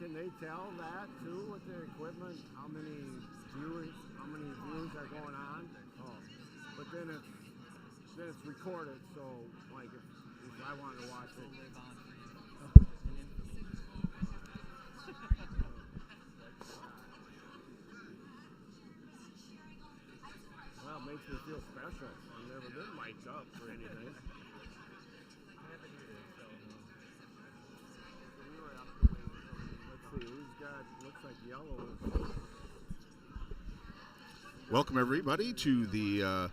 can they tell that too with their equipment? How many views are going on? Oh, but then it's recorded. So like if I wanted to watch it. Well, it makes me feel special. I've never been mic'd up for anything. Let's see, who's got, looks like yellow. Welcome, everybody, to the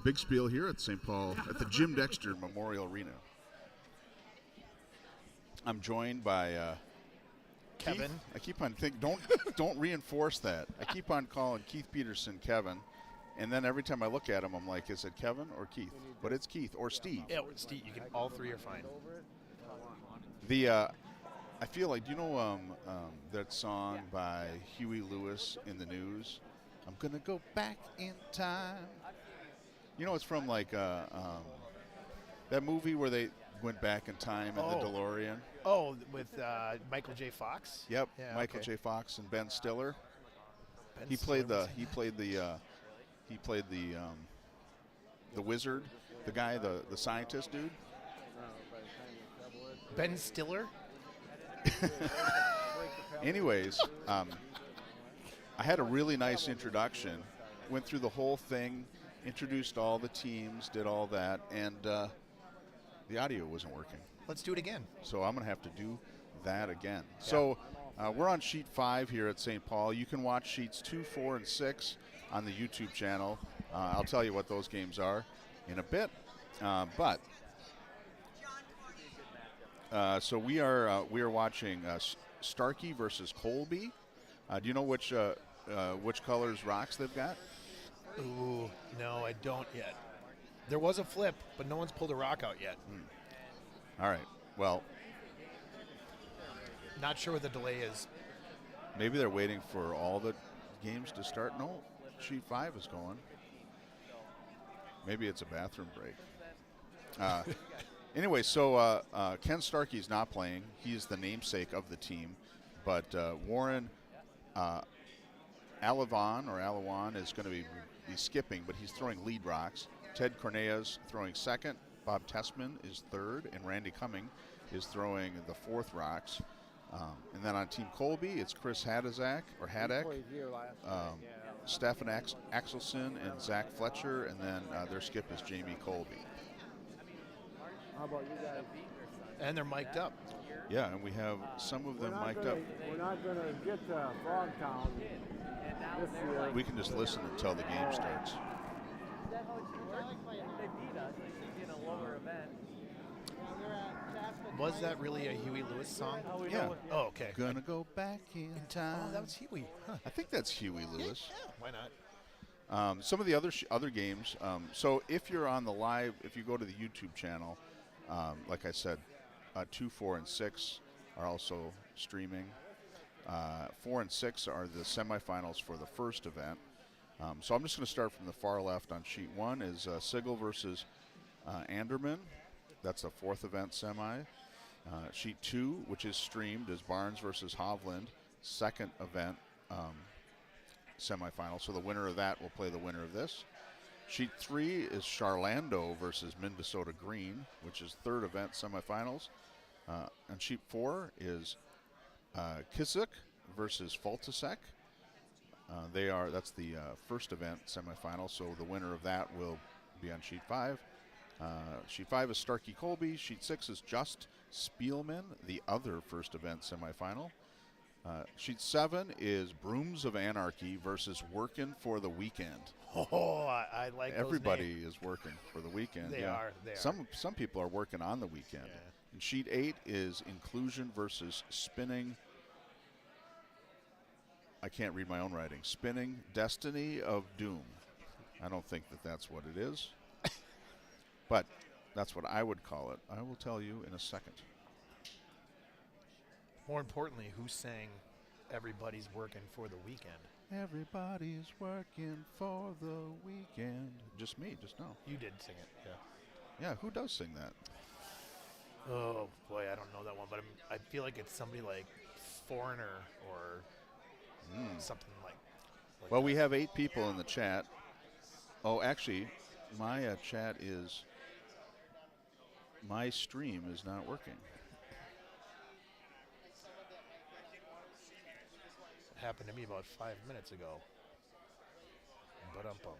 Big Spiel here at St. Paul, at the Jim Dexter Memorial Arena. I'm joined by Kevin. Keith. I keep on thinking, don't reinforce that. I keep on calling Keith Peterson Kevin, and then every time I look at him, I'm like, is it Kevin or Keith? But it's Keith or Steve. Yeah, Steve. You can. All three are fine. I feel like, do you know that song by Huey Lewis in the News? I'm gonna go back in time. You know, it's from like that movie where they went back in time in the DeLorean. Oh, with Michael J. Fox. Yep, Yeah, Michael okay. J. Fox and Ben Stiller. Ben He Stiller played the wizard, the guy, the scientist dude. Ben Stiller. Anyways, I had a really nice introduction. Went through the whole thing, introduced all the teams, did all that, and the audio wasn't working. Let's do it again. So I'm going to have to do that again. Yeah. So we're on sheet 5 here at St. Paul. You can watch sheets 2, 4, and 6 on the YouTube channel. I'll tell you what those games are in a bit. So we are watching Starkey versus Colby. Do you know which colors rocks they've got? Ooh, no, I don't yet. There was a flip, but no one's pulled a rock out yet. All right. Well, not sure what the delay is. Maybe they're waiting for all the games to start. No, sheet 5 is going. Maybe it's a bathroom break. Anyway, so Ken Starkey's not playing. He's the namesake of the team. But Warren Alawan is going to be skipping, but he's throwing lead rocks. Ted Cornea's throwing second. Bob Tessman is third. And Randy Cumming is throwing the fourth rocks. And then on Team Colby, it's Chris Haddock, Stefan Axelson, and Zach Fletcher. And then their skip is Jamie Colby. How about you guys? And they're mic'd up. Yeah, and we have some of them mic'd up. We're not going to get to Frogtown this year. We can just listen until the game starts. Was that really a Huey Lewis song? Yeah. Oh, okay. Gonna go back in time. Oh, that was Huey. Huh. I think that's Huey Lewis. Yeah, why not? Some of the other games. So if you're on the live, if you go to the YouTube channel, like I said, 2, 4, and 6 are also streaming. 4 and 6 are the semifinals for the first event. So I'm just going to start from the far left on sheet 1 is Sigel versus Anderman. That's the fourth event semi. Sheet 2, which is streamed, is Barnes versus Hovland, second event semifinal. So the winner of that will play the winner of this. Sheet 3 is Charlando versus Minnesota Green, which is third event semifinals. And sheet 4 is Kisuk versus Faltasek. That's the first event semifinal, so the winner of that will be on sheet 5. Sheet 5 is Starkey Colby. Sheet 6 is Just Spielman, the other first event semifinal. Sheet 7 is Brooms of Anarchy versus Workin' for the Weekend. Oh, I like Everybody those names. is working for the weekend. They are. Some people are working on the weekend. Yeah. And sheet 8 is Inclusion versus Spinning. I can't read my own writing. Spinning Destiny of Doom. I don't think that's what it is. But that's what I would call it. I will tell you in a second. More importantly, who sang Everybody's Working for the Weekend? Everybody's working for the weekend. Just me, just now. You did sing it, yeah. Yeah, who does sing that? Oh, boy, I don't know that one, but I feel like it's somebody like foreigner or something like Well, that. we have 8 people in the chat. Oh, actually, my chat is, my stream is not working. It happened to me about 5 minutes ago. Bump.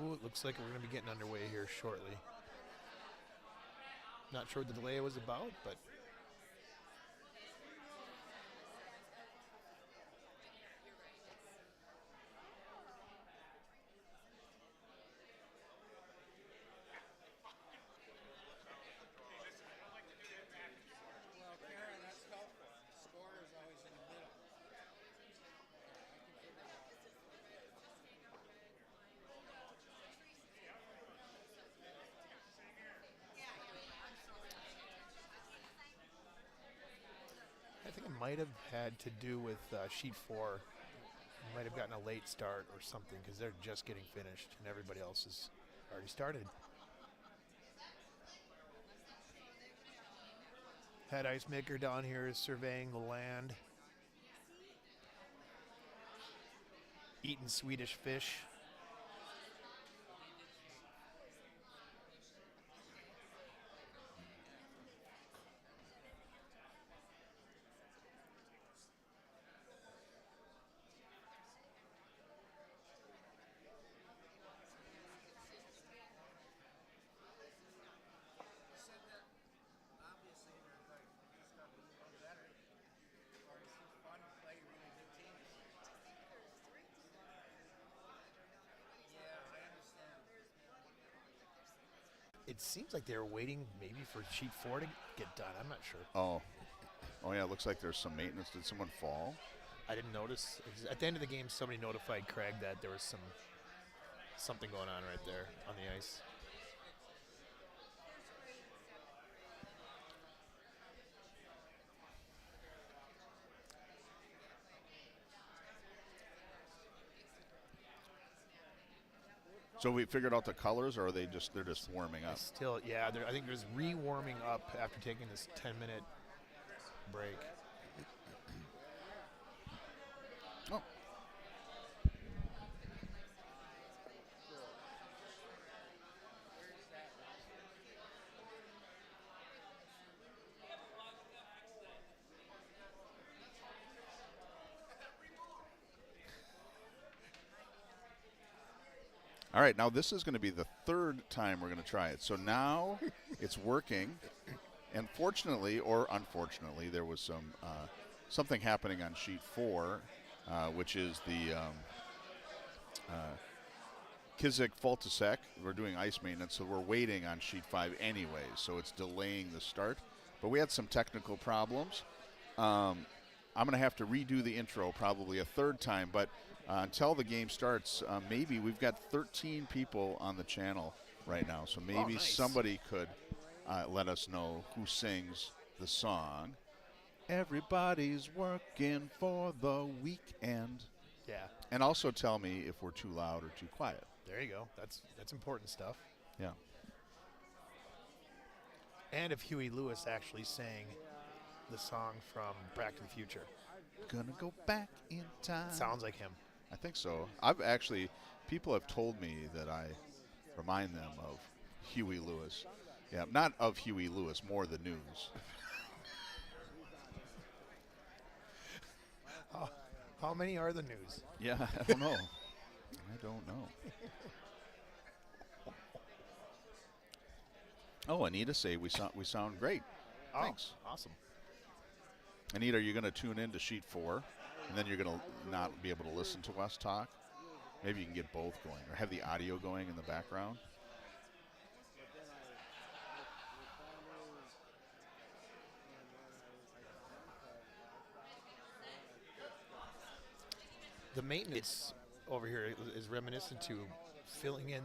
Ooh, it looks like we're going to be getting underway here shortly. Not sure what the delay was about, but I think it might have had to do with sheet 4. Might have gotten a late start or something because they're just getting finished and everybody else has already started. Head ice maker down here is surveying the land, eating Swedish fish. It seems like they're waiting maybe for sheet 4 to get done. I'm not sure. Oh yeah, it looks like there's some maintenance. Did someone fall? I didn't notice. At the end of the game, somebody notified Craig that there was something going on right there on the ice. So we figured out the colors, or they're just warming up? Still, yeah. I think there's re-warming up after taking this 10-minute break. Oh. All right, now this is going to be the third time we're going to try it. So now it's working, and fortunately or unfortunately, there was something happening on sheet 4, which is the Kizik Fultasek. We're doing ice maintenance, so we're waiting on sheet 5 anyway, so it's delaying the start. But we had some technical problems. I'm going to have to redo the intro probably a third time, but until the game starts, maybe we've got 13 people on the channel right now, so maybe somebody could let us know who sings the song. Everybody's working for the weekend. Yeah. And also tell me if we're too loud or too quiet. There you go. That's important stuff. Yeah. And if Huey Lewis actually sang the song from Back to the Future. Gonna go back in time. Sounds like him. I think so. People have told me that I remind them of Huey Lewis. Yeah, not of Huey Lewis, more the news. How many are the news? Yeah, I don't know. I don't know. Oh, Anita say we sound great. Thanks. Awesome. Anita, are you going to tune in to sheet 4, and then you're going to not be able to listen to us talk? Maybe you can get both going, or have the audio going in the background. The maintenance over here is reminiscent to filling in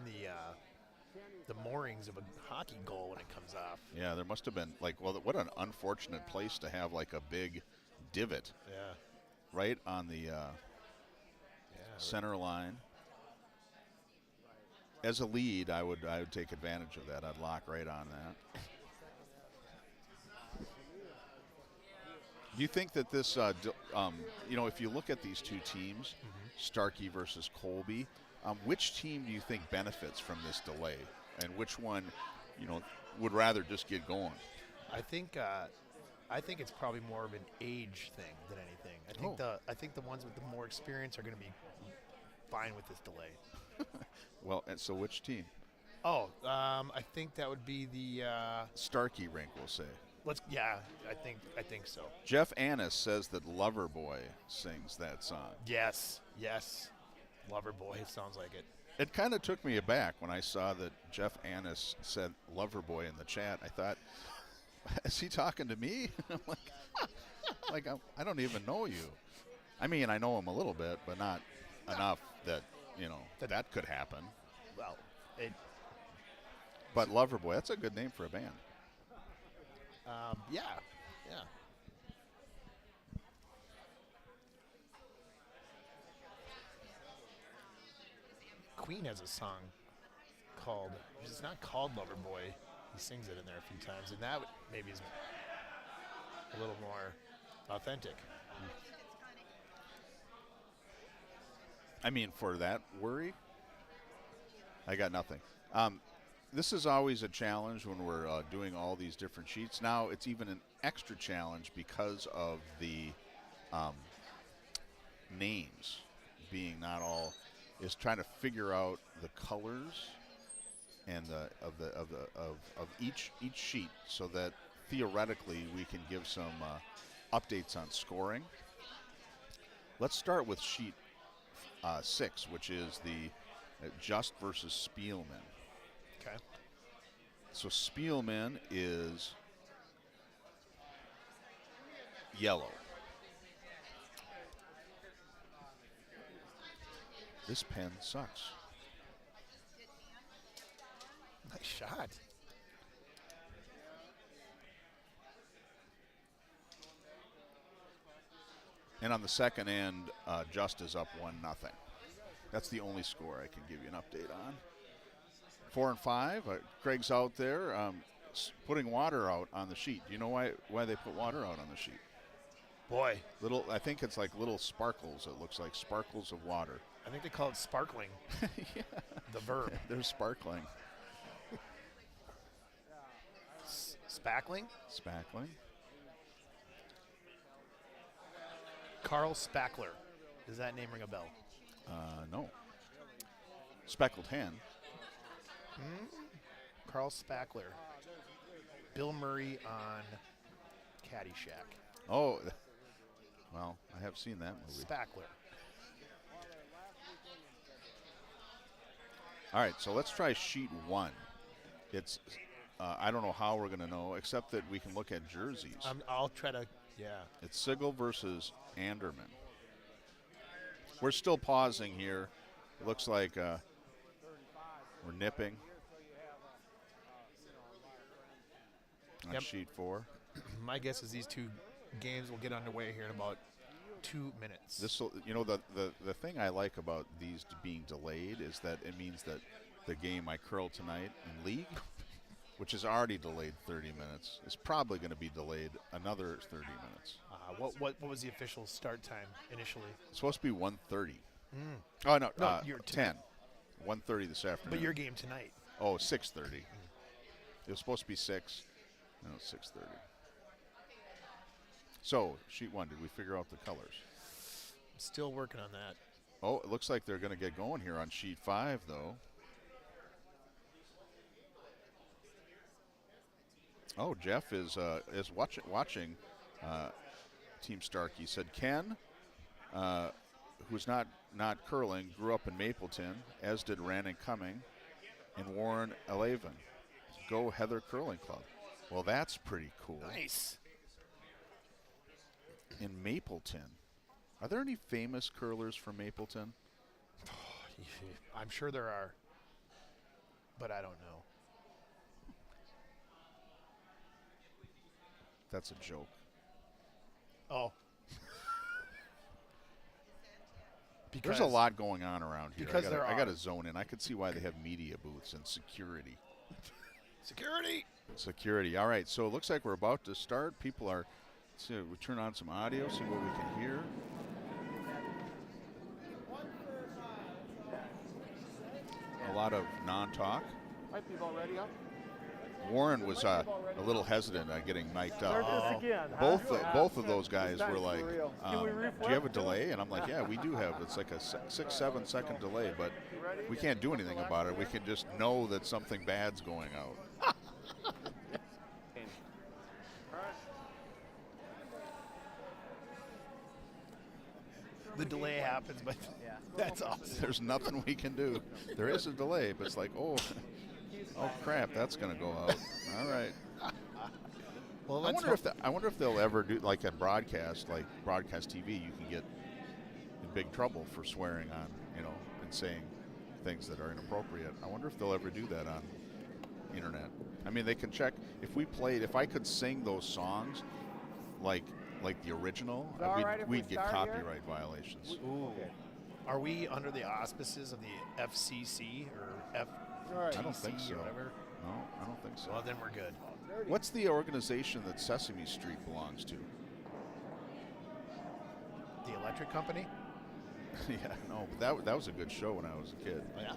the moorings of a hockey goal when it comes off. Yeah, there must have been what an unfortunate place to have like a big divot. Yeah. Right on the center line. As a lead, I would take advantage of that. I'd lock right on that. Do you think that this, if you look at these two teams, Starkey versus Colby, which team do you think benefits from this delay, and which one, would rather just get going? I think it's probably more of an age thing than anything. I think the ones with the more experience are going to be fine with this delay. Well, and so which team? I think that would be the Starkey rink, we'll say. I think so. Jeff Annis says that Loverboy sings that song. Yes. Loverboy, it sounds like it. It kind of took me aback when I saw that Jeff Annis said Loverboy in the chat. I thought, is he talking to me? I'm like, I don't even know you. I mean, I know him a little bit, but not enough that, that could happen. Well, But Loverboy, that's a good name for a band. Yeah. Queen has a song called, it's not called Loverboy. He sings it in there a few times, and that maybe is a little more authentic. I mean, for that worry, I got nothing. This is always a challenge when we're doing all these different sheets. Now it's even an extra challenge because of the names being not all, is trying to figure out the colors and of each sheet, so that theoretically we can give some updates on scoring. Let's start with sheet 6, which is the Just versus Spielman. Okay. So Spielman is yellow. This pen sucks. Nice shot. And on the second end, Just is up 1-0. That's the only score I can give you an update on. 4 and 5. Craig's out there putting water out on the sheet. Do you know why they put water out on the sheet? Boy. I think it's like little sparkles. It looks like sparkles of water. I think they call it sparkling. Yeah. The verb. They're sparkling. Spackling? Spackling. Carl Spackler. Does that name ring a bell? No. Speckled hen. Carl Spackler. Bill Murray on Caddyshack. Oh, well, I have seen that movie. Spackler. All right, so let's try sheet 1. It's I don't know how we're going to know, except that we can look at jerseys. I'll try to, yeah. It's Sigel versus Anderman. We're still pausing here. It looks like we're nipping on sheet 4. My guess is these two games will get underway here in about 2 minutes. This, the thing I like about these being delayed is that it means that the game I curl tonight in league, which is already delayed 30 minutes, is probably going to be delayed another 30 minutes. What was the official start time initially? It's supposed to be 1:30. Oh no, you're 10. 1:30 this afternoon. But your game tonight. Oh, 6:30. It was supposed to be 6. No, 6:30. So, sheet 1, did we figure out the colors? I'm still working on that. Oh, it looks like they're going to get going here on sheet 5, though. Oh, Jeff is watching Team Starkey. Said Ken, who's not curling, grew up in Mapleton, as did Rannon Cumming and Warren Elavin. Go Heather Curling Club. Well, that's pretty cool. Nice. In Mapleton. Are there any famous curlers from Mapleton? I'm sure there are, but I don't know. That's a joke. Oh. There's a lot going on around here. Because I got to zone in. I could see why they have media booths and security. Security. All right, so it looks like we're about to start. People are, so we turn on some audio, see what we can hear. A lot of non-talk. Might be about ready up. Warren was a little hesitant on getting mic'd up. Start this again, huh? Both of those guys were like, do you have a delay? And I'm like, yeah, we do have. It's like a 6-7 second delay, but we can't do anything about it. We can just know that something bad's going out. The delay happens, but that's awesome. There's nothing we can do. There is a delay, but it's like, oh crap, that's going to go out. All right. Well, I wonder if they'll ever do, like at broadcast, like broadcast TV, you can get in big trouble for swearing on, and saying things that are inappropriate. I wonder if they'll ever do that on internet. I mean, they can check if I could sing those songs like the original, we'd get copyright violations. Ooh. Okay. Are we under the auspices of the FCC or FTC I don't think so. or whatever? No, I don't think so. Well, then we're good. What's the organization that Sesame Street belongs to? The electric company? Yeah, no, but that was a good show when I was a kid. Yeah.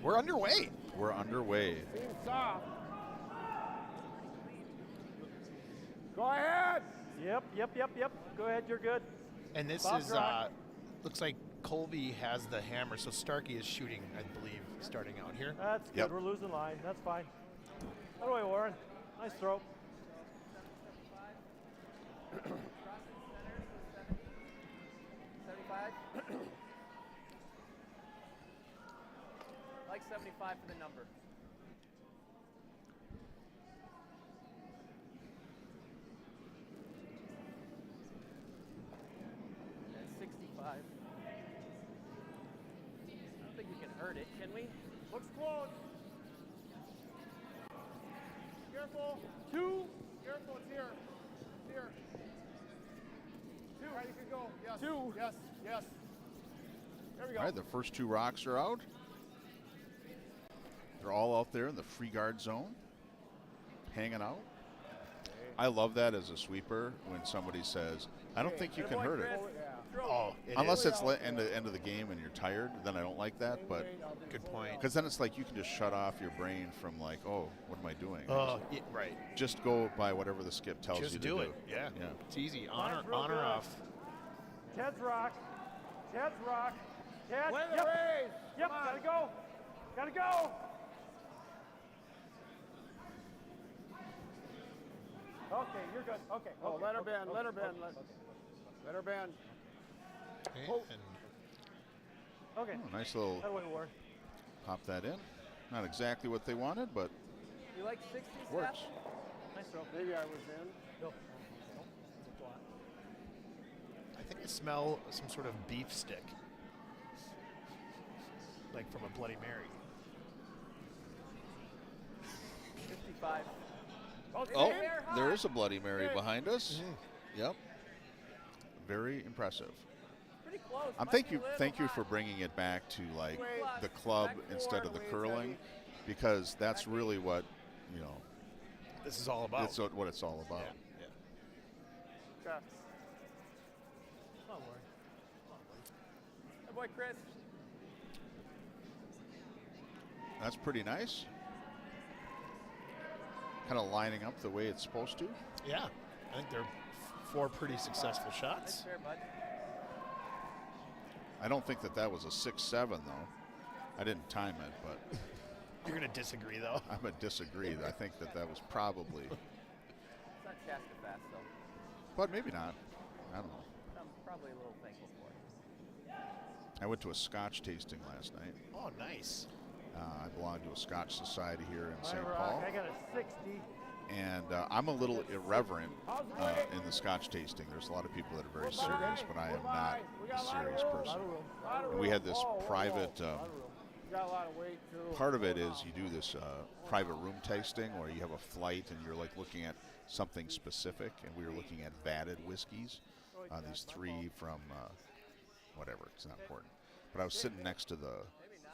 We're underway. We're underway. Go ahead. Yep. Go ahead, you're good. And this is, looks like Colby has the hammer, so Starkey is shooting, I believe, starting out here. That's good. Yep. We're losing line. That's fine. By the way, Warren, nice throw. 75. Like 75 for the number. That's 65. I don't think we can hurt it, can we? Looks close. Careful. 2. Careful, it's here. It's here. 2. All right, you can go. Yes. 2. Yes. There we go. All right, the first 2 rocks are out. They're all out there in the free guard zone, hanging out. I love that as a sweeper when somebody says, I don't think you can hurt it. Oh, Unless it's end of the game and you're tired, then I don't like that. But good point. because then it's like you can just shut off your brain from like, oh, what am I doing? Yeah, right. Just go by whatever the skip tells you to do. Just do it. Yeah. It's easy. On or off. Chad's rock. Chad's rock. Chad. Win the Yep. race. Yep. Come on. Gotta go. Gotta go. Okay, you're good. Okay. Oh, okay, let her okay, bend. okay, Let her bend. okay, Let her bend. Okay, Oh. and Okay. Oh, nice little That way, Warren. pop that in. Not exactly what they wanted, but You like 60s? works. Nice throw. Maybe I was in. No. I think I smell some sort of beef stick. Like from a Bloody Mary. 55. Okay. Oh, there is a Bloody Mary behind us. Yep. Very impressive. Pretty close. Thank you for bringing it back to like the club instead of the curling, because that's really what, you know, This is all about. it's what it's all about. Yeah. Okay. Come on, Warren. Hey, boy, Chris. That's pretty nice. Kind of lining up the way it's supposed to. Yeah. I think they're 4 pretty successful Nice shots. fair, bud. I don't think that was a 6-7 though. I didn't time it, but You're going to disagree, though. I'm gonna disagree. I think that was probably, It's not Shasta fast, though. but maybe not. I don't know. I'm probably a little thankful for it. I went to a Scotch tasting last night. Oh, nice. I belong to a Scotch society here in All St. right, Paul. I got a 60. And I'm a little irreverent in the Scotch tasting. There's a lot of people that are very serious, but I am not a serious person. And we had this private, Got a lot of weight too. part of it is you do this private room tasting where you have a flight and you're like looking at something specific, and we were looking at vatted whiskeys. These 3 from whatever, it's not important. But I was sitting next to the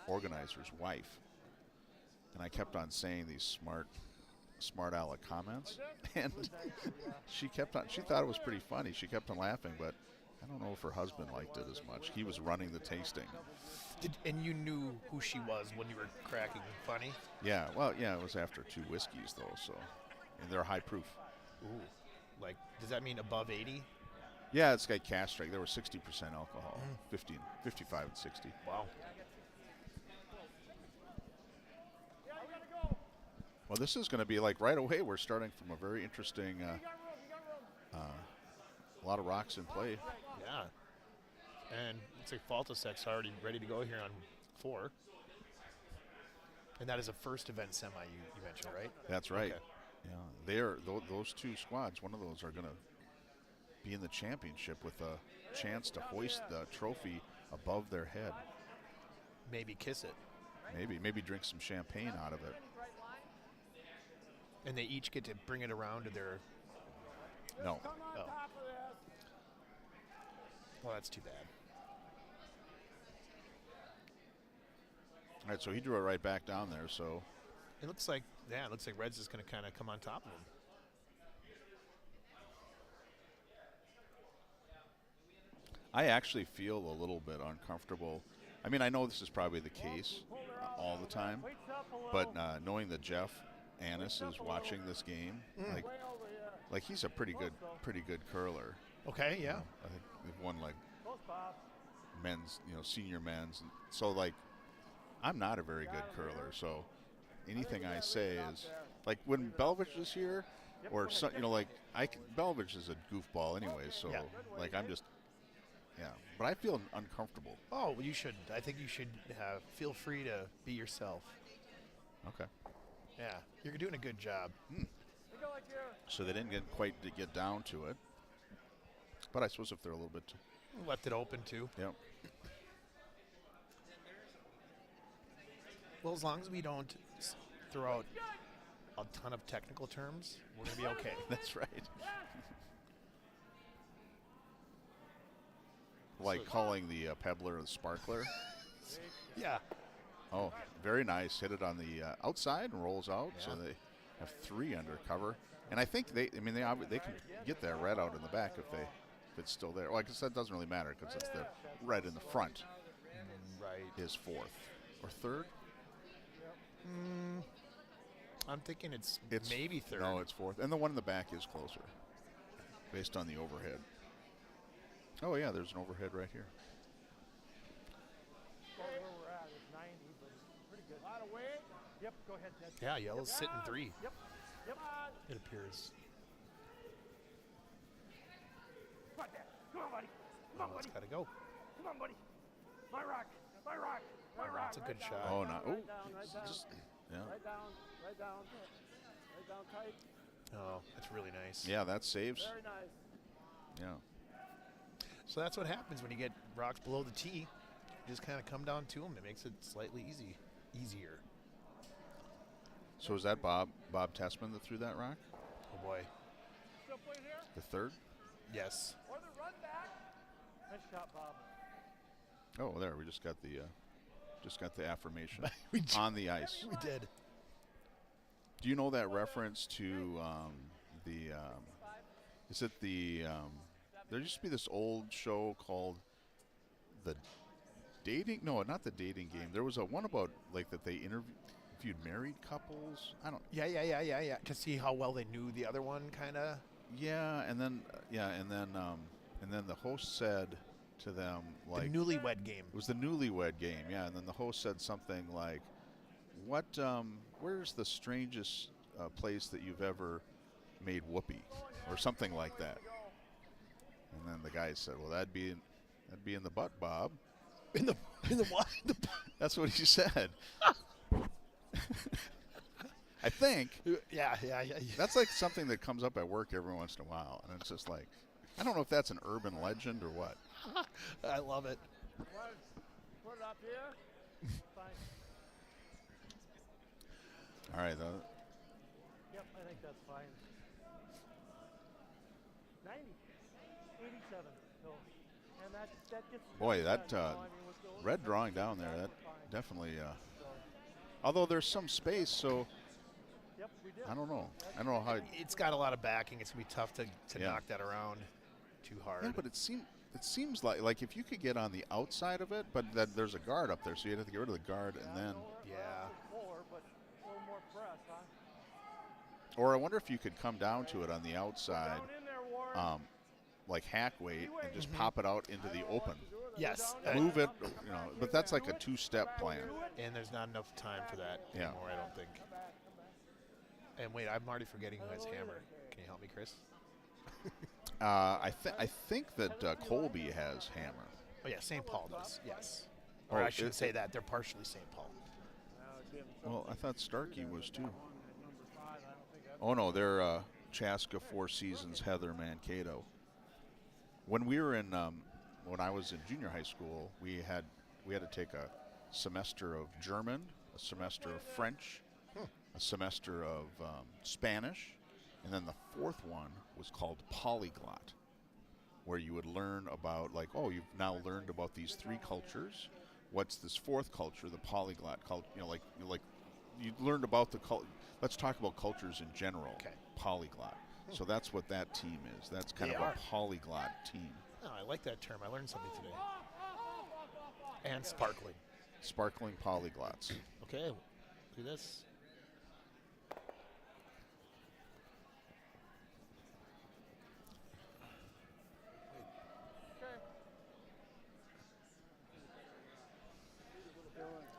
organizer's wife, and I kept on saying these smart aleck comments, and she thought it was pretty funny. She kept on laughing, but I don't know if her husband liked it as much. He was running the tasting. And you knew who she was when you were cracking funny? Yeah, well, yeah, it was after 2 whiskeys though, so, and they're high proof. Ooh. Like, does that mean above 80? Yeah, it's got cask strength. There was 60% alcohol, 55 and 60. Wow. Well, this is going to be like right away. We're starting from a very interesting, a lot of rocks in play. Yeah. And it's like Faltasec's already ready to go here on 4. And that is a first event semi you mentioned, right? That's right. Okay. Yeah, those 2 squads, one of those are going to be in the championship with a chance to hoist the trophy above their head. Maybe kiss it. Maybe drink some champagne out of it. And they each get to bring it around to their... No. Oh. Well, that's too bad. All right, so he drew it right back down there, so It looks like Reds is going to kind of come on top of him. I actually feel a little bit uncomfortable. I mean, I know this is probably the case all the time, but knowing that Jeff Annis is watching this game, like he's a pretty good curler. Okay, yeah. I think they've won like men's, senior men's. So like, I'm not a very good curler. So anything I say is like when Belvich is here, or so, Belvich is a goofball anyway. So like I'm just, but I feel uncomfortable. Oh, well, you shouldn't. I think you should feel free to be yourself. Okay. Yeah, you're doing a good job. So they didn't get down to it. But I suppose if they're a little bit Left it open too. Yep. Well, as long as we don't throw out a ton of technical terms, we're going to be okay. That's right. Like calling the pebbler the sparkler. Yeah. Oh, very nice. Hit it on the outside and rolls out. So they have 3 under cover. And I think they can get that red out in the back if it's still there. Well, I guess that doesn't really matter because it's the red in the front. Right. Is 4th or 3rd? I'm thinking it's maybe 3rd. No, it's 4th. And the one in the back is closer based on the overhead. Oh, yeah, there's an overhead right here. Where we're at is 90, but it's pretty good. A lot of weight. Yep, go ahead, Ted. Yeah, yellow's sitting 3. Yep. It appears. Come on, Dad. Come on, buddy. Come on, It's buddy. got to go. Come on, buddy. My rock. My rock. My rock. That's a good shot. Oh, no. Oh, Right down. just, yeah. Right down tight. Oh, that's really nice. Yeah, that saves. Very nice. Yeah. So that's what happens when you get rocks below the tee. You just kind of come down to them. It makes it slightly easier. So is that Bob Tessman that threw that rock? Oh boy. Still playing here? The 3rd? Yes. Or the run back. Nice shot, Bob. Oh, there. We just got the affirmation We j- on the ice. We did. Do you know that reference to is it there used to be this old show called the dating, no, not the dating game. There was a one about like that they interviewed married couples. I don't, Yeah. To see how well they knew the other one, kind of. yeah, and then the host said to them, like, The newlywed game. it was the newlywed game, yeah, and then the host said something like, where's the strangest place that you've ever made whoopee, or something like that. And then the guy said, well, that'd be in the butt, Bob. In the what? That's what he said. I think Yeah. that's like something that comes up at work every once in a while, and it's just like, I don't know if that's an urban legend or what. I love it. Put it up here. Fine. All right, Yep, I think that's fine. 90. 87. So, and that gets. boy, that you know, I mean, with those, red drawing down there, that fine. definitely. So, Although there's some space, so yep, we did. I don't know. I don't know how. It's got a lot of backing. It's gonna be tough to Yeah. knock that around too hard. Yeah, but it seems like if you could get on the outside of it, but that there's a guard up there, so you'd have to get rid of the guard and then. Yeah. More, but a little more press, huh? Or I wonder if you could come down to it on the outside, Down in there, Warren. like hack weight, and just pop it out into the open. Yes. Move it, but that's like a 2-step plan. And there's not enough time for that Yeah. anymore, I don't think. And wait, I'm already forgetting who has hammer. Can you help me, Chris? I think that Colby has hammer. Oh yeah, St. Paul does. Yes. Oh, Or I shouldn't it- say that. They're partially St. Paul. Well, I thought Starkey was too. Oh no, they're Chaska, Four Seasons, Heather, Mankato. When we were in, when I was in junior high school, we had to take a semester of German, a semester of French, a semester of Spanish, and then the 4th one was called polyglot, where you would learn about, like, oh, you've now learned about these 3 cultures. What's this 4th culture, the polyglot culture? Like you learned about the let's talk about cultures in general. Okay. Polyglot. So that's what that team is. That's kind They of are. a polyglot team. Oh, I like that term. I learned something today. And sparkling. Sparkling polyglots. Okay, do this.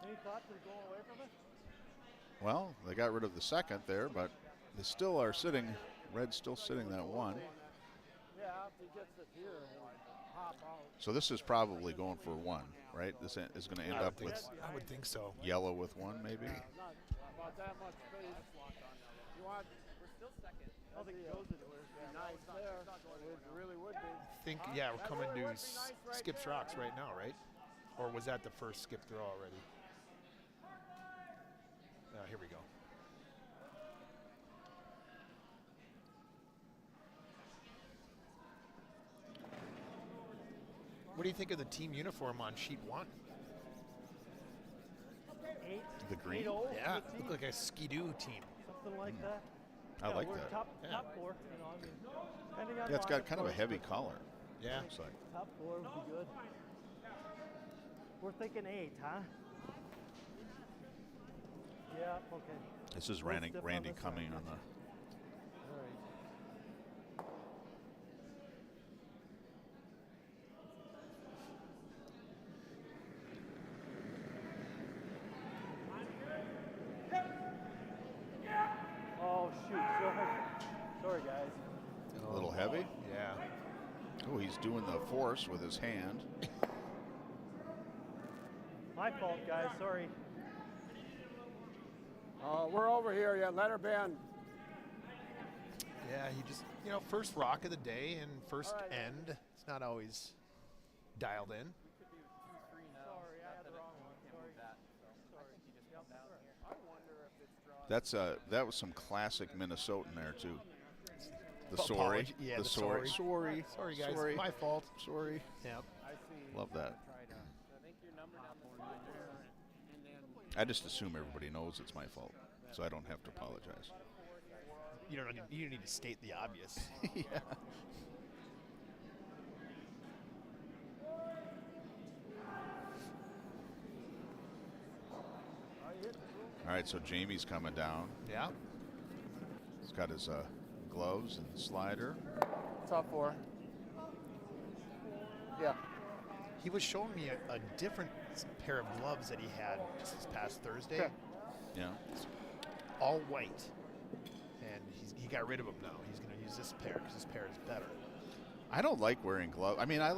Any thoughts of going away from it? Well, they got rid of the 2nd there, but they still are sitting. Red's still sitting that 1. Yeah, if he gets it here, he'll pop out. So this is probably going for 1, right? This is going to end up with I would think so. yellow with 1, maybe. Not about that much space. You want? We're still second. I don't think it goes anywhere. Be nice there. It really would be. I think, yeah, we're coming to Skip's Rocks right now, right? Or was that the first skip throw already? Here we go. What do you think of the team uniform on sheet 1? The green? 8-0 Yeah, the team, look like a skidoo team. something like that. I like we're that. Top Yeah. four, you know, I mean, depending on Yeah, it's got lineup kind of a choice, heavy but collar. Yeah. Looks like. Top four would be good. We're thinking 8, huh? Yeah, okay. This is We'll Randy, stiff on Randy this coming side. on the. All right. Oh shoot! Sorry guys. A little heavy. Yeah. Oh, he's doing the force with his hand. My fault, guys. Sorry. We're over here yet. Let her bend. Yeah, he just, first rock of the day and first All right. end. It's not always dialed in. Sorry, I had the wrong one. Sorry. That's that was some classic Minnesotan there too. The Apology- sorry. yeah, the the sorry. sorry. Sorry, guys. Sorry. My fault. Sorry. Yep. I see. Love that. Try to I think your number down the side there. and then I just assume everybody knows it's my fault, so I don't have to apologize. You don't need to state the obvious. Yeah. All right, so Jamie's coming down. Yeah. He's got his gloves and slider. Top 4. Yeah. He was showing me a different pair of gloves that he had just this past Thursday. Okay. Yeah. All white. And he got rid of them now. He's going to use this pair because this pair is better. I don't like wearing gloves. I mean, I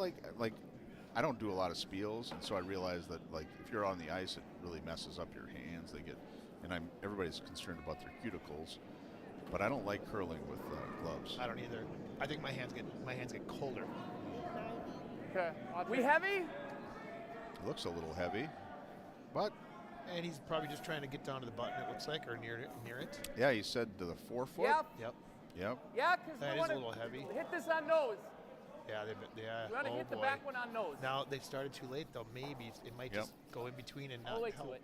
I don't do a lot of spiels, and so I realize that if you're on the ice, it really messes up your hands. They get, and everybody's concerned about their cuticles, but I don't like curling with gloves. I don't either. I think my hands get colder. Okay. We heavy? It looks a little heavy, but And he's probably just trying to get down to the button, it looks like, or near it. yeah, he said to the 4 foot. Yep. Yep. Yep. Yeah, because That we is want a to little heavy. hit this on nose. Yeah, yeah. We want to Oh hit the boy. back one on nose. Now they started too late though. Maybe it might Yep. just go in between and All not the way help. to it.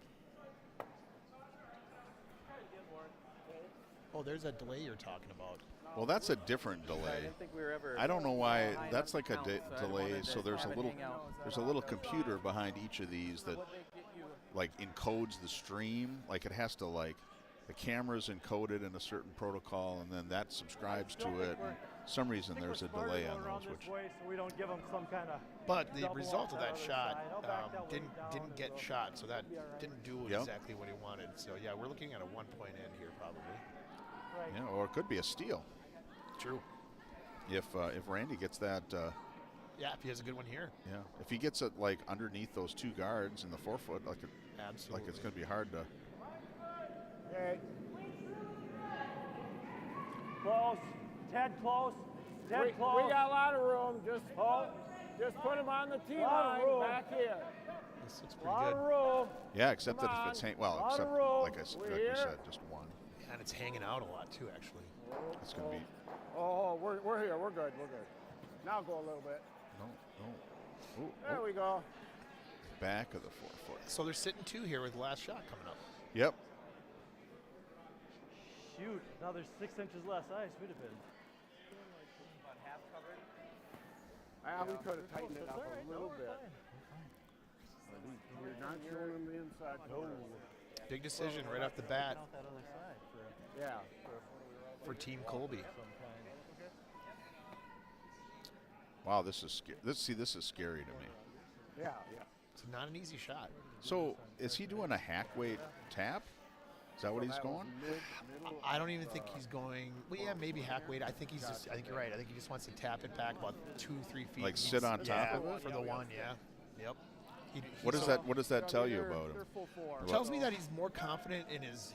Oh, there's that delay you're talking about. Well, that's a different I delay. didn't think we were ever I don't know why. high That's enough like a to count, so I delay. wanted So to there's a have it little hang out. computer behind each of these that What they get you? like encodes the stream. Like it has to the camera's encoded in a certain protocol, and then that subscribes to it. And some reason there's a delay on those, which Way so we don't give them some kind of. But the Double result off of that that other shot side. I'll back that way down didn't and get go. shot, so that Be all right. didn't do Yep. exactly what he wanted. So yeah, we're looking at a 1 point end here probably. Right. yeah, or it could be a steal True. if Randy gets that. Yeah, if he has a good one here. Yeah, if he gets it underneath those 2 guards in the 4 foot, Absolutely. it's going to be hard to. okay. Close. Ted close. Ted We close. got a lot of room. Just put him on the tee Lot of line room. back here. This looks A pretty lot good. of room. Yeah, except Come that if it's on. well, Lot of except room. like We're we here. said, just 1. And it's hanging out a lot too, actually. It's going to be Oh, we're here. We're good. We're good. Now go a little bit. no. Ooh, There ooh, we go. back of the 4 foot. So they're sitting 2 here with the last shot coming up. Yep. Shoot. Now there's 6 inches less ice. We'd have been. About half covered. We could have tightened it That's up all right. a little No, bit. we're fine. You're not showing him the inside. No. Big decision right off the bat Out that other side for Yeah. for Team Colby. some kind. Wow, this is this is scary to me. Yeah. Yeah. It's not an easy shot. So is he doing a hack weight tap? Is that what he's That was going? middle. I don't even think he's going. Well, yeah, maybe hack weight. I think he's just. I think you're right. I think he just wants to tap it back about 2-3 feet. Like sit on top yeah, of it? for the one. Yeah. Yep. What does that tell you about him? They're full four. Tells me that he's more confident in his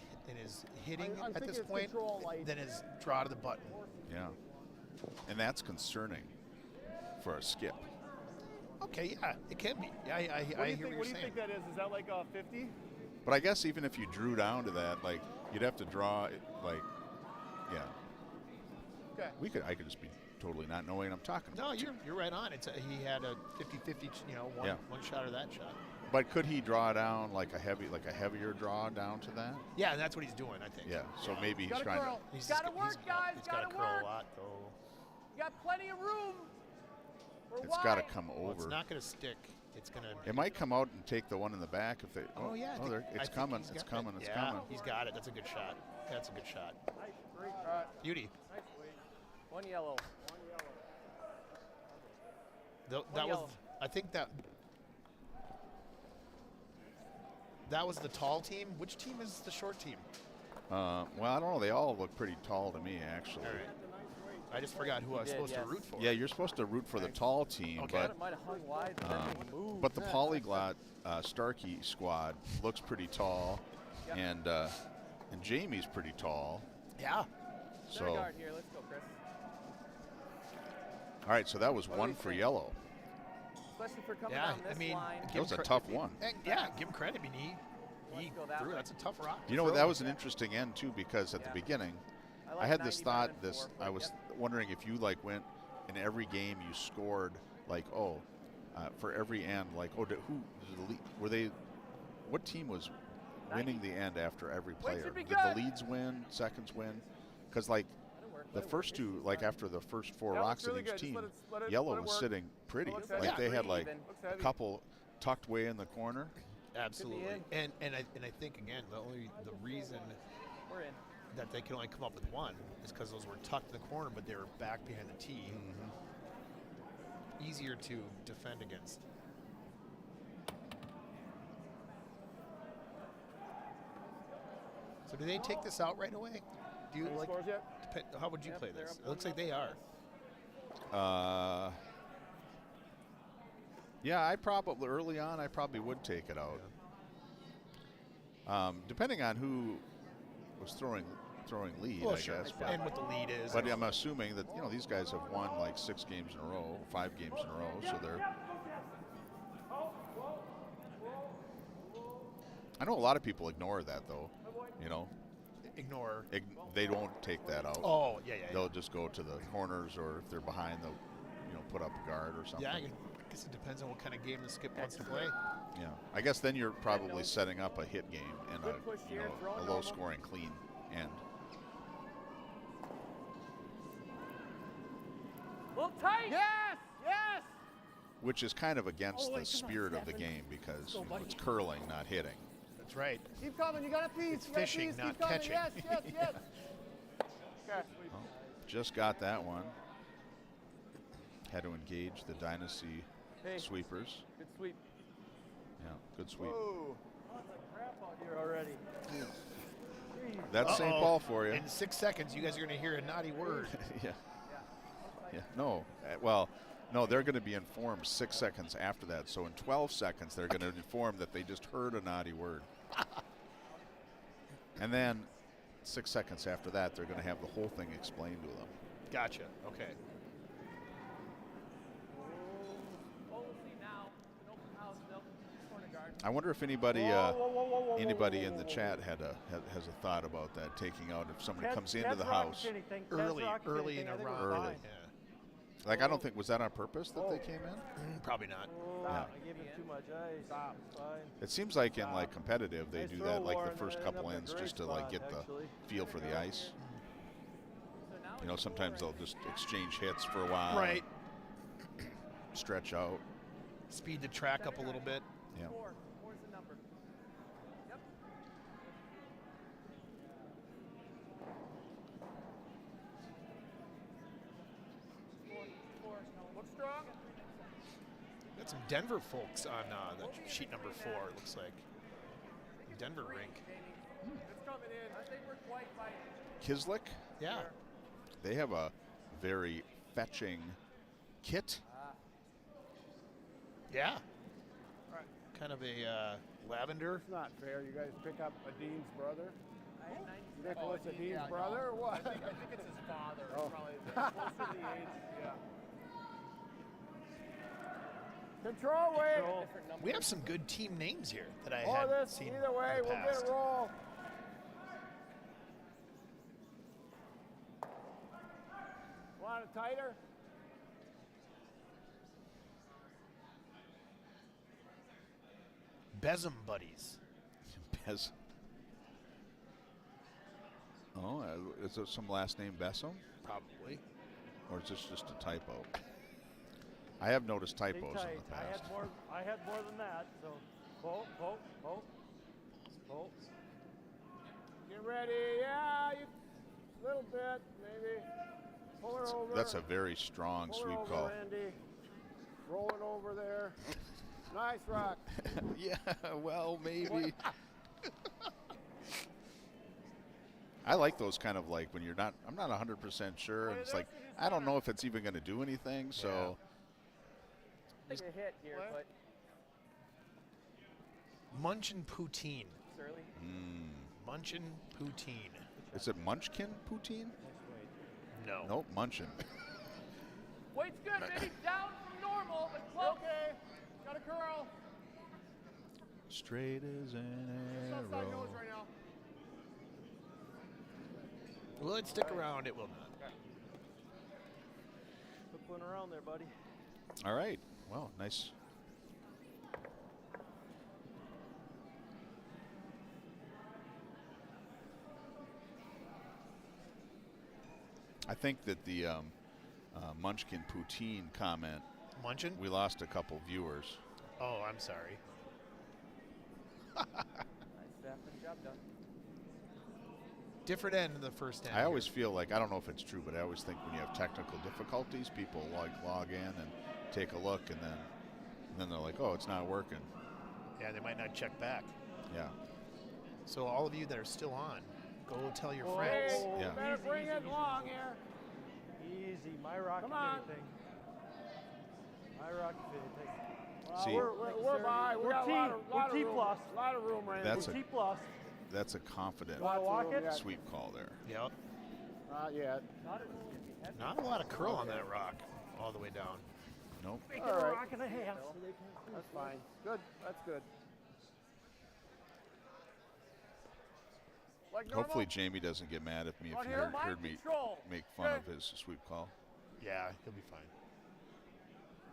hitting I at think this it's point control light. than his draw to the button. Yeah. And that's concerning for a skip. Okay, yeah, it can be. Yeah, I hear what What you're do you saying. think that is? Is that like a 50? But I guess even if you drew down to that, you'd have to draw it, yeah. Okay. I could just be totally not knowing I'm talking No, about. you're right on. He had a 50-50, Yeah. one shot or that shot. But could he draw down like a heavier draw down to that? Yeah, and that's what he's doing, I think. Yeah. So maybe he's Gotta trying curl. to. He's Gotta work, guys. He's got to Gotta curl work. a lot, though. You got plenty of room. For It's got to wide. come Well, it's over. not going to stick. It's going to. It might come out and take the one in the back if they. Oh, yeah. I think it's he's coming. got It's it. coming. It's yeah, coming. he's got it. That's a good shot. That's a good shot. Nice, great cut. Beauty. Nice weight. One yellow. One yellow. That was. yellow. I think that was the tall team. Which team is the short team? Well, I don't know. They all look pretty tall to me, actually. All right. I just forgot who I was did, supposed yes. to root for. Yeah, you're supposed to root for the tall team, Okay. It might have hung wide, but then they moved. but the polyglot Starkey squad looks pretty tall, Yep. and Jamie's pretty tall. Yeah. Center So guard here. Let's go, Chris. all right, so that was one for yellow. Especially for coming Yeah. down this I mean, line. That was a tough one. Yeah. Give him credit. I mean, he Let's go that threw. way. That's a tough rock. to You know, throw. that was an interesting end too, because at the beginning, like I had this 90 thought. better than This 4, but I was yep. wondering if you like went in every game you scored like for every end like who were they? What team was winning the end after every player? should be Did good. the leads win? Seconds win? Because like the first two, like after the first 4 That rocks looks really in each good. Just team, let it yellow work. was sitting pretty. Looks Like heavy. they had like Even. Looks a heavy. couple tucked way in the corner. Absolutely. in. And I think again the reason We're in. that they can only come up with one is because those were tucked in the corner, but they were back behind the tee. Easier to defend against. So do they take this out right away? Do you Any like? scores yet? How would you Yep, play they're this? up It looks like 1-0 they are. Yeah, I probably early on I probably would take it out. Depending on who was throwing lead, Well, I sure. guess. And what the lead is. But I'm assuming that these guys have won like 6 games in a row, 5 games in a row, so they're. I know a lot of people ignore that though. Ignore. They don't take that out. Oh yeah. They'll just go to the corners, or if they're behind, they'll put up a guard or something. Yeah, I guess it depends on what kind of game the skip wants to play. Yeah. I guess then you're probably setting up a hit game and Good push here, throw a it low normal. scoring clean end. Little tight. Yes! Yes! Which is kind of against Oh, the wait, come on, spirit of the Stefan. game because Go, buddy. it's curling, not hitting. That's right. Keep coming. You got a piece. It's you got a fishing, piece. not Keep coming. catching. Yes, yes, yes. Okay. Just got that one. Had to engage the Dynasty Hey. sweepers. Good sweep. Yeah, good sweep. Whoa. Crap out here already. That's St. Uh-oh. Paul for you. In 6 seconds, you guys are going to hear a naughty word. Yeah. Yeah. No. Well, no, they're going to be informed 6 seconds after that. So in 12 seconds, they're going to inform that they just heard a naughty word. And then 6 seconds after that, they're going to have the whole thing explained to them. Gotcha. Okay. Oh, we'll see now. An open house still. Corner guard. I wonder if anybody Whoa, whoa, whoa, whoa, whoa, anybody whoa, in the whoa, chat has a thought about that, taking out if somebody comes into Ted's the rocking house. anything. Ted's Early rocking in anything. a I think round. we're Early. fine. Yeah. Like, I don't think, was that on purpose that they came in? Probably not. Stop. Yeah. I gave him too much ice. Stop. It's fine. It seems like in like competitive, they Nice do throw, that like Warren. the first That couple ended up in a ends great just to like spot, get actually. the feel for the ice. So now Sometimes they'll just exchange hits for a while. Right. Stretch out. Speed the track up a little bit. Yeah. Four's the number. Yep. Four. Look strong. Got some Denver folks on that sheet number 4, it looks like. Denver rink. It's coming in. I think we're quite by. Kislik, Yeah. they have a very fetching kit. Yeah. Kind of a lavender. It's not fair. You guys pick up Adin's brother. I had 90. Nicholas Adin's brother or what? I think it's his father. Oh. Probably closer to the age. Yeah. Control weight. Different number. We have some good team names here that I Or hadn't this. seen Either way, in the we'll get past. it roll. Want it tighter? Besom buddies. Bez. Oh, is there some last name Besom? Probably. Or is this just a typo? I have noticed Stay typos in tight. the past. I had more than that. So, pull. Get ready. Yeah, a little bit, maybe. Pull her over. That's a very strong Pull her sweep over, call. Randy. Roll it over there. Nice rock. Yeah, well, maybe. I like those kind of like when you're not, I'm not 100% sure. And it's like, I don't know if it's even going to do anything. So, Take a hit here, but Munchin poutine. it's early. Munchin poutine. is it Munchkin poutine? No. Nope, Munchin. Weight's good, baby. Down from normal, but close. Okay. Got a curl. Straight as an Outside nose arrow. right now. Will it stick around? It will not. Quick one around there, buddy. All right. Well, nice. I think that the Munchkin poutine comment, Munchin? we lost a couple viewers. Oh, I'm sorry. Nice staff and job done. Different end in the first end. I always here. feel like, I don't know if it's true, but I always think when you have technical difficulties, people like log in and take a look, and then they're like, oh, it's not working. Yeah, they might not check back. Yeah. So all of you that are still on, go tell your Hey, friends. Yeah. better Easy, bring easy, it easy. along here. Easy. My rock Come can on. do anything. My rock can do anything. See, We're by. We We're got T. a lot of We're T room. plus. Lot of room, Randy. That's We're a- T plus. that's a confident Want to walk room, it? yeah. sweep call there. Yep. Not yet. Not a lot of curl on that rock all the way down. Nope. Make All it a right. rock and a half. That's fine. Good. That's good. Like normal? Hopefully Jamie doesn't get mad at me On if he here, mind heard me control. make fun Okay. of his sweep call. Yeah, he'll be fine.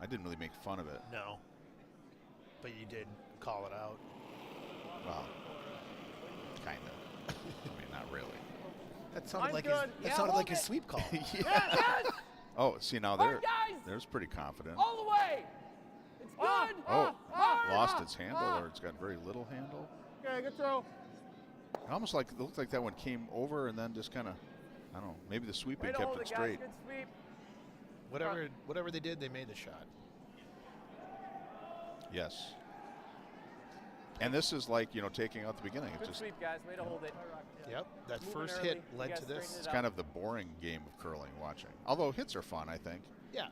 I didn't really make fun of it. No. But you did call it out. Well, kind of. I mean, not really. That sounded Mine's like good. that Yeah, sounded like hold his it. sweep call. Yes! Oh, see, now Hard, guys! there's pretty confident. All the way. It's good. Oh, ah, lost ah, its handle, ah. or it's got very little handle. Okay, good throw. Almost like it looked like that one came over and then just kind of, I don't know, maybe the sweeping Way to kept hold it it, guys. straight. Good sweep. Whatever they did, they made the shot. Yes. And this is like, taking out the beginning. It's Good just, sweep, guys. Way to hold it. Yep. That Moving first early. hit You led guys to this. straighten it's it kind up. of the boring game of curling watching. Although hits are fun, I think. Yeah.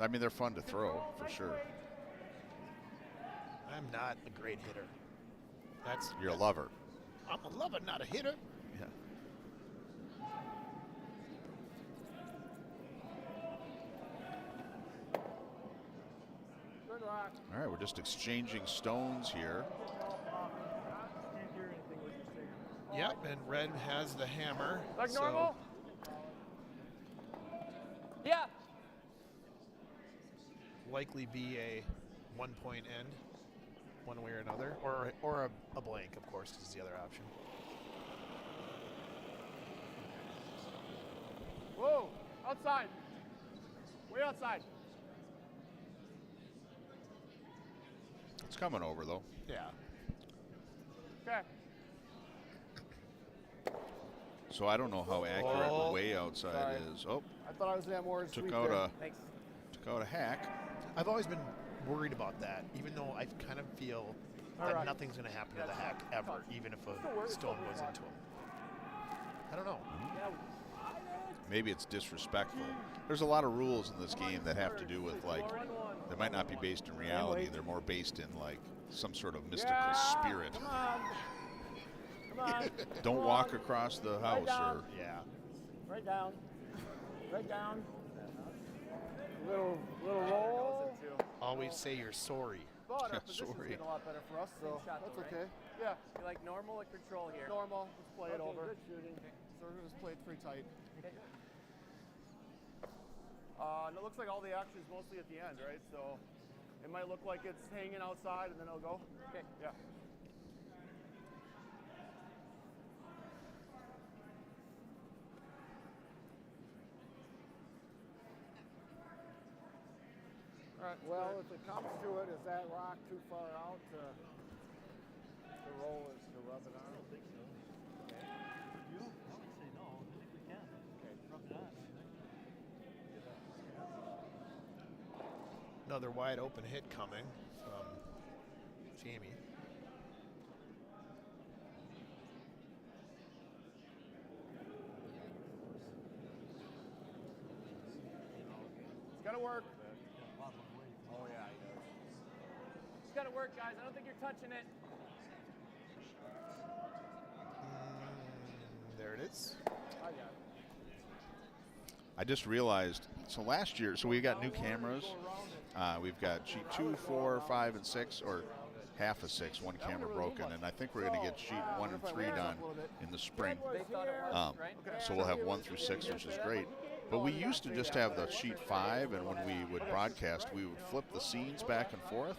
I mean, they're fun to throw, for sure. I'm not a great hitter. You're a lover. I'm a lover, not a hitter. Yeah. Good rock. All right, we're just exchanging stones here. Can't hear anything what you're saying. Yep, and red has the hammer. Like so normal? Yeah. likely be a 1-point end, one way or another, or a blank, of course, is the other option. Whoa, outside. Way outside. It's coming over, though. Yeah. Okay. So I don't know how accurate Oh. way outside Sorry. is. Oh, I thought I was gonna have more took sweep out there. a Thanks. hack. I've always been worried about that, even though I kind of feel that Alright. nothing's going to happen to the hack ever, even if a stone goes into him. I don't know. Maybe it's disrespectful. There's a lot of rules in this game that have to do with, like, they might not be based in reality. They're more based in, like, some sort of mystical Yeah, spirit. Come on. Come on. Don't Come walk on. across the house, down. or Yeah. Right down. Right down. Little roll. Always say you're sorry. But our position's Sorry. getting a lot better for us, so Shot that's though, right? okay. Yeah, You like normal or control here? normal. Let's play it Okay, over. good shooting. So we're gonna just play it pretty tight. Okay. And it looks like all the action is mostly at the end, right? So It might look like it's hanging outside, and then it'll go. Okay. Yeah. All right. Well, if it comes to it, is that rock too far out to roll it, to rub it on? I don't think so. Okay. I would say no. I think we can. Okay. Rub it on. Another wide open hit coming from Jamie. It's gonna work. A lot of weight. Oh yeah, he does. It's got to work, guys. I don't think you're touching it. There it is. I got it. I just realized, so last year, so we got new cameras. We've got sheet 2, 4, 5, and 6, or half of 6, one camera broken, and I think we're going to get sheet 1 and 3 done in the spring. They thought it worked, right? So we'll have 1 through 6, which is great. But we used to just have the sheet 5, and when we would broadcast, we would flip the scenes back and forth.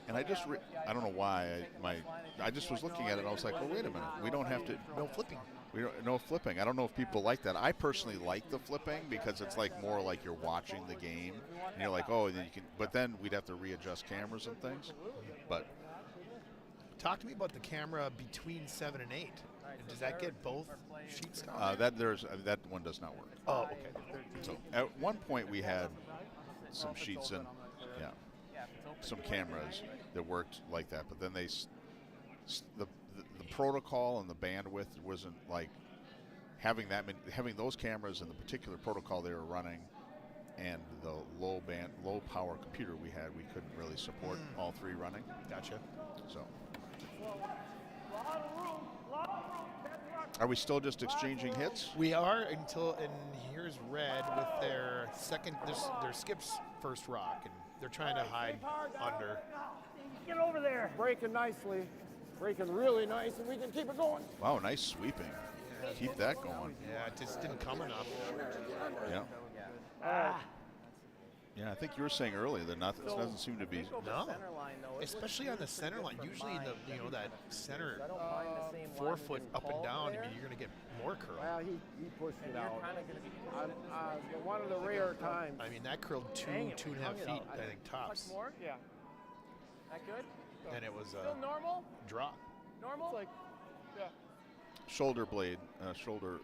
And I just, I don't know why, I just was looking at it and I was like, well, wait a minute, we don't have to, No flipping. we don't, no flipping. I don't know if people like that. I personally like the flipping because it's like more like you're watching the game, and you're like, oh, then you can, but then we'd have to readjust cameras and things. But Talk to me about the camera between 7 and 8. Does that get both sheets on? that one does not work. Oh, okay. So at one point we had some sheets and some cameras that worked like that, but then the protocol and the bandwidth wasn't like having those cameras and the particular protocol they were running and the low power computer we had, we couldn't really support all 3 running. Gotcha. So are we still just exchanging hits? We are until, and here's Red with their second, their skip's first rock, and they're trying to hide under. Get over there. Breaking nicely. Breaking really nice, and we can keep it going. Wow, nice sweeping. Keep that going. Yeah, it just didn't come enough. Yeah. Yeah, I think you were saying earlier that this doesn't seem to be. No, especially on the center line. Usually in the that center 4 foot up and down, I mean, you're going to get more curl. Well, he pushed it out. One of the rare times. I mean, that curled 2.5 feet, I think, tops. More? Yeah. That good? And it was Still a normal? drop. Normal? It's like, yeah. Shoulder blade, shoulder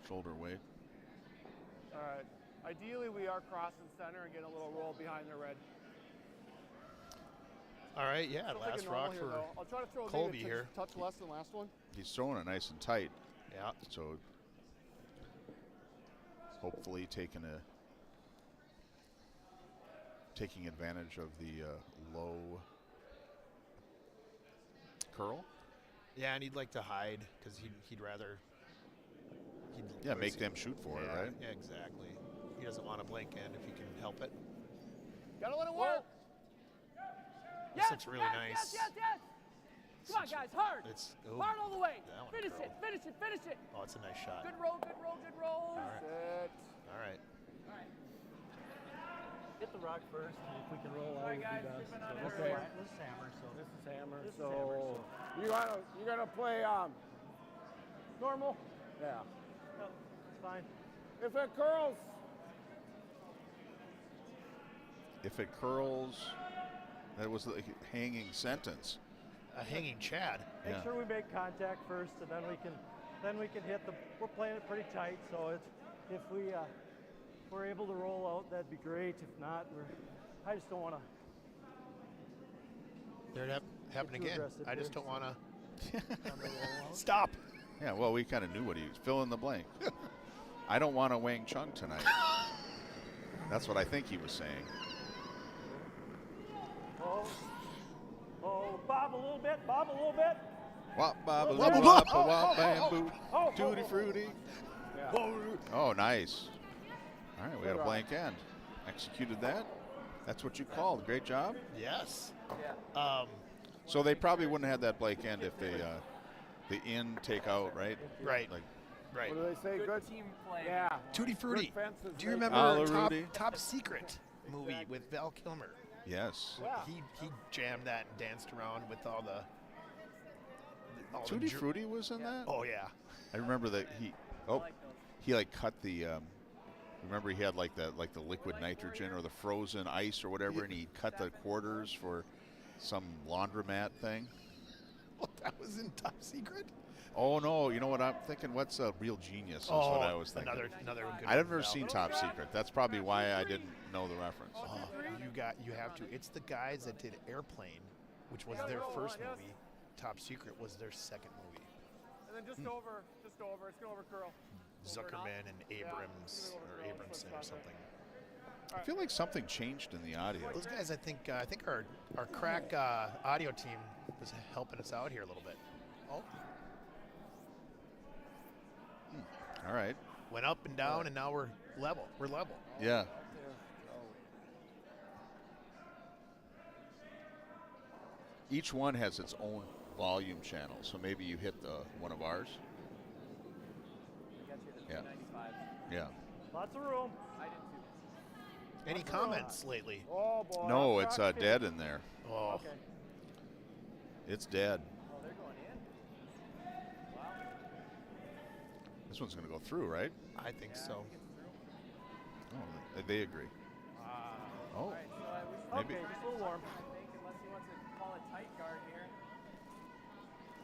weight. All right. Ideally, we are crossing center and getting a little roll behind the red. All right, yeah, Still last thinking normal rock here, for though. I'll try to throw Colby maybe a here. touch less than last one. He's throwing it nice and tight, yeah. so hopefully taking advantage of the low curl. Yeah, and he'd like to hide because he'd rather. Make them shoot for it, right? Yeah, exactly. He doesn't want to blank in if he can help it. Gotta let it work. This looks really nice. Yes. Come on, guys, hard. Hard all the way. That one Finish curled. it. Oh, it's a nice shot. Good roll. All right. Sit. All right. Hit the rock first, and if we can roll out, All right, it'll guys, be best. keep it So under. this Okay. is hammer, so This is hammer. This is So hammer, you gotta play normal. Yeah. no, it's fine. If it curls, that was the hanging sentence. A hanging Chad. Make Yeah. sure we make contact first, and then we can hit the. We're playing it pretty tight, so if we're able to roll out, that'd be great. If not, I just don't want to. There it happened too again. aggressive I just here. don't want to On the roll out. stop. Yeah, well, we kind of knew what he was. Fill in the blank. I don't want a Wang Chung tonight. That's what I think he was saying. Oh, bob a little bit. Wop, bob, Wobble, wop, wop. wop, bamboo, oh, tutti frutti. yeah. Oh, nice. All right, we got a blank end. Executed that. That's what you called. Great job. Yes. Yeah. So they probably wouldn't have that blank end if they the in take out, right? Right. Like, Right. What do they say? Good team play. Yeah. Tutti Frutti. Good fences Do you make- remember Alla Top, Rudy. Top Secret movie with Val Kilmer? Yes. Yeah. He jammed that and danced around with all the Tutti Frutti was in that? Oh yeah. I remember that he like cut the remember he had like the liquid nitrogen or the frozen ice or whatever, and he cut the quarters for some laundromat thing. Well, that was in Top Secret. Oh no, you know what I'm thinking? What's a Real Genius is what I was thinking. Another good I've one, never Val. seen Top Secret. That's probably why I didn't know the reference. You have to. It's the guys that did Airplane, which was their first movie. Top Secret was their second movie. And then just go over. It's going over curl. Zuckerman and Abrams or Abramson or something. I feel like something changed in the audio. Those guys, I think our crack audio team was helping us out here a little bit. Oh, All right. went up and down, and now we're level. We're level. Yeah. Each one has its own volume channel, so maybe you hit one of ours. Yeah. Yeah. Lots of room. Any comments lately? Oh boy. No, I'm it's shocked. dead in there. Oh, Okay. It's dead. Oh, they're going in. Wow. This one's going to go through, right? I think so. Oh, they agree. Oh, All right, so we should maybe. Okay, just a little warm. I think, unless he wants to call it tight guard here.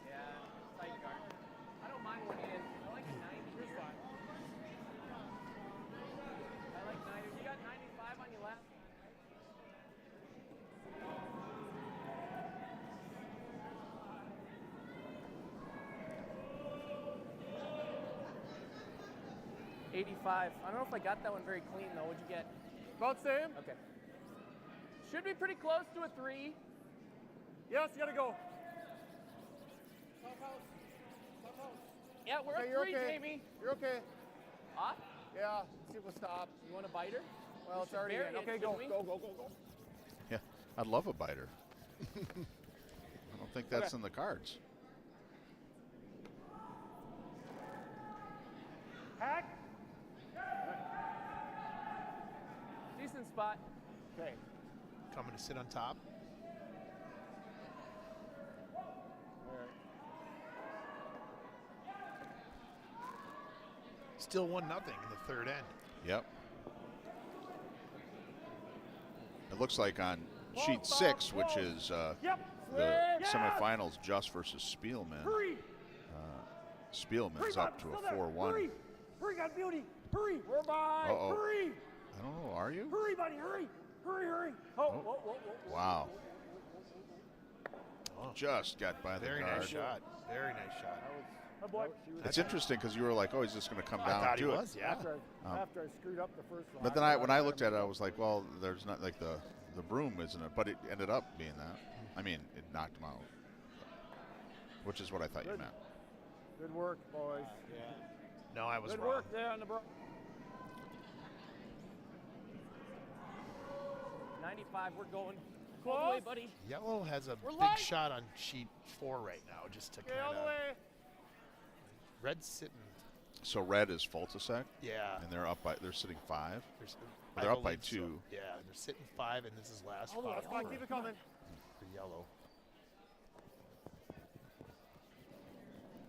Yeah, tight guard. I don't mind one in. I like 90 here. I like 90. You got 95 on your last one. 85. I don't know if I got that one very clean though. What'd you get? About same. Okay. Should be pretty close to a 3. Yes, you gotta go. Yeah, we're Okay, at you're 3, okay. Jamie. You're okay. Off? Yeah. See if we'll stop. You want a biter? Well, it's already bury in. it, Okay, go, shouldn't we? go. Yeah, I'd love a biter. I don't think that's in the cards. Hack. Decent spot. Okay. Coming to sit on top. Still 1-0 in the third end. Yep. It looks like on sheet 6, which is Yep. the Yes! semifinals, Just versus Spielman. Hurry. Spielman's up to a 4-1. Hurry. Hurry, got beauty. Hurry. We're by. Uh-oh. Hurry. I don't know, are you? Hurry, buddy. Hurry. Hurry. Oh. Wow. Just got by the Very guard. nice shot. Very nice shot. Oh boy. It's interesting because you were like, oh, he's just going to come I down thought he to it. was, yeah. After I screwed up the first one. But then when I looked at it, I was like, well, there's not like the broom, isn't it? But it ended up being that. I mean, it knocked him out, which is what I thought you meant. Good work, boys. Yeah. No, I was Good wrong. work there on the bro. 95, we're going all the way, buddy. Yellow has a We're big live. shot on sheet 4 right now, just to Okay, kind all the of. way. Red's sitting. So red is Fultasek, Yeah. and they're sitting 5. There's- They're I up by believe so. 2. Yeah, they're sitting 5, and this is last Hold on, spot let's go. for, Keep it coming. for yellow.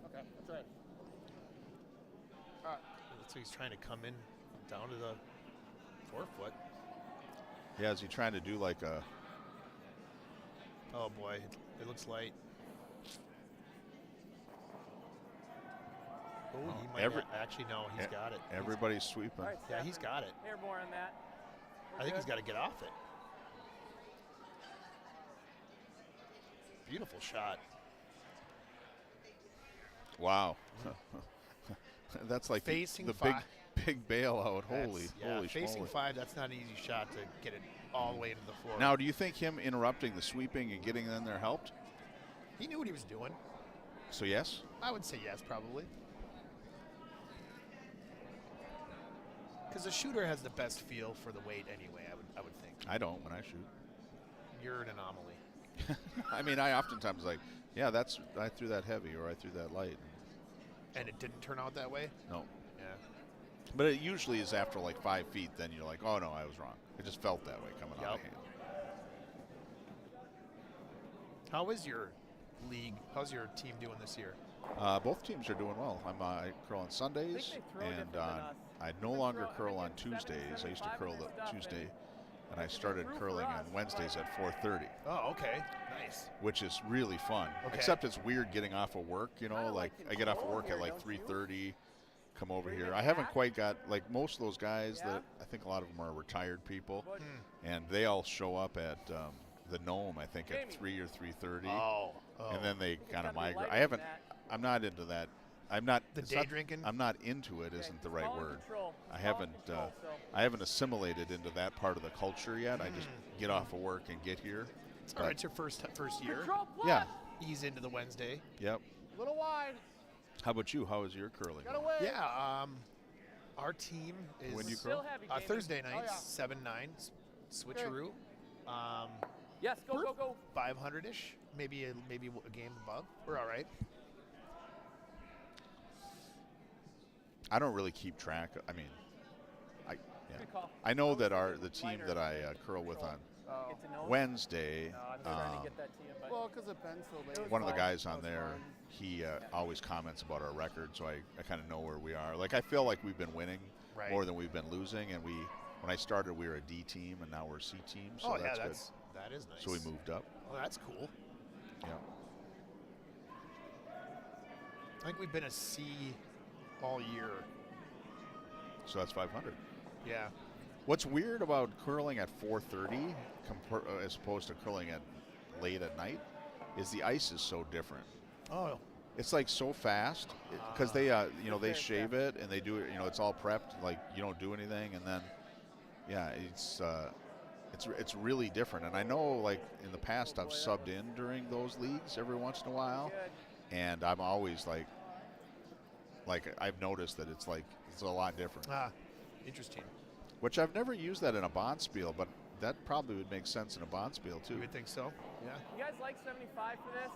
Okay, that's right. So he's trying to come in down to the 4-foot. Yeah, is he trying to do like a? Oh boy, it looks light. Oh, he might actually no, he's got it. Everybody's sweeping. All right, Yeah, Stafford, he's got it. hair more on that. I think he's got to get off it. Beautiful shot. Wow. That's like Facing the five. big bailout. Holy Yeah, facing schmoly. 5, that's not an easy shot to get it all the way into the floor. Now, do you think him interrupting the sweeping and getting in there helped? He knew what he was doing. So yes. I would say yes, probably. Because the shooter has the best feel for the weight anyway, I would think. I don't when I shoot. You're an anomaly. I mean, I oftentimes like, yeah, I threw that heavy or I threw that light. And it didn't turn out that way? No. Yeah. But it usually is after like 5 feet. Then you're like, oh no, I was wrong. It just felt that way coming out of hand. How is your league? How's your team doing this year? Both teams are doing well. I curl on Sundays, and I no longer curl on Tuesdays. I used to curl the Tuesday, and I started curling on Wednesdays at 4:30. Oh, okay. Nice. Which is really fun. Okay. Except it's weird getting off of work, you know, like I get off of work at like 3:30, come over here. I haven't quite got, like most of those guys that I think a lot of them are retired people, and they all show up at the Gnome, I think, at 3 or 3:30. Oh. And then they kind of migrate. I'm not into that. Drinking? I'm not into it isn't the right word. I haven't assimilated into that part of the culture yet. I just get off of work and get here. All right, it's your first year. Yeah. Ease into the Wednesday. Yep. Little wide. How about you? How is your curling? Yeah. Our team is When you curl? Thursday nights, 7-9, switcheroo. Yes, go. 500-ish, maybe a game above. We're all right. I don't really keep track. I mean, I know that the team that I curl with on Wednesday, Well, because it's been so late. one of the guys on there, he always comments about our record, so I kind of know where we are. Like, I feel like we've been winning more than we've been losing, and when I started, we were a D team, and now we're a C team, so that's good. That is nice. So we moved up. Well, that's cool. Yeah. I think we've been a C all year. So that's 500. Yeah. What's weird about curling at 4:30 as opposed to curling at late at night is the ice is so different. Oh. It's like so fast because they they shave it and they do it. It's all prepped. Like you don't do anything, and then it's really different. And I know like in the past I've subbed in during those leagues every once in a while, and I'm always like I've noticed that it's a lot different. Interesting. Which I've never used that in a bond spiel, but that probably would make sense in a bond spiel too. You would think so? Yeah. You guys like 75 for this?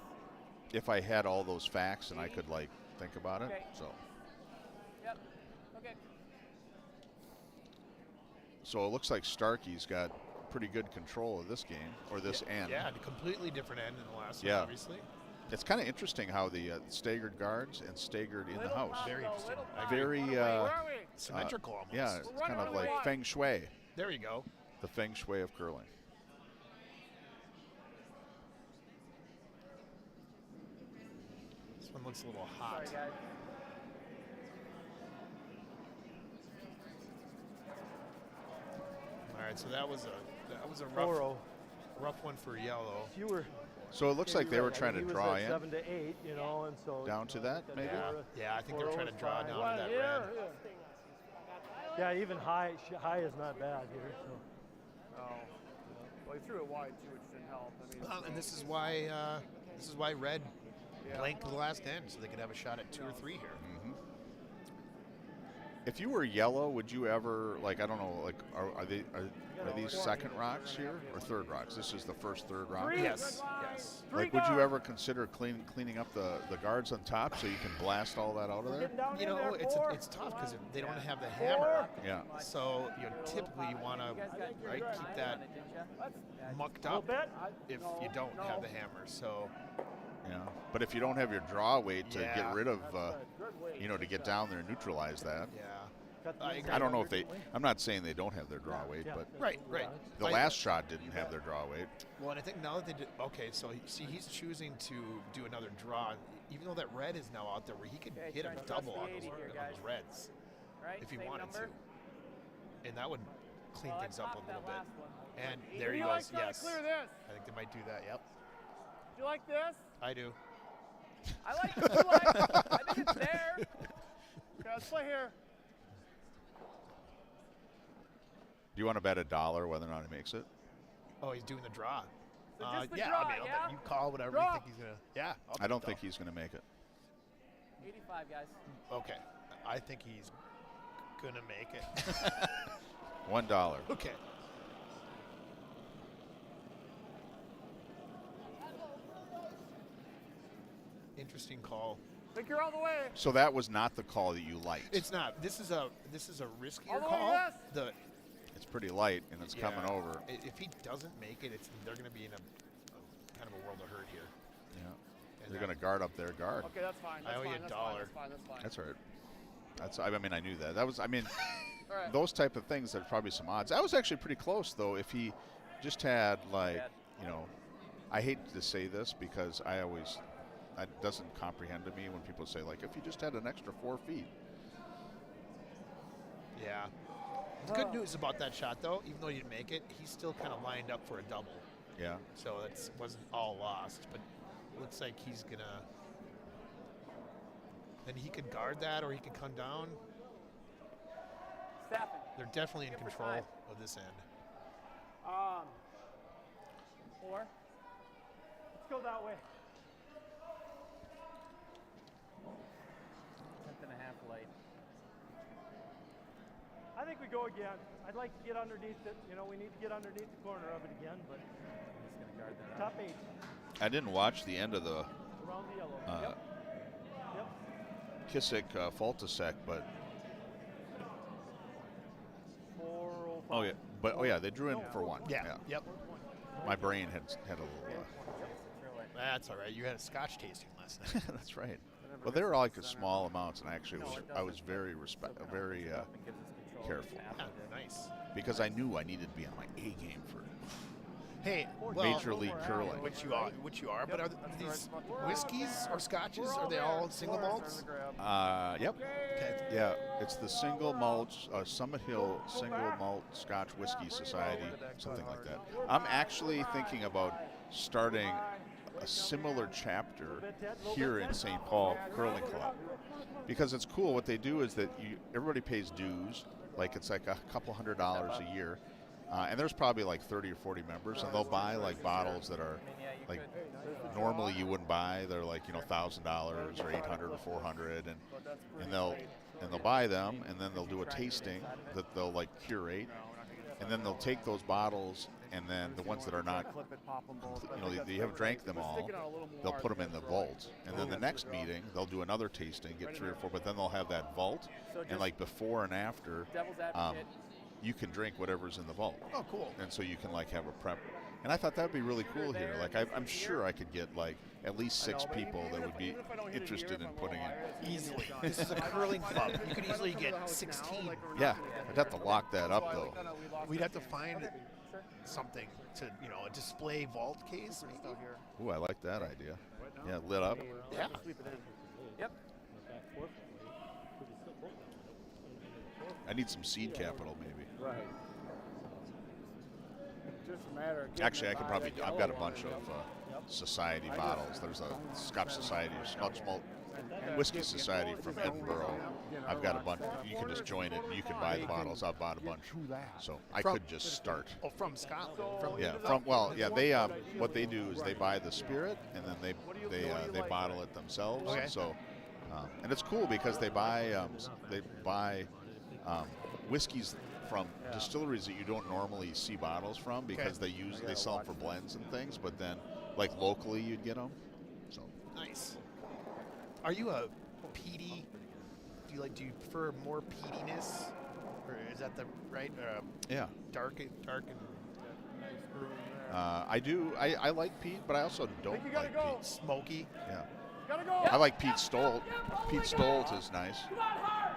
If I had all those facts and I could think about it. Okay. So. Yep. Okay. So it looks like Starkey's got pretty good control of this game or this end. Yeah, a completely different end than the last one, obviously. It's kind of interesting how the staggered guards and staggered in the house. Very interesting. Very symmetrical almost. Yeah, it's kind of like feng shui. There you go. The feng shui of curling. This one looks a little hot. Sorry, guys. All right, so that was a rough one for yellow. So it looks like they were trying to draw in 7 to 8, and so down to that, maybe. Yeah, I think they were trying to draw down to that red. Yeah, even high is not bad here. So. Well, he threw it wide too, which didn't help. I mean, And this is why red blanked the last end, so they could have a shot at 2 or 3 here. Mm-hmm. If you were yellow, would you ever I don't know, are these second rocks here or third rocks? This is the first third rock. Yes. Like, would you ever consider cleaning up the guards on top so you can blast all that out of there? It's tough because they don't have the hammer. Yeah. So typically you want to keep that mucked up if you don't have the hammer. So. Yeah, but if you don't have your draw weight to get rid of, to get down there and neutralize that. Yeah. I don't know if I'm not saying they don't have their draw weight, but right. The last shot didn't have their draw weight. Well, and I think now that they did, so he's choosing to do another draw, even though that red is now out there where he could hit him double on those reds if he wanted to. And that would clean things up a little bit. And there he goes, yes. Clear this. I think they might do that, yep. Do you like this? I do. I like it too. I think it's there. Okay, let's play here. Do you want to bet $1 whether or not he makes it? Oh, he's doing the draw. So just the yeah, draw, I mean, you call whatever you think he's going to. Yeah. I don't think he's going to make it. 85, guys. Okay. I think he's going to make it. $1. Okay. Interesting call. Think you're all the way. So that was not the call that you liked. It's not. This is a riskier All the way, call. yes. It's pretty light and it's coming over. If he doesn't make it, they're going to be in a kind of a world of hurt here. Yeah. And They're going to guard up their guard. Okay, that's fine. I owe you $1. That's fine. That's fine. That's all right. I mean, I knew that. That was, I mean, All right. those type of things, there's probably some odds. That was actually pretty close, though, if he just had, like, you know, I hate to say this because it doesn't comprehend to me when people say, like, if you just had an extra 4 feet. Yeah. The good news about that shot, though, even though you didn't make it, he's still kind of lined up for a double. Yeah. So that wasn't all lost, but looks like he's going to. And he could guard that or he could come down. Staffing. They're definitely in Give for control time. of this end. 4. Let's go that way. 10th and a half light. I think we go again. I'd like to get underneath it. You know, we need to get underneath the corner of it again, but He's going to guard that top up. 8 I didn't watch the end of the around the yellow. Yep. Kissick Faltasek, but 405. oh yeah, they drew in for 1. Yeah. Yep. My brain had a little. That's all right. You had a scotch tasting last night. That's right. Well, they were all like small amounts, and actually, I was very careful Ah, nice. because I knew I needed to be on my A game for Hey, well, Major League Curling. Which you are. But are these whiskeys or scotches? Are they all single malts? Yep. Okay. Yeah, it's the single malt Summit Hill Single Malt Scotch Whiskey Society, something like that. I'm actually thinking about starting a similar chapter here in St. Paul Curling Club, because it's cool. What they do is that everybody pays dues, like it's like a couple $100 a year, and there's probably like 30 or 40 members, and they'll buy like bottles that are like normally you wouldn't buy. They're like $1,000 or $800 or $400, and they'll buy them, and then they'll do a tasting that they'll like curate, and then they'll take those bottles, and then the ones that are not, they haven't drank them all, they'll put them in the vault, and then the next meeting they'll do another tasting, get 3 or 4, but then they'll have that vault, and like before and after, you can drink whatever's in the vault. Oh, cool. And so you can like have a prep. And I thought that would be really cool here. Like I'm sure I could get like at least 6 people that would be interested in putting it. Easily. This is a curling club. You could easily get 16. Yeah, I'd have to lock that up though. We'd have to find something to, a display vault case maybe. Ooh, I like that idea. Yeah, lit up. Yeah. Yep. I need some seed capital maybe. Right. Just a matter of getting Actually, I it could by probably. that I've got a yellow bunch one. of society bottles. There's a Scotch Society, Scotch Malt Whiskey Society from Edinburgh. I've got a bunch. You can just join it. And you can buy the bottles. I've bought a bunch, so I could just start. Oh, from Scotland. They what they do is they buy the spirit and then they bottle it themselves. Okay. So, and it's cool because they buy whiskeys from distilleries that you don't normally see bottles from because they sell them for blends and things. But then, like locally, you'd get them. So Nice. Are you a peaty? Do you prefer more peatiness, or is that the right? yeah, Dark and. I do. I like peat, but I also don't like peat. Smoky. Yeah. Gotta go. I like Pete Stolt. Pete Stolt is nice. Come on, hard.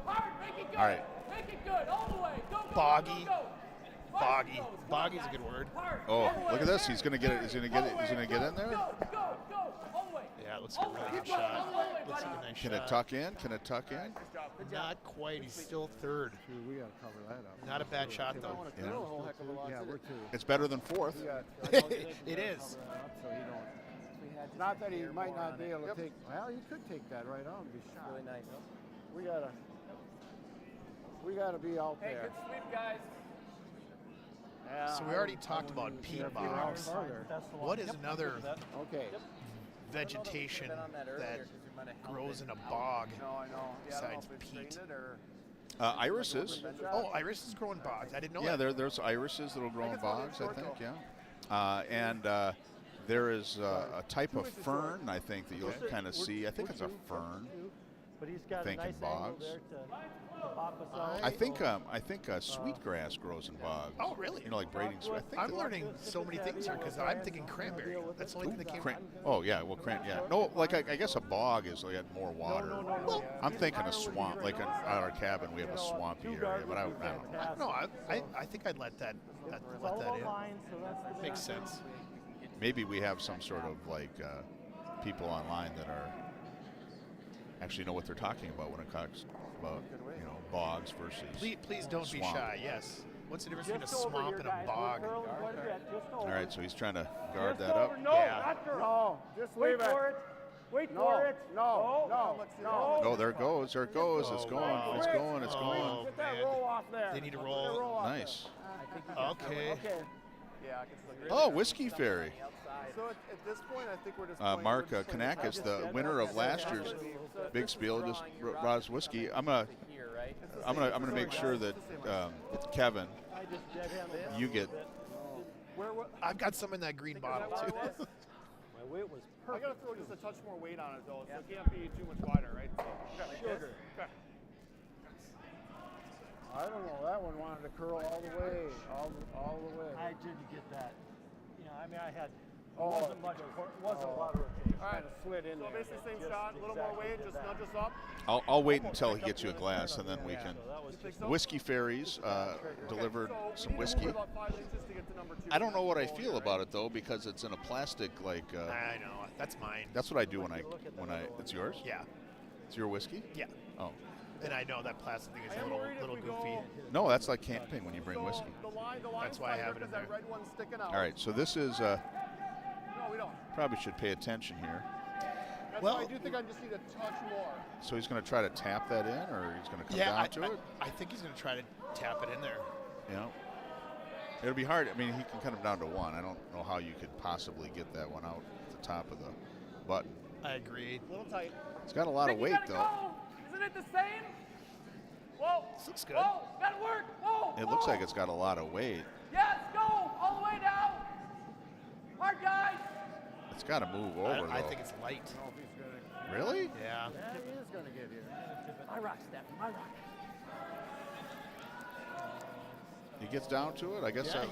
Hard, make it good. All right. Make it good, all the way. Go, go, Boggy. go, go. Boggy. Go. Boggy's a good word. Hard, Oh, all the way. look at this. He's gonna get it. He's gonna get it. He's gonna get in there. Go, go, go, all the way. Yeah, it looks like a really good shot. Looks like a nice Can shot. it tuck in? Can it tuck in? Not quite. He's still third. Dude, we gotta cover that up. Not a bad shot though. Yeah. Yeah, we're 2. It's better than 4th. It is. So he don't. Not that he might not be able to take. Well, he could take that right on and be shot. Really nice. We gotta be out Hey, there. good sweep, guys. Yeah, So we already talked about peat bogs. That's the one. What is another Okay. vegetation Been on that earlier that 'cause you might have held grows it in a out. bog No, I know. Yeah, I don't know besides if we peat? straightened it or- Irises. Oh, iris is growing bogs. I didn't know Yeah, that. there's irises that'll grow in it's one of bogs. those I think. short Yeah. And there is a type of fern. I think that you'll kind of see. I think it's a fern. but he's got a think in nice angle bogs. there to pop us out. I think sweetgrass grows in bogs. Oh, really? You know, like braiding sweet. I'm learning so many things here because I'm thinking cranberry. That's the only thing that came. Oh yeah, well yeah. No, like I guess a bog is like more water. No. I'm thinking a swamp. Like at our cabin, we have a swampy area, but I don't know. No, I think I'd let that It's all let that about in. lines, so that's the Makes sense. Maybe we have some sort of like people online that are actually know what they're talking about when it talks about bogs versus. Please don't be swamp. shy. Yes. What's the difference between a Just over swamp here, and a guys. bog? We're curling quite a bit, just over. All right, so he's trying to guard Just that over. up. No, Yeah. not curl. No, just Wait leave it. for it. Wait No, for it. no. Oh, there it goes. There it goes. It's Oh, going. wow. It's going. It's going. Oh, Get that man. roll off there. They need to Get roll. that off Nice. Okay. Okay. Yeah, I can still get Oh, Whiskey Fairy. So at this point, I think we're just Mark Kanakis, the winner of last year's Big Spiel, just brought us whiskey. I'm gonna make sure that Kevin, I just dead handled you get. I've got some in that green bottle too. My weight was I perfect. gotta throw just a touch more weight on it though, so it can't be too much wider, right? So, Sugar. I don't know. That one wanted to curl all the way, all the way. I didn't get that. I mean, I had. Oh, wasn't much. Wasn't a lot of rotation. All right, slid in So there. basically same Just shot, a little more weight, just nudge us up. I'll wait until he gets you a glass, and then we can. So that was just Whiskey Fairies delivered So we some need to whiskey. move about 5 inches to get to number 2. I don't know what I feel about it though, because it's in a plastic like. I know. That's mine. That's what I do when I. It's yours. Yeah. It's your whiskey. Yeah. Oh. And I know that plastic thing is I a am little worried if little we goofy. go- No, that's like camping when you bring whiskey. The line's That's why I have it in tighter 'cause there. that red one's sticking out. All right, so this is. No, we don't. Probably should pay attention here. That's Well- why I do think I just need a touch more. So he's going to try to tap that in, or he's going to come Yeah, down to it. I think he's going to try to tap it in there. Yeah. It'll be hard. I mean, he can cut him down to one. I don't know how you could possibly get that one out at the top of the button. I agree. A little tight. It's got a lot of weight, though. Go. Isn't it the same? Whoa. This looks good. Whoa. Gotta work. Whoa. It looks like it's got a lot of weight. Yes. Go all the way down. Hard guys. It's got to move over, I though. think it's light. Really? Yeah. Yeah, he is going to get here. My rock, Steph. My rock. He gets down to it. I guess. Yeah,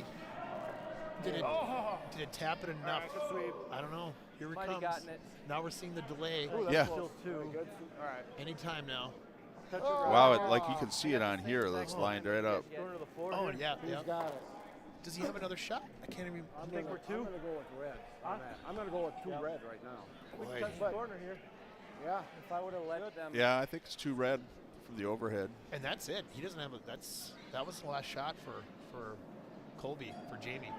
Did it tap it enough? All right, good sweep. I don't know. Here it Might comes. have gotten it. Now we're seeing the delay. Yeah. still two. Good. All right. Anytime now. Wow, like you can see it on here. It's lined right up. Going to the floor. Oh, here. yeah. He's yeah. got it. Does he have another shot? I can't even. I'm think gonna- we're two? I'm going to go with red. on that. I'm going to go with two red right now. We Boy. can touch the corner here. Yeah. If I would have let them. Yeah, I think it's too red from the overhead. And that's it. He doesn't have a. That was the last shot for Colby, for Jamie.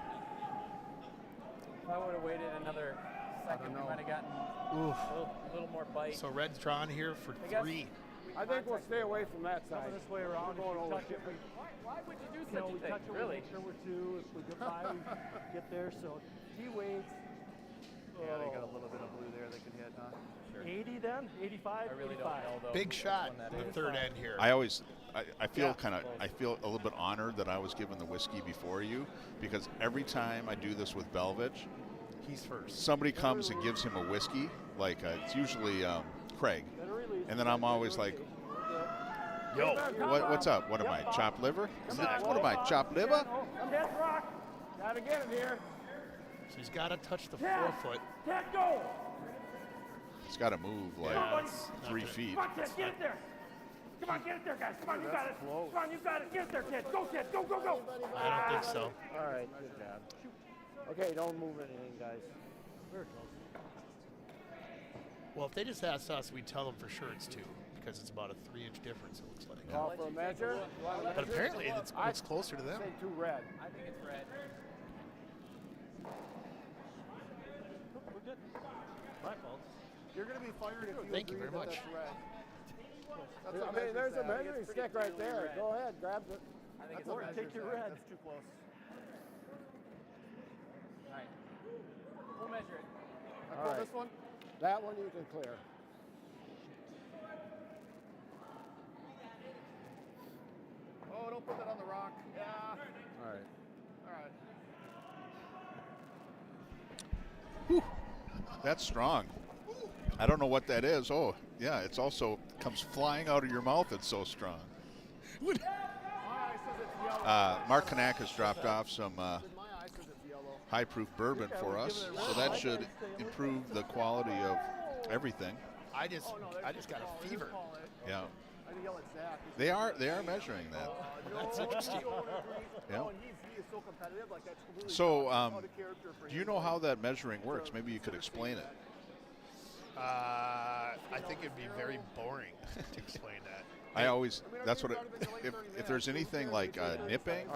If I would have waited another second, we might have gotten a little more bite. So red's drawn here for I guess- 3. I think we'll stay away from that side. Coming this way around. We're going If we over touch it, we, Why would you do you such know, a we thing? touch it, we Really? make sure we're two. If we get by, we get there. So he waits. Yeah, they got a little bit of blue there they can hit, huh? 80 then? 85? I really 85. don't know though. Big which shot one that in the is. third end here. I feel I feel a little bit honored that I was given the whiskey before you, because every time I do this with Belvich, He's first. somebody comes and gives him a whiskey. Like it's usually Craig, Better release. and then I'm always like, Yo. what's up? What am I, chopped liver? What am I, chopped liver? Come hit rock. Gotta get it here. So he's got to touch the Yeah. forefoot. Can't go. It's got to move like Yeah, it's not 3 gonna- feet. Come on, kid, get it there. Come on, get it there, guys. Come on, you got it. Come on, you got it. Get it there, kid. Go, kid. Go, go, go. I don't think so. All right, good job. Okay, don't move anything, guys. Very close. Well, if they just asked us, we'd tell them for sure it's 2, because it's about a 3-inch difference, it looks like. Call for a measure. You want a But measure? apparently it's closer to them. Say two red. I think it's red. We're good. My fault. You're going to be fired if you Thank you agree very that much. that's red. That's I what mean, measure there's a said. measuring stick right there. red. Go ahead, grab it. I think That's it's what red. measure Take your said. red. That's too close. All right. We'll measure it. I All pull right. this one. That one you can clear. Oh, don't put that on the rock. Yeah. All right. All right. That's strong. I don't know what that is. Oh, Yeah, it's also comes flying out of your mouth. It's so strong. My eye says it's yellow. Mark Kanak has dropped off some My eye says it's yellow. high-proof bourbon for us, so that should improve the quality of everything. I just got a fever. Yeah, I can yell at Zach. they are measuring that. That's interesting. Yeah. Oh, and he is so competitive. Like, that's completely So, out of character for do you him. know how that measuring works? Maybe you could explain it. I think it'd be very boring to explain that. I always, that's what if there's anything like nipping,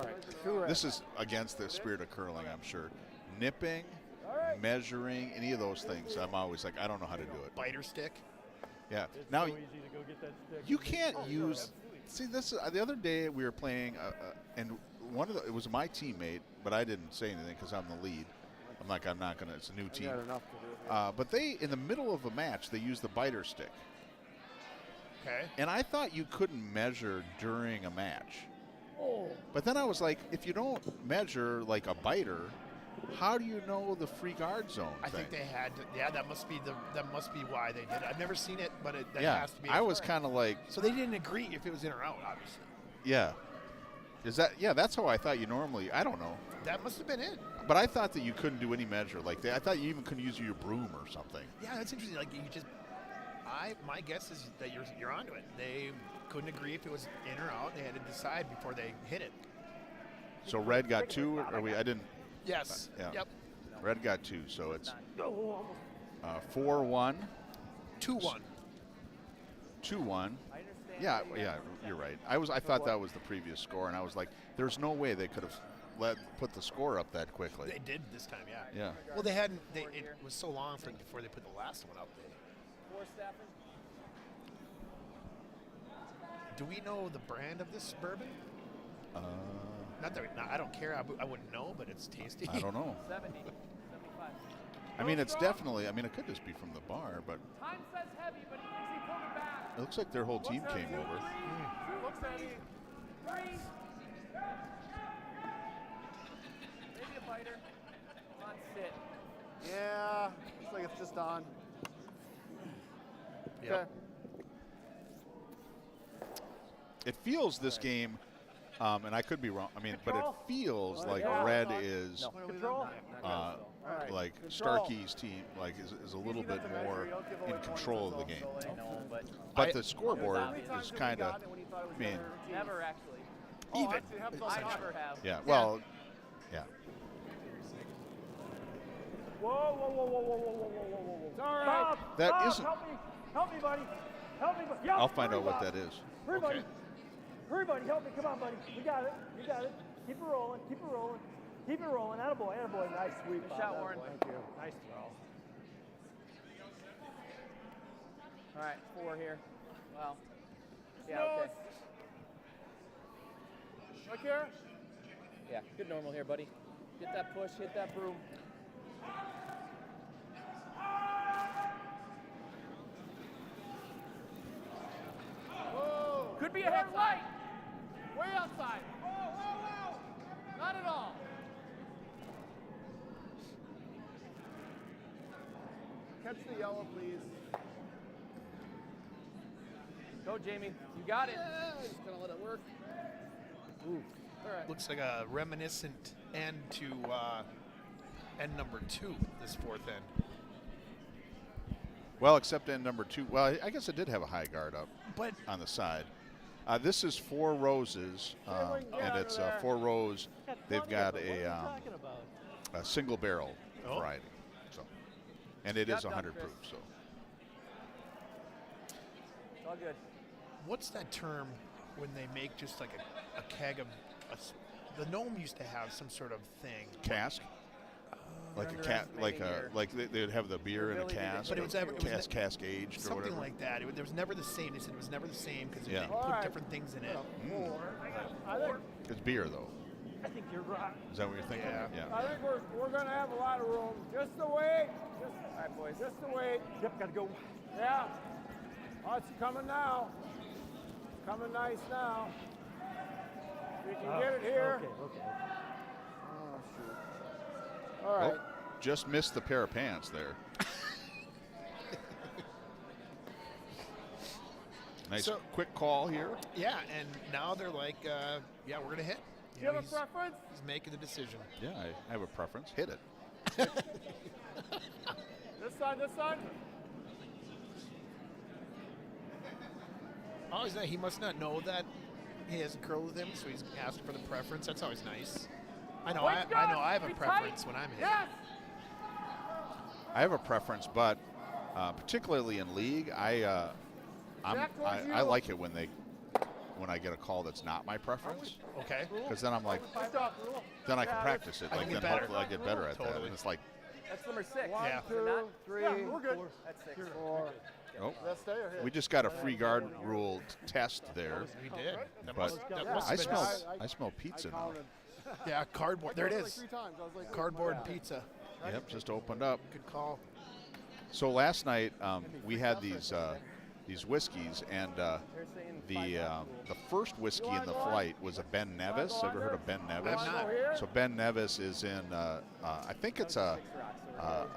this is against the spirit of curling, I'm sure. Nipping, measuring, any of those things, I'm always like, I don't know how to do it. Biter stick. Yeah. It's Now, so easy to go get that stick. you can't use, see, this is, the other day we were playing, and it was my teammate, but I didn't say anything because I'm the lead. I'm like, I'm not going to, it's a new team. Got enough to do. But they, in the middle of a match, they used the biter stick. Okay. And I thought you couldn't measure during a match. But then I was like, if you don't measure like a biter, how do you know the free guard zone I thing? think they had to, yeah, that must be why they did it. I've never seen it, but that Yeah, has to be. I was kind of like, So they didn't agree if it was in or out, obviously. yeah. Is that, yeah, that's how I thought you normally, I don't know. That must have been it. But I thought that you couldn't do any measure like that. I thought you even couldn't use your broom or something. Yeah, that's interesting. Like you just, my guess is that you're onto it. They couldn't agree if it was in or out. They had to decide before they hit it. So red got 2, or I didn't. Yes. Yeah. Yep. Red got 2, so it's 4-1. 2-1. 2-1. Yeah, you're right. I thought that was the previous score, and I was like, there's no way they could have put the score up that quickly. They did this time, yeah. Yeah. Well, they hadn't. It was so long before they put the last one up. Do we know the brand of this bourbon? Not that I don't care. I wouldn't know, but it's tasty. I don't know. 70, 75. I mean, it's definitely. I mean, it could just be from the bar, but Time says heavy, but he thinks he pulled it back. it looks like their whole team came over. Looks heavy. 3. Maybe a biter. Come on, sit. Yeah. Looks like it's just on. Yep. Okay. It feels this game, and I could be wrong. I mean, but it feels like Yeah. red is Control. like Starkey's team, like is a little bit more in control of the game. I know, but But the scoreboard is kind of, I mean, never actually. Even. Actually, it happens all I the time. never have. yeah. Well, yeah. Whoa, whoa, whoa, whoa, whoa, whoa, whoa, whoa, whoa, whoa. It's all right. Stop, That stop, isn't- Help me, buddy. Help me, buddy. Yeah, I'll find hurry, out what Bob. that is. Hurry, buddy. Okay. Hurry, buddy. Help me. Come on, buddy. You got it. You got it. Keep it rolling. Keep it rolling. Keep it rolling. Attaboy. Attaboy. Nice sweep. Good shot, Bob. Warren. Thank you. Nice throw. All right, 4 here. Well, yeah, okay. Look here. Yeah, good normal here, buddy. Get that push, hit that broom. Whoa. Could be a head right. Way outside. Whoa, whoa, whoa. Not at all. Catch the yellow, please. Go, Jamie. You got it. Yeah, just gonna let it work. Ooh. All right. Looks like a reminiscent end to end number 2, this fourth end. Well, except in number 2. Well, I guess it did have a high guard up But on the side. This is 4 roses, and it's 4 rows. They've got What are you a talking about? single barrel Oh. variety, so, and it Job is done, 100 Chris. proof. So, It's all good. what's that term when they make just like a keg of the Gnome used to have some sort of thing. cask, like a cat, like a like they'd have the beer in a Really did cask, But it was ever- it was cask aged or Something whatever. like that. It was never the same. They said it was never the same because Yeah. they put different things in it. I think It's beer though. I think you're right. Is that what you're thinking? Yeah. I think we're gonna have a lot of room. Just the wait. All right, boys. Just the wait. Yep, gotta go. Yeah. Oh, it's coming now. Coming nice now. We can get it here. Okay, okay. Oh shoot. All right. Oh, just missed the pair of pants there. Nice So- quick call here. Yeah, and now they're like, yeah, we're going to hit. Do you have a preference? He's making the decision. Yeah, I have a preference. Hit it. This side, this side. Oh, he must not know that he has a girl with him, so he's asking for the preference. That's always nice. I know. I know. I have a Be preference tight. when I'm in. Yes. I have a preference, but particularly in league, I like it when I get a call that's not my preference, Okay. because then I'm like, Stop. Rule. then I can practice it. I Like can then get better. hopefully I get better at that. Totally. And it's like, That's number 6. One, Yeah. two, three, Yeah, we're good. That's 6. four. oh, Let's stay or hit. we just got a free guard rule test there. We did. That But that Yeah. must I have been smell nice. I smell pizza I now. counted. Yeah, cardboard. There it Like is. 3 times. I was like, Cardboard yeah. pizza. Yep, just opened up. Good call. So last night we had these whiskeys, and They're saying the first whiskey in the flight was a Ben Nevis. Ever heard of Ben Nevis? I'm not. So Ben Nevis is in I think it's a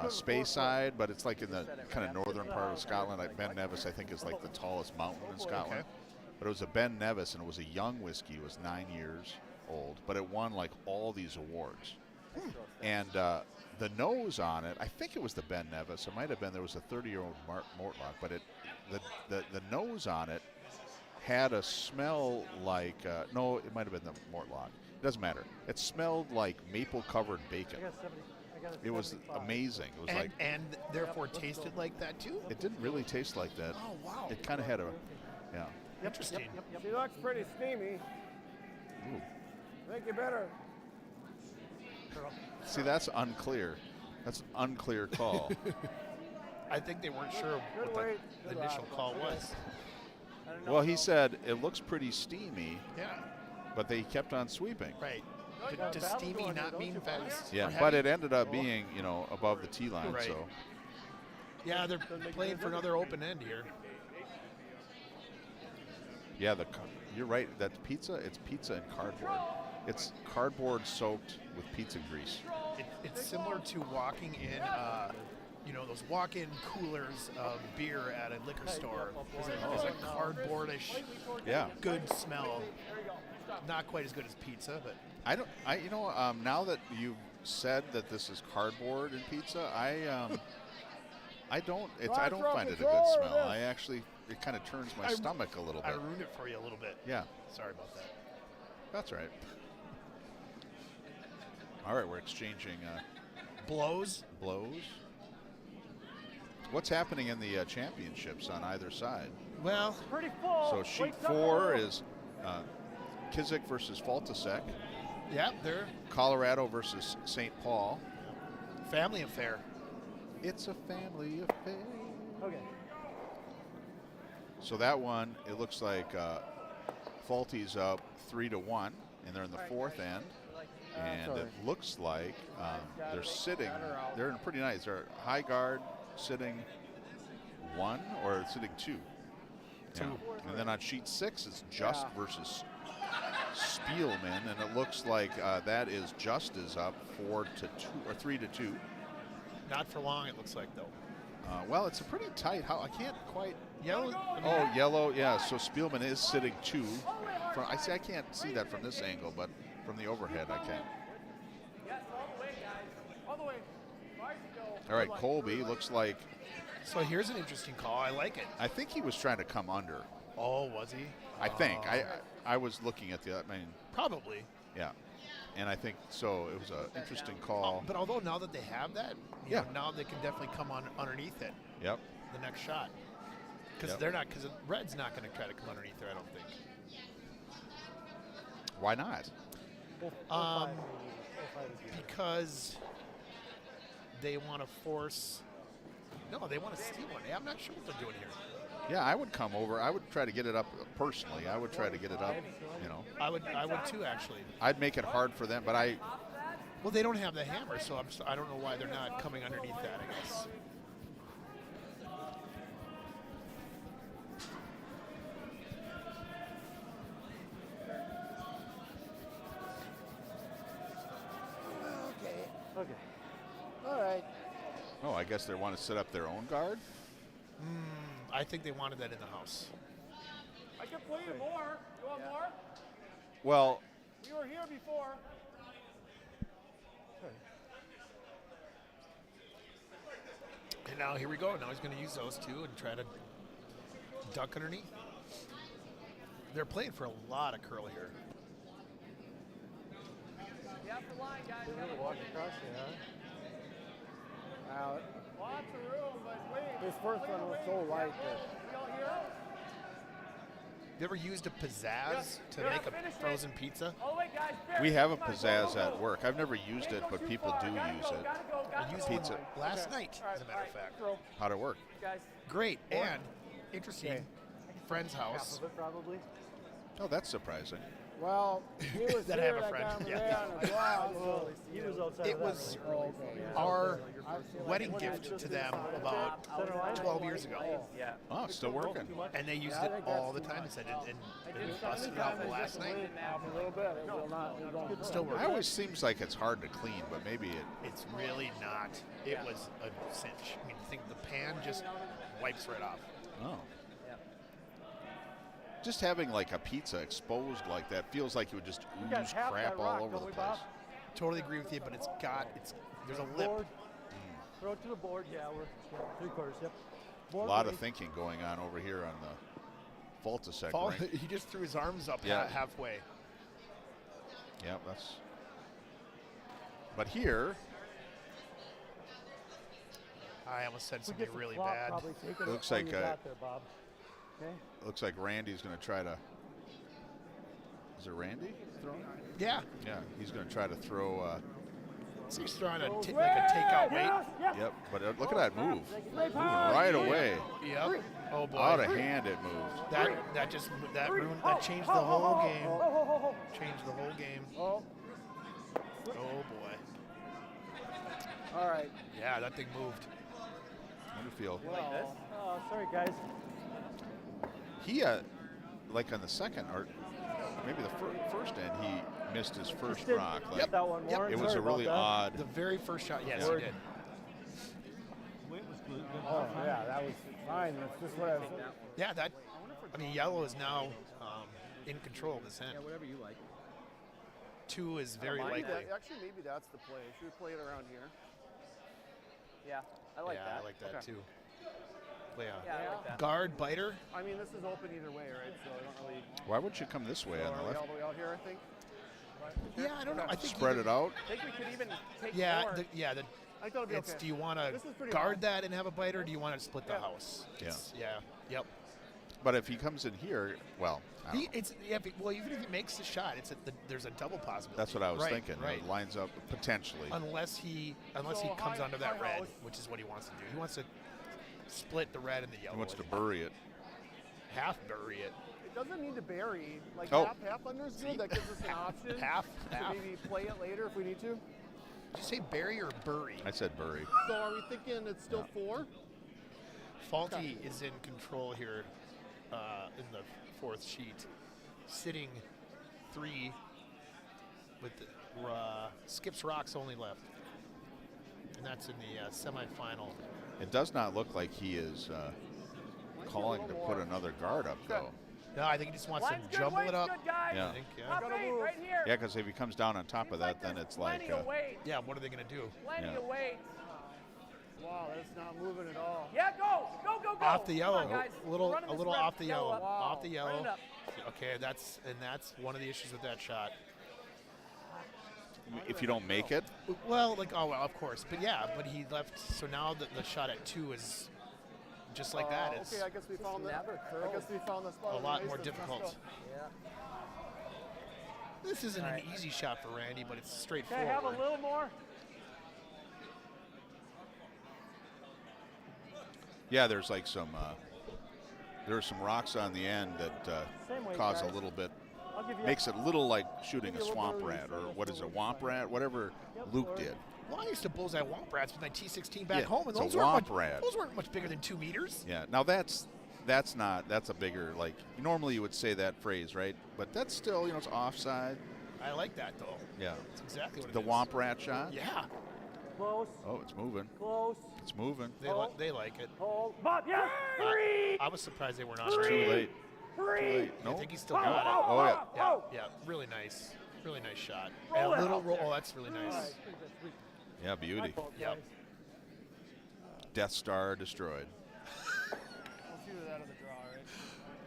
Speyside, but it's like in the kind of northern part of Scotland. Like Ben Nevis, I think is like the tallest mountain in Scotland. Okay. But it was a Ben Nevis, and it was a young whiskey. It was 9 years old, but it won like all these awards. And the nose on it, I think it was the Ben Nevis. It might have been, there was a 30-year-old Mortlock, but the nose on it had a smell like, no, it might have been the Mortlock. It doesn't matter. It smelled like maple-covered bacon. I got 70. I got a It was 75. amazing. It was like, And therefore tasted like that too. it didn't really taste like that. Oh wow. It kind of had a, yeah. Interesting. She looks pretty steamy. Ooh. I think you better. See, that's unclear. That's an unclear call. I think they weren't sure Good what weight. the Good initial ride. call was. I don't know. Well, he said it looks pretty steamy, Yeah. but they kept on sweeping. Right. got a Does battle steamy going here, not don't mean you, buddy? fast? Yeah, or but heavy? it ended up being, above the tee line. Right. So Yeah, they're playing for another open end here. yeah, you're right. That's pizza. It's pizza and cardboard. It's cardboard soaked with pizza grease. It's similar to walking in, those walk-in coolers of beer at a liquor store. There's a cardboardish, Yeah, good smell. Not quite as good as pizza, but now that you've said that this is cardboard and pizza, I don't find it a good smell. I actually, it kind of turns my stomach a little I bit. ruined it for you a little bit. Yeah, Sorry about that. that's right. All right, we're exchanging Blows. blows. What's happening in the championships on either side? Well, Pretty full. So sheet Wakes up a 4 little. is Kizik versus Faltasek, yeah, they're Colorado versus St. Paul. family affair. It's a family affair. Okay. So that one, it looks like Falty's up 3-1, and they're in the fourth end. And it looks like they're sitting. They're in pretty nice. They're high guard sitting 1 or sitting 2. Yeah. And then on sheet 6, it's Just versus Spielman, and it looks like that is Just is up 4-2 or 3-2. Not for long, it looks like, though. Well, it's a pretty tight. I can't quite. Yellow. Oh, yellow. Yeah. So Spielman is sitting 2. I can't see that from this angle, but from the overhead, I can. Yes, all the way, guys. All the way. Bicycle. All right, Colby looks like. So here's an interesting call. I like it. I think he was trying to come under. Oh, was he? I think. I was looking at the. I mean, Probably. yeah. And I think so. It was an interesting call. But although now that they have that, you Yeah. know, now they can definitely come on underneath it Yep. the next shot. Because Yep. they're not. Because Red's not going to try to come underneath there. I don't think. Why not? Because they want to force. No, they want to steal one. I'm not sure what they're doing here. Yeah, I would come over. I would try to get it up personally. I would try to get it up. I would too, actually. I'd make it hard for them, but Well, they don't have the hammer, so I don't know why they're not coming underneath that, I guess. Okay. All right. Oh, I guess they want to set up their own guard. I think they wanted that in the house. can play it more. You want more? Well, We were here before. And now here we go. Now he's going to use those two and try to duck underneath. They're playing for a lot of curl here. Get off the line, guys. They really walk across there, huh? Wow, Lots of room, but wait. this first one was so light. We all hear us? You ever used a pizzazz to make a frozen pizza? All the way, guys. we have a pizzazz at work. I've never used it, but people do use it. I used Pizza. one last night, as a matter of fact. How'd it work? Guys. Great, and interesting. Friend's house. Half of it probably. Oh, that's surprising. Well, he was That I here, have a that friend. guy was Yeah. there on the ground, Well, so he was outside It of that was one. our wedding gift to them about Center line? 12 years ago. Yeah. Oh, it's still working. And they used Yeah, I it think all that's the too time. much. They said it busted out the last night. a little bit. It will not. It won't Still It working. always seems like it's hard to clean, but maybe it. It's really not. It was a cinch. I mean, think the pan just wipes right off. Oh. Yeah. Just having like a pizza exposed like that feels like it would just We got ooze half crap that all rock, over don't the we, place. Bob? Totally agree with you, but there's a lip. Board. Throw it to the board. Yeah, we're 3/4. Yep. A Board lot of ready. thinking going on over here on the Voltasec rink. He just threw his arms up Yeah. halfway. Yeah, that's. But here, I almost said If we something get the really clock, bad. probably take it Looks all like, you got there, Bob. Okay. looks like Randy's going to try to. Is it Randy throwing? Yeah. Yeah, he's going to try to throw. So he's throwing like a takeout weight. Yep, but look at that move. Moving right away. Yep. Oh boy. Out of hand it moved. That changed the whole game. Changed the whole game. Oh, Oh boy. all right. Yeah, that thing moved. How do you feel? Like this? Oh, sorry, guys. He, like on the second, or maybe the first end, he missed his first Did rock. get Like, that one, Yep. Warren. it was Sorry a really about odd. The very first shot, yes, Yeah. he did. Weight was good. Oh, yeah, that was fine. That's just what I was. Yeah, yellow is now in control of this end. Whatever you like. 2 is very likely. Actually, maybe that's the play. Should we play it around here? Yeah, I like yeah, that. I like that too. Play on. Yeah, I like that. Guard, biter. I mean, this is open either way, right? So I don't really. Why would you come this way So on the are we left? all the way out here? I think. Yeah, I don't know. I think Spread it out. I think we could even take Yeah, more. I think that'll be it's. okay. Do you want to This is pretty guard long. that and have a biter, or do you want to split the Yeah. house? Yeah. Yeah. Yep. But if he comes in here, well, I don't know. Well, even if he makes the shot, there's a double possibility. That's what I was Right, thinking. Right. It lines up potentially. Unless he So comes high- onto that high red, house. which is what he wants to do. He wants to split the red and the yellow. He wants to and bury it. half bury it. It doesn't need to bury. Like Oh. half under is good. That gives us an option Half. to maybe play it later if we need to. Did you say bury or bury? I said bury. So are we thinking it's still 4? Faulty is in control here in the fourth sheet, sitting 3 with skips rocks only left, and that's in the semifinal. It does not look like he is calling to put another guard up, though. No, I think he just wants Line's to good, jumble weight's it up. good, guys. Yeah. I think, yeah. Top eight, right here. Yeah, because if he comes down on top of Seems that, then there's it's like. plenty of weight. Yeah, what are they going to do? Plenty Yeah. of weight. Wow, that's not moving at all. Yeah, go, go, go, go. Off the yellow, Come on, guys. a little Running this off the yellow yellow, up. off the Run yellow. it up. Okay, that's one of the issues with that shot. If you don't make it, Well, of course, but he left. So now the shot at 2 is just like that. It's Okay, I guess we found that. I guess we found the spot. a on the lot ice more that's messed difficult. up. This isn't Alright. an easy shot for Randy, but it's Can I straightforward. have a little more? yeah, there's like some. There's some rocks on the end that Same way, cause guys. a little bit. I'll give you Makes it a little like shooting a Give you a swamp little rat, or birdie, what is so it, it's womp fine. rat, whatever Yep, Luke Lord. did. Well, I used to bullseye womp rats with my T16 back Yeah, home, and it's a those weren't womp rat. Those weren't much bigger than 2 meters. Yeah. Now that's a bigger, like normally you would say that phrase, right? But that's still, it's offside. I like that though. Yeah. That's exactly what The it is. womp rat shot. Yeah, close, Oh, it's moving. close, It's moving. they like it. hold. Bob, yes! I was surprised they were not. It's too late. Too late. I No. think he still got it. Oh yeah. Yeah, yeah, really nice shot. And a little roll. Oh, that's really nice. Yeah, beauty. Yep. Death Star destroyed. We'll see that out of the draw, right?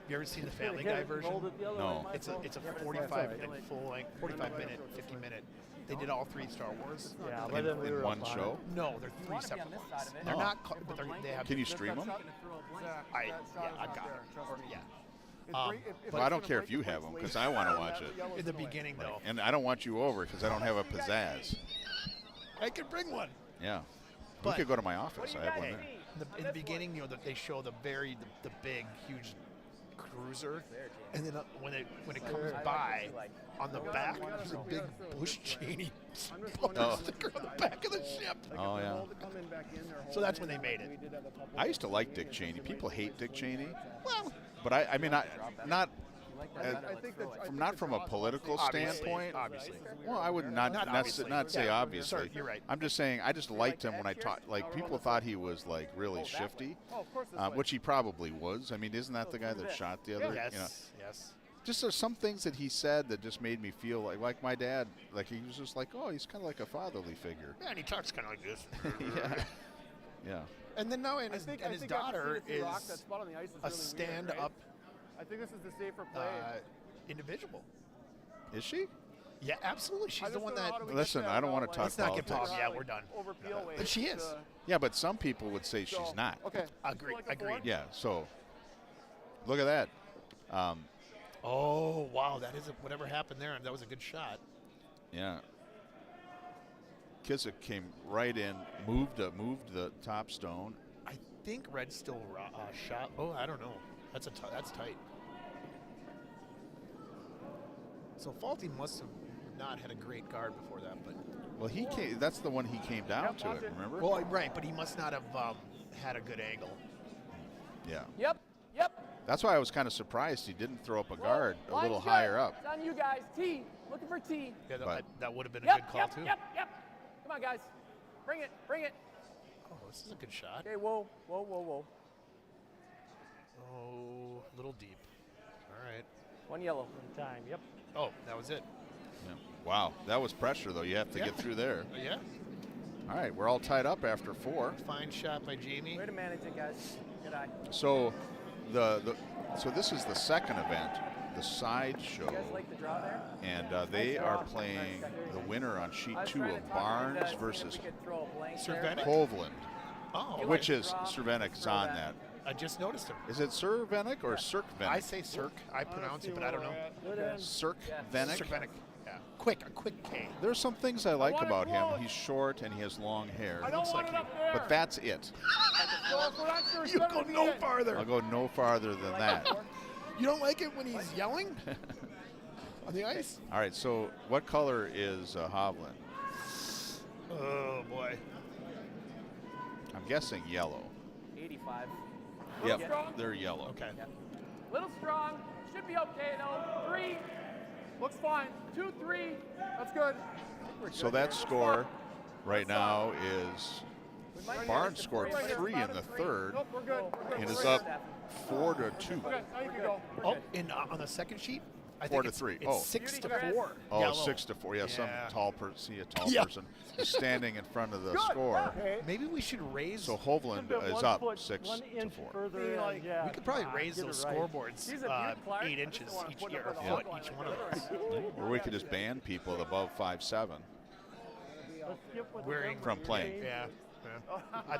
You ever seen the Family Guy version? No. It's a 45-minute full length, 45-minute, 50-minute. They did all 3 Star Wars. Yeah, In, but then we in were one up on show. No, they're You 3 want to be separate on this ones. side of it. They're Oh. not, but they have. Can you stream them? I got it. Or, yeah. Well, I don't care if you have them because I want to watch it. In the beginning, though, And I don't want you over because I don't have a pizzazz. I could bring one. Yeah. But- we could go to my office. I have one Hey, there. in the beginning, that they show the big, huge cruiser, and then when it comes by, on the back, there's a big Bush Cheney bumper sticker on the back of the ship. Oh, yeah. So that's when they made it. I used to like Dick Cheney. People hate Dick Cheney. Well, but I mean, not not from a political standpoint. Obviously. Well, I would not obviously. say Yeah, obviously. sure, you're right. I'm just saying I just liked him when I taught. Like people thought he was like really shifty, which he probably was. I mean, isn't that the guy that shot the other? Yes. You know, Yes. just there's some things that he said that just made me feel like my dad. Like he was just like, oh, he's kind of like a fatherly figure. Yeah, and he talks kind of like this. Yeah. Yeah. And then now, his daughter is a stand-up I think this is the safer play. individual. Is she? Yeah, absolutely. She's the one that. Listen, I don't want to talk Let's not get politics. politics. Yeah, we're done. But she is. Yeah, but some people would say she's not. Okay. Agreed. Yeah. So look at that. Oh wow, that is whatever happened there. That was a good shot. Yeah. Kissick came right in, moved the top stone. I think Red still shot. Oh, I don't know. That's tight. So Faulty must have not had a great guard before that, but. Well, he came. That's the one he came down to it. Remember? Well, right, but he must not have had a good angle. Yeah. Yep. That's why I was kind of surprised he didn't throw up a guard a little Line's higher good. up. It's on you guys. T. Looking for T. Yeah, But- that would have been a Yep. good call too. Yep. Come on, guys. Bring it. Oh, this is a good shot. Okay. Whoa. Oh, a little deep. All right. One yellow. Time, yep. Oh, that was it. Yeah. Wow, that was pressure though. You have to get through there. Yeah. All right, we're all tied up after 4. Fine shot by Jamie. Way to manage it, guys. Good eye. So so this is the second event, the side show, You guys like the draw there? and they are playing the winner on sheet 2 of Barnes versus Cervenik? Hovland, Oh, which is Cervenik's on that. I just noticed him. Is it Cervenik or Cirkvenik? I say Cirque. I pronounce it, but I don't know. Cirkvenik. Cervenik. Yeah. A quick K. There's some things I like about him. He's short and he has long hair. Looks like you. But that's it. You go no farther. I'll go no farther than that. You don't like it when he's yelling on the ice? All right, so what color is Hovland? Oh boy. I'm guessing yellow. 85. Yep, strong. they're yellow. Okay. Little strong. Should be okay though. 3. Looks fine. 2, 3. That's good. So that score right now is Barnes scored 3 in the third Nope, we're good. and is up 4-2. Okay, now you can go. Oh, and on the second sheet, I 4 think to 3. It's Oh. 6-4. Oh, Yellow. 6-4. Yeah, some Yeah. tall person. See a tall Yeah. person is standing in front of the score. Maybe we should raise. So Hovland Could've been is 1 up foot, 6 1 to inch 4. further in, yeah. we could probably raise get those it right. scoreboards He's a beaut, Clark. 8 I just inches don't wanna each put year, it a up foot on each the one of those. Or we could just ban people above 5'7". Let's skip with the Wearing number from here, playing. Dave. Yeah. I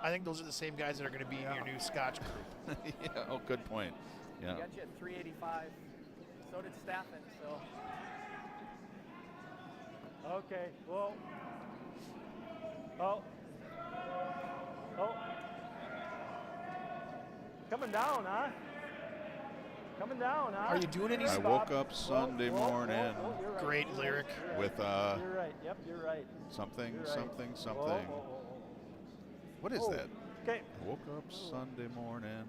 think those are the same guys that are going to be in your new Scotch group. Yeah, oh, good point. Yeah. Got you at 385. So did Staffen. So Okay, well. Oh. Coming down, huh? Coming down, huh? Are you doing any? I woke up Sunday morning you're right. Great lyric. with You're right. Yep, you're right. something, You're right. something, Whoa, something. whoa, whoa, whoa. What is Oh. that? Okay. Woke up Sunday morning.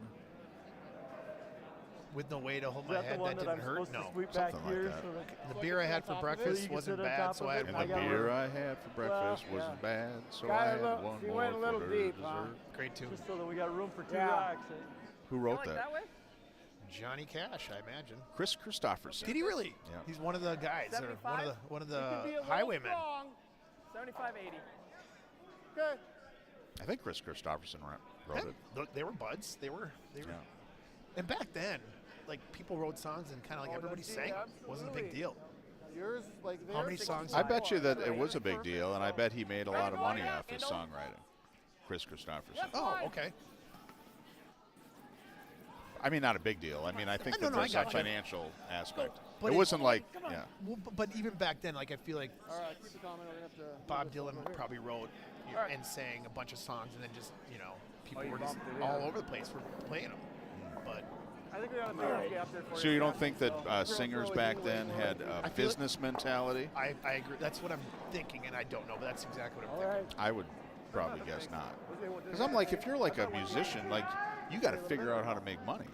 With no way to hold Is my that head, the one that that I'm didn't hurt. supposed No. to sweep back something like here? that. So that The beer I had for So breakfast you can wasn't sit on bad, top so of I it. had And I the one got more. beer I had for breakfast yeah. wasn't bad, so Got I a had little- one she more went a little for deep, dessert. huh? Great tune. just so that we got room for 2 Yeah. rocks. Who you wrote like that? that way? Johnny Cash, I imagine. Chris Christopherson. Did he really? Yeah. He's one of the guys, or 75? one of He could be a the little highwaymen. strong. 75-80. Okay. I think Chris Christopherson wrote it. Look, they were buds. They were. Yeah. And back then, like people wrote songs and kind of like everybody does he? sang. It wasn't a big Absolutely. deal. Yours, like How many theirs, songs? I bet you that it Right. was a big deal, and I bet he made a lot of money off his Handle. songwriting. Chris Christopherson. Oh, okay. I mean, not a big deal. I mean, I think No, that no, I there's a got you. financial aspect. But it wasn't like, Come on. yeah. Well, but even back then, like I feel like All right, keep it coming. We're gonna have to. Bob move this Dylan over here. probably wrote All right. and sang a bunch of songs, and then just people you were just bumped it in. all over the place for playing them. But I think we got a big gap there for So you don't think that singers back then had I a feel it- business mentality? I agree. That's what I'm thinking, and I don't know, but that's exactly what I'm All thinking. right. I would probably guess not. Because I'm like, if you're like a musician, like you got to figure out how to make money.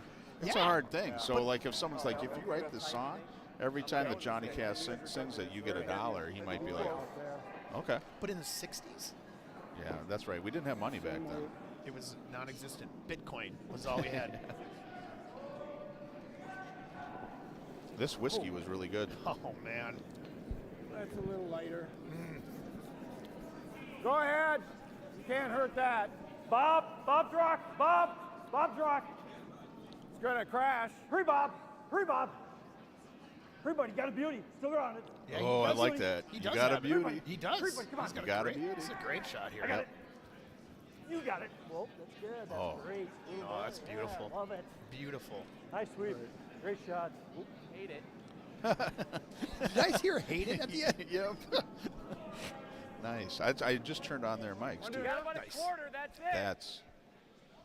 It's a Yeah. hard thing. So like if someone's like, if you write this song, every time that Johnny Cash sings it, you get $1, he might be like, okay. But in the 60s, Yeah, that's right. We didn't have money back then. it was non-existent. Bitcoin was all we had. This whiskey was really good. Oh, man. That's a little lighter. Go ahead. You can't hurt that. Bob's rock. Bob's rock. It's gonna crash. Hurry, Bob. Hurry, Bob. Hurry, buddy. You got a beauty. Still got it. Yeah, he Oh, I does like have- that. He You does got a have it. beauty. He does. Everybody, come on. He's You got a great, beauty. This is a great shot here. I got Yep. it. You got it. Well, that's good. That's Oh. great. Oh, that's beautiful. Yeah, love it. Beautiful. Nice sweep. Great shot. Oop. Hate it. Did you guys hear hate it at the end? Yep. Nice. I just turned on their mics You too. got about Nice. a quarter, that's it. That's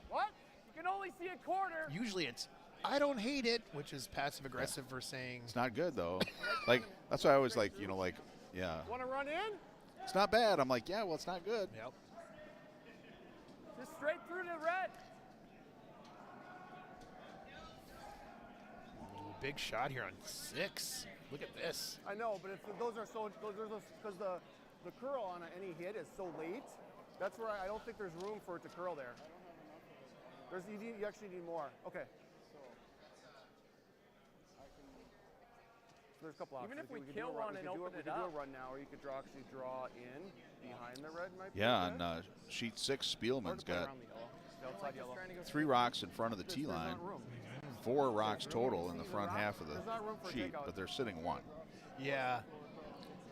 What? You can only see a quarter. Usually it's, I don't hate it, which is passive-aggressive for saying, it's not good though. Like that's why I always like, like, yeah, Want to run in? it's not bad. I'm like, yeah, well, it's not good. yep. Just straight through to red. Big shot here on 6. Look at this. I know, but those are because the curl on any hit is so late. That's where I don't think there's room for it to curl there. You actually need more. Okay. So there's a couple options. Even if we could kill do a one we and could do open we it could do up. a run now, or you could actually draw in behind the red. Might be Yeah, okay. on sheet 6, Or Spielman's to play got around the yellow, the outside yellow. 3 rocks in front of the tee There's line, not room. 4 rocks total in the front half of the There's not room for sheet, takeout. but they're sitting 1. Yeah.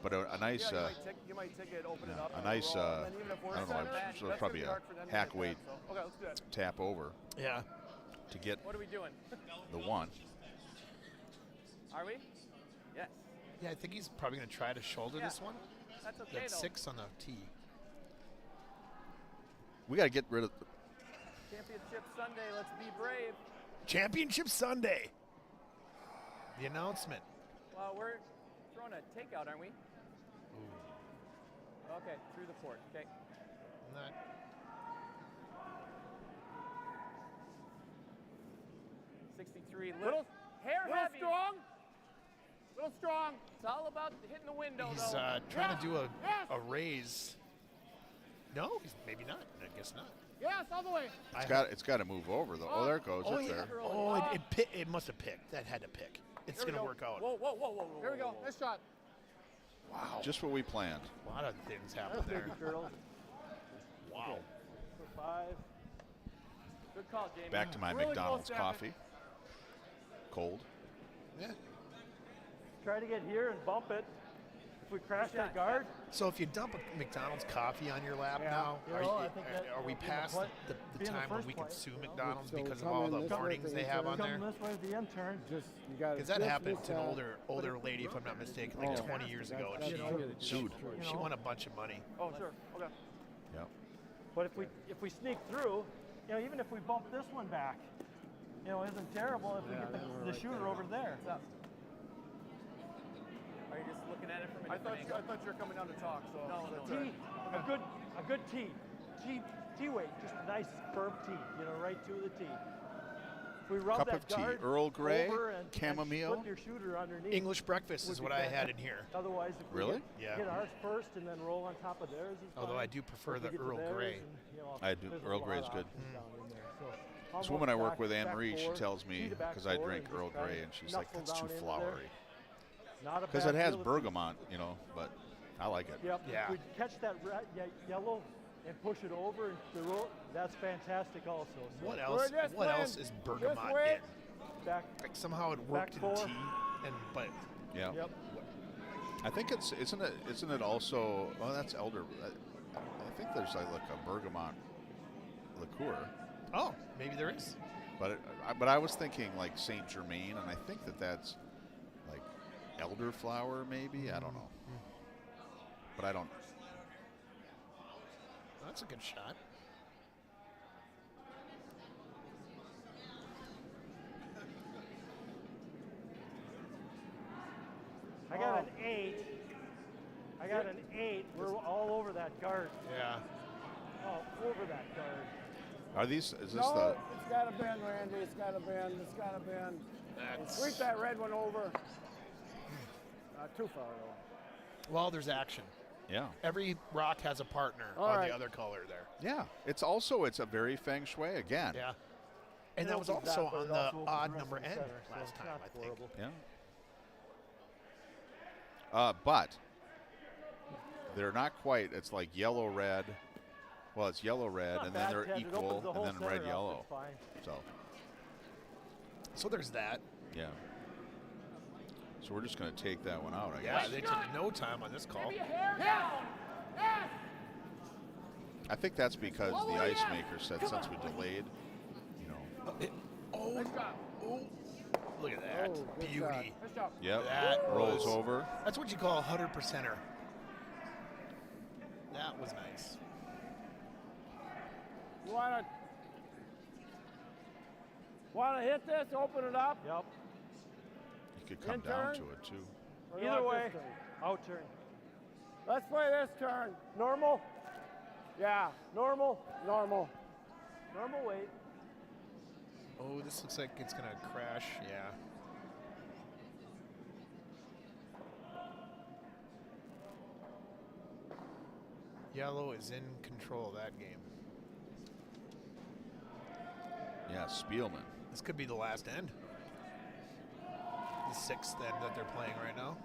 But a nice, Yeah, you might take it, open it up. a and nice, roll, and then even if we're I don't know, center, so it's that's probably gonna be a hard for them to hack hit weight that, so. Okay, let's do that. tap over Yeah. to get What are we doing? the 1. Are we? Yes. Yeah, I think he's probably going to try to shoulder Yeah. this one. That's okay That's though. 6 on the tee. We got to get rid of. Championship Sunday. Let's be brave. Championship Sunday. The announcement. Well, we're throwing a takeout, aren't we? Okay, through the port. Okay. Not, 63. Little- hair Little heavy. strong. Little strong. It's all about hitting the window, he's though. trying to do Yes. a raise. No, maybe not. I guess not. Yes, all the way. It's got to move over though. Oh, there it goes. Oh, It's yeah. there. Oh, it must have picked. That had to pick. It's There we going to go. work out. Whoa, whoa, whoa, whoa, whoa. Here we go. whoa, whoa. Nice shot. Wow. Just what we planned. A lot of things That's happened there. big, girls. Wow. For 5. Good call, Jamie. Back to my Really McDonald's close, coffee. Cold. Yeah. Try to get here and bump it. If we crash Good that shot. guard, So if you dump a McDonald's coffee on your lap Yeah. now, You are, know, you- I think that are we will be past the the be in the time when first we can place, sue you know? McDonald's So because of come all in the this way, warnings they you have turn. on come there? this way at the intern. Just you got. Because that happened to an older lady, if I'm not mistaken, like 20 years ago, and Sued. she won a bunch of money. Oh sure. Okay. Yep. But if we sneak through, even if we bump this one back, it isn't terrible if we get the shooter over there. What's up? Are you just looking at it from a I different thought angle? you were coming down to talk. So No, that's no. all Tee, right. a good tee. Tee weight, just a nice firm tee, right to the tee. If we rub Cup that of tea, guard Earl Grey, over and chamomile. flip your shooter underneath. English breakfast is would what be I had in fantastic. here. Otherwise, if we Really? Yeah. get ours first and then roll on top of theirs, is Although fine. I do prefer If we the get to Earl theirs Grey. and, I do. there's a Earl lot Grey's of good. options down in there. So This woman I work back- with, Anne back Marie, she forward, tells me, key to back because I forward drink and just Earl kinda Grey, and she's like, knuckle that's too down into there. flowery. Not a Because bad it has feel if we- bergamot, you know, but I like it. Yep. Yeah. If we catch that yellow and push it over and the roll, that's fantastic also. So What else? this What way. else is bergamot way. in? back. Like somehow it worked in four. tea, but Yeah. Yep. I think isn't it also, oh, that's elder. I think there's like a bergamot liqueur. oh, maybe there is. But I was thinking like Saint Germain, and I think that's like elderflower, maybe. I don't know. But I don't. That's a good shot. I got an 8. I got an 8. We're all over that guard. Yeah. All over that guard. Are these? Is this No, it's got to bend, Randy. It's got to bend. It's got to bend. Sweep that red one over. Not too far, though. Well, there's action. Yeah. Every rock has a partner All on right. the other color there. Yeah. It's a very feng shui again. Yeah. And It that was opens also that, but on it the also opens odd the rest number of the end center, so last it's time, not I think. horrible. Yeah. But they're not quite. It's like yellow red. Well, it's yellow red, Not and then bad, they're Ted. It equal, opens the whole and then center red up. yellow. It's fine. So So there's that. yeah. So we're just going to take that one out, I Yeah, guess. they took no time on this call. Maybe a hair down. Yes. I think that's because the ice maker said since we delayed, you know. Oh, look at that. Oh, good Beauty. shot. Good job. Yep. That Rolls was- over. That's what you call a 100%er. That was nice. You want to hit this? Open it up. Yep. You could come In down turn. to it too. Or you Either want way, this turn? out turn. Let's play this turn. Normal. Yeah. Normal. Normal. Normal weight. Oh, this looks like it's going to crash. Yeah. Yellow is in control of that game. Yeah, Spielman. This could be the last end. The sixth end that they're playing right now.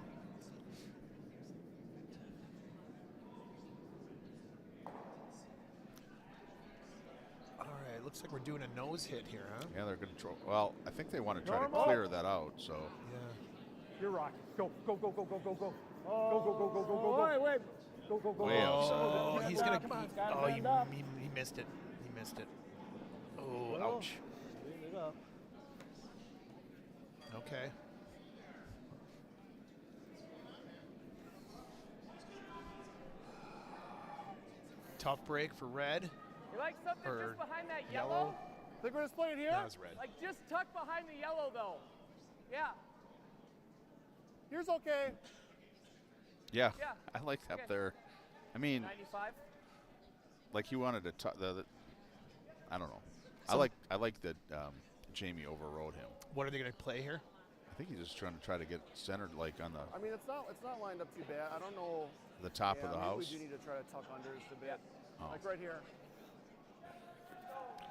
All right, looks like we're doing a nose hit here, huh? Yeah, they're control. Well, I think they want to try Normal. to clear that out. So Yeah. You're rocking. Go, go, go, go, go, go, go. Go, go, go, go, go, go, go. Wait, wait. Go, go, go. Way go. outside. Oh, Yeah, he's yeah, gonna. come on, he- it's gotta oh, bend up. he missed it. He missed it. Oh, Well, ouch. clean it up. Okay. Tough break for red. You like something Or just behind that yellow. yellow? Think we're just playing here? That was red. Like just tuck behind the yellow though. Yeah. Here's okay. yeah, Yeah. I like up Okay. there. I mean, 95. like he wanted to. I don't know. So- I like that Jamie overrode him. What are they going to play here? I think he's just try to get centered like on I mean, it's not lined up too bad. I don't know. the top Yeah, of the maybe house. we do need to try to tuck under just a bit. Oh. Like right here.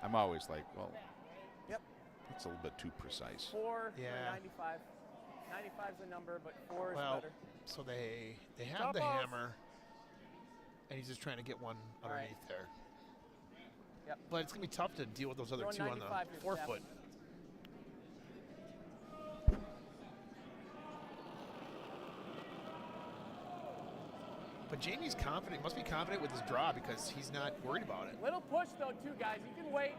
I'm always like, well, Yep. it's a little bit too precise. 4 Yeah. for 95. 95 is the number, but 4 is Well, better. so they have Top the off. hammer, and he's just trying to get one All right. underneath there. Yep. But it's going to be tough to deal with those other Going two on 95 the here, forefoot. But Jamie's confident. Must be confident with his draw because he's not worried about it. Little push though, too, guys. You can wait.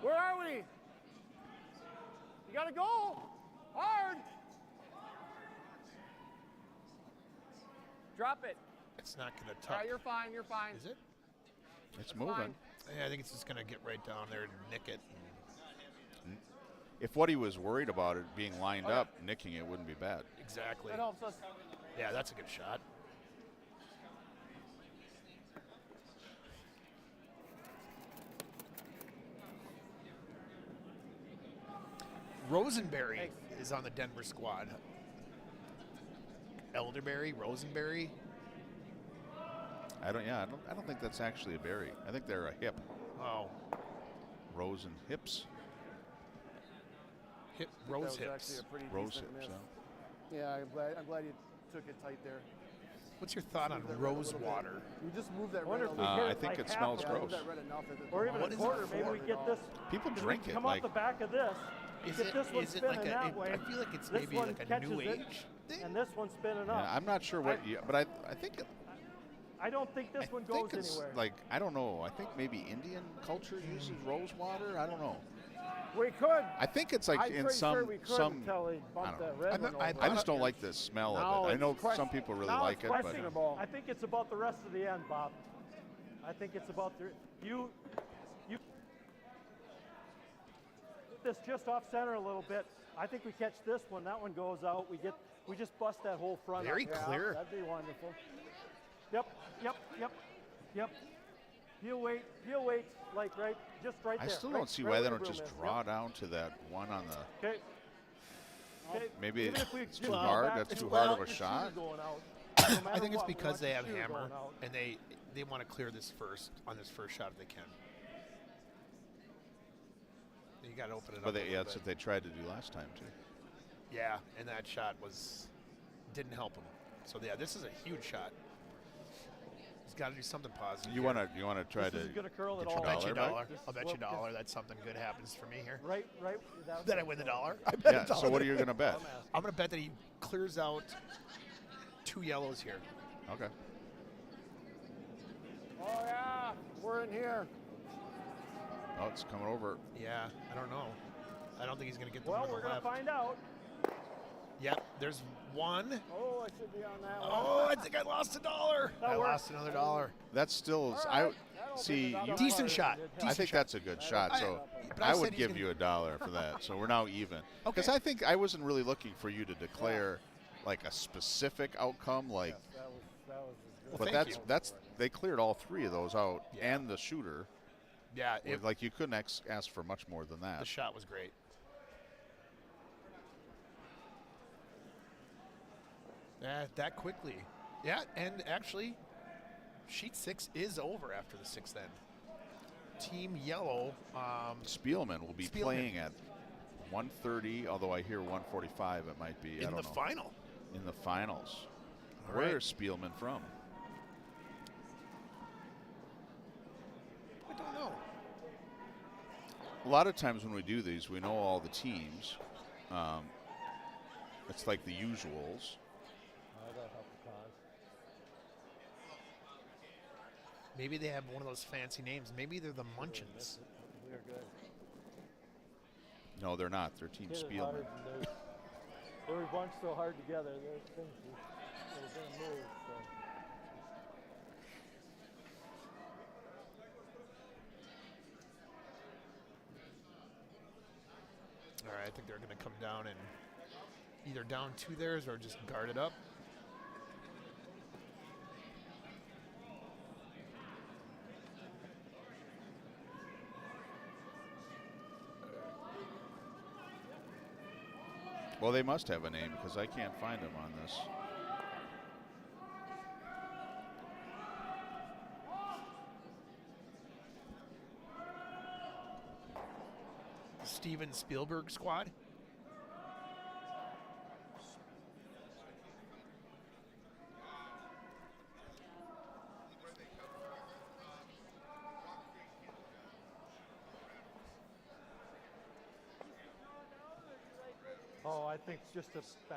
Where are we? You gotta go. Hard. Drop it. It's not going to Yeah, tuck. you're fine. You're fine. Is it? It's moving. fine. Yeah, I think it's just going to get right down there and nick it. If what he was worried about it being lined up, nicking it wouldn't be bad. Exactly. That helps us. Yeah, that's a good shot. Rosenberry is on the Denver squad. Elderberry, Rosenberry. I don't think that's actually a berry. I think they're a hip. Oh, Rose and hips. Rose That was hips. actually a pretty Rose decent hips, miss. yeah. Yeah, I'm glad you took it tight there. What's your thought on Move that red a rose little bit. water? You just move that Wonder red a if we little hit I it think like it half smells of Yeah, it. move gross. that red enough that Or even What a is it quarter. Maybe for? we get this. People we drink it. come Like, off the back of this. Get this one spinning like that way. I feel like it's This maybe one like a catches new it, age thing. and this one spinning yeah, up. I'm not sure what, but I think I don't think this one goes it's anywhere. like, I don't know. I think maybe Indian culture uses rose water. I don't know. We could. I think it's like I'm in pretty sure we could until he I bumped don't that red one over. I just don't like the smell Now of it. I it's know question- some people really now like it's it, but questionable. I think it's about the rest of the end, Bob. I think it's about the you this just off center a little bit. I think we catch this one. That one goes out. We just bust that whole front. Very up. clear. That'd be wonderful. Yep. He'll wait, like just right I there. still right- don't see right why where they the don't just broom is. draw Yep. down to that one on the. Okay. Maybe Even if we it's just too go hard. back That's to too well, hard of a your shot. shoe's going out. No I matter think it's what, we because want they your have shoe hammer going out. and they want to clear this first on this first shot if they can. You got to open it But up. they, a yeah, little that's bit. what they tried to do last time too. Yeah, and that shot didn't help him. So yeah, this is a huge shot. He's got to do something positive. You here. want to try This to isn't gonna curl at get your all. I'll bet you a back? dollar. This I'll is bet you a what- dollar that something good happens for me here. Right. That I win the dollar. I bet Yeah. a dollar. So what are you gonna bet? I'm gonna bet that he clears out 2 yellows here. Okay. Oh yeah, we're in here. Oh, it's coming over. Yeah, I don't know. I don't think he's gonna get the Well, one on we're the gonna left. find out. Yep, there's one. Oh, I should be on that one. Oh, I think I lost a dollar. That I worked. lost another dollar. That's still. All I right, that'll see. be about You, a Decent dollar. shot. I Decent think shot. that's a good shot. So but I I said would he's give gonna- you a dollar for that. So we're now even. Because Okay. I think I wasn't really looking for you to declare like a specific outcome. Like, That was as good. but thank you. that's they cleared all 3 of those out Yeah. and the shooter. Yeah, Like you couldn't ask for much more than that. the shot was great. That quickly. Yeah, and actually, sheet 6 is over after the 6th end. Team Yellow. Spielman will be Spielman. playing at 1:30, although I hear 1:45 it might be. I in don't the know. final. In the finals. All Where right. is Spielman from? I don't know. A lot of times when we do these, we know all the teams. It's like the usuals. Maybe they have one of those fancy names. Maybe they're the Munchins. We're good. No, they're not. They're Team Hit it Spielman. hard and we're bunched so hard together. There's things that are gonna move. So. All right, I think they're going to come down and either down 2 theirs or just guard it up. Well, they must have a name because I can't find them on this. Steven Spielberg squad. Oh, I think it's just a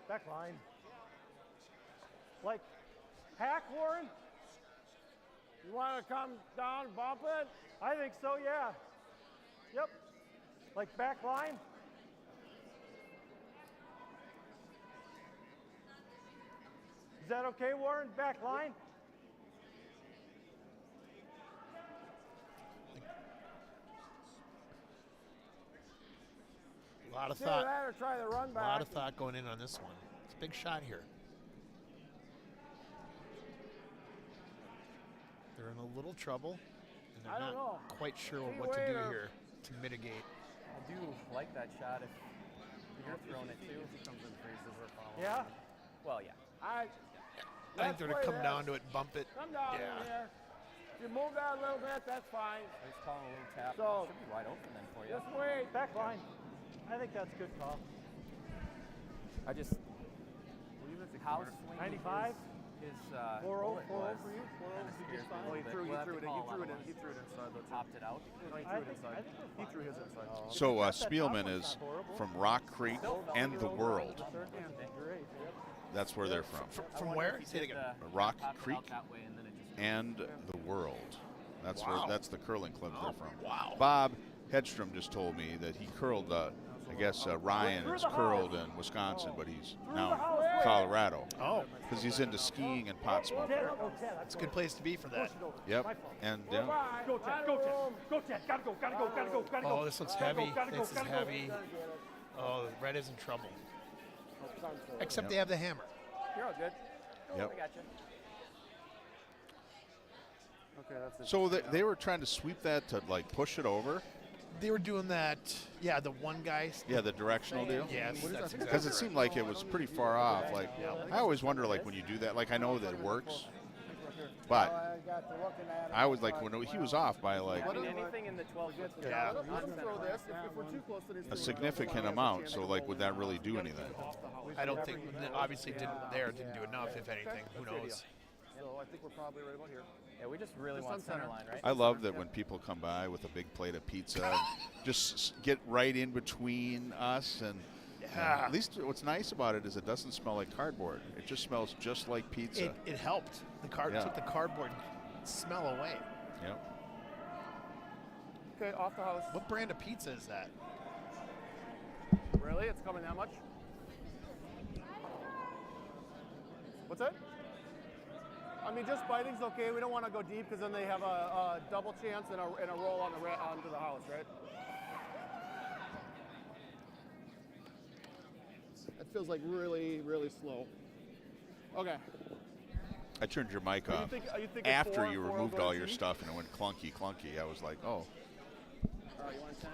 back line. Like hack, Warren? You want to come down, bump it? I think so, yeah. Yep. Like back line? Is that okay, Warren? Back line? A lot of Either thought. that or try the run A back. lot of thought going in on this one. It's a big shot here. They're in a little trouble, and I they're don't not know. quite sure Free what to do weight or- here to mitigate. I do like that shot if you're throwing it too. Yeah? Well, yeah. I I think they're going play to come this. down to it, bump it. Come down Yeah. in here. If you move that a little bit, that's fine. Let's call a little tap. So- Should be wide open then for you. Just wait. Back line. I think that's a good call. I just how swing 95? his 4-0 bullet for was. you? 4-0 Kinda would be scares just me a fine. Well, little he bit. threw We'll have to it call a lot in. of He threw it inside though. Too. Popped it out. No, he I threw it think inside. we're He threw his inside. So That top Spielman one's is not horrible. from Rock Creek and the World. Great. That's where they're from. From where? Say it again. Rock Popped it Creek out that way and then it just and the World. That's Wow. where that's the curling club they're from. Wow. Bob Hedstrom just told me that he curled. I guess Ryan is curled in Wisconsin, but he's now in Colorado Oh, because he's into skiing and pot smoking. it's a good place to be for that. Yep, and Go, Ted. Go, Ted. Go, Ted. Gotta go. Gotta go. Gotta go. Gotta go. Oh, this looks Gotta go, heavy. gotta go, This is gotta go. heavy. Oh, the red is in trouble. Except Yep. they have the hammer. You're all good. Yep. I got you. Okay, that's it. So they were trying to sweep that to like push it over. They were doing that. Yeah, the one guy. Yeah, the directional deal. Yes, that's Because exactly it seemed like it was pretty far off. Like I always wonder, like when you do that, like I know that it works, but I got to looking at it. I was like when he was off by like I mean, anything in the 12 foot. Yeah. Let him throw this. If we're too close, then he's a gonna- significant amount. So like, would that really do anything? I don't think. Obviously, didn't do enough. If anything, who knows? So I think we're probably right about here. Yeah, we just really Just want on center. center line, right? I love that when people come by with a big plate of pizza, and just get right in between us. And Yeah. at least what's nice about it is it doesn't smell like cardboard. It just smells just like pizza. It helped. The Yeah. took the cardboard smell away. Yep. Okay, off the house. What brand of pizza is that? Really? It's coming that much? What's that? I mean, just biting's okay. We don't want to go deep because then they have a double chance and a roll on onto the house, right? That feels like really, really slow. Okay. I turned your mic Are you off think after four you will removed go all to your T? stuff and it went clunky, clunky. I was like, oh. All right, you want 10?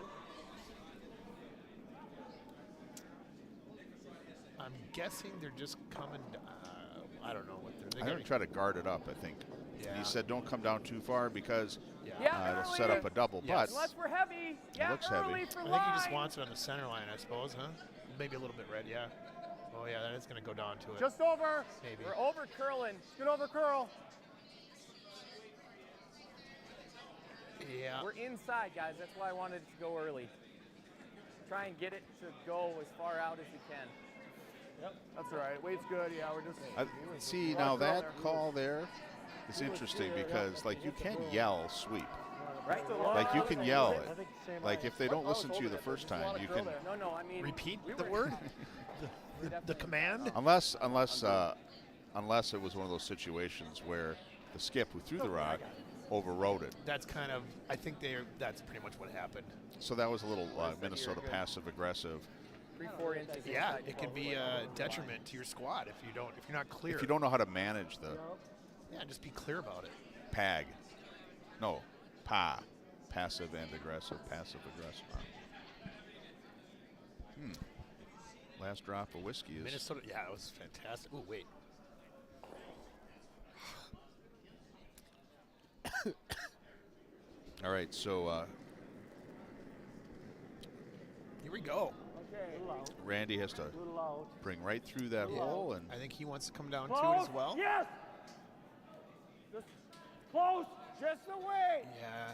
I'm guessing they're just coming. I don't know what they're. I'm going to try to guard it up, I think. Yeah. He said don't come down too far because Yeah, it'll set up a double. Yes. Unless we're heavy. Yeah, looks early heavy. for I line. think he just wants it on the center line, I suppose, huh? Maybe a little bit red, yeah. Oh yeah, that is going to go down to it. Just over. Maybe. We're over curling. Get over curl. Yeah. We're inside, guys. That's why I wanted it to go early. Try and get it to go as far out as we can. That's all right. Weight's good. Yeah, we're just. See, now that call there is interesting because, like, you can yell sweep. Right? Like, you can yell I it. think same Like, line. if they don't listen to you the first time, you can. No, I mean. Repeat we the were- word. the command. Unless it was one of those situations where the skip who threw the rock overrode it. That's kind of. I think that's pretty much what happened. So that was a little Minnesota passive aggressive. 3-4 inches. Yeah, inside it could be a detriment to your squad if you're not clear. If you don't know how to manage the Yeah, just be clear about it. PAG. No, PA. Passive and aggressive, passive aggressive. Last drop of whiskey is. Minnesota. Yeah, it was fantastic. Oh wait. All right, so Here we go. Randy has to Little out. bring right through that hole, and I think he wants to come down to Close. it as well. Yes. Just close. Just the weight. Yeah,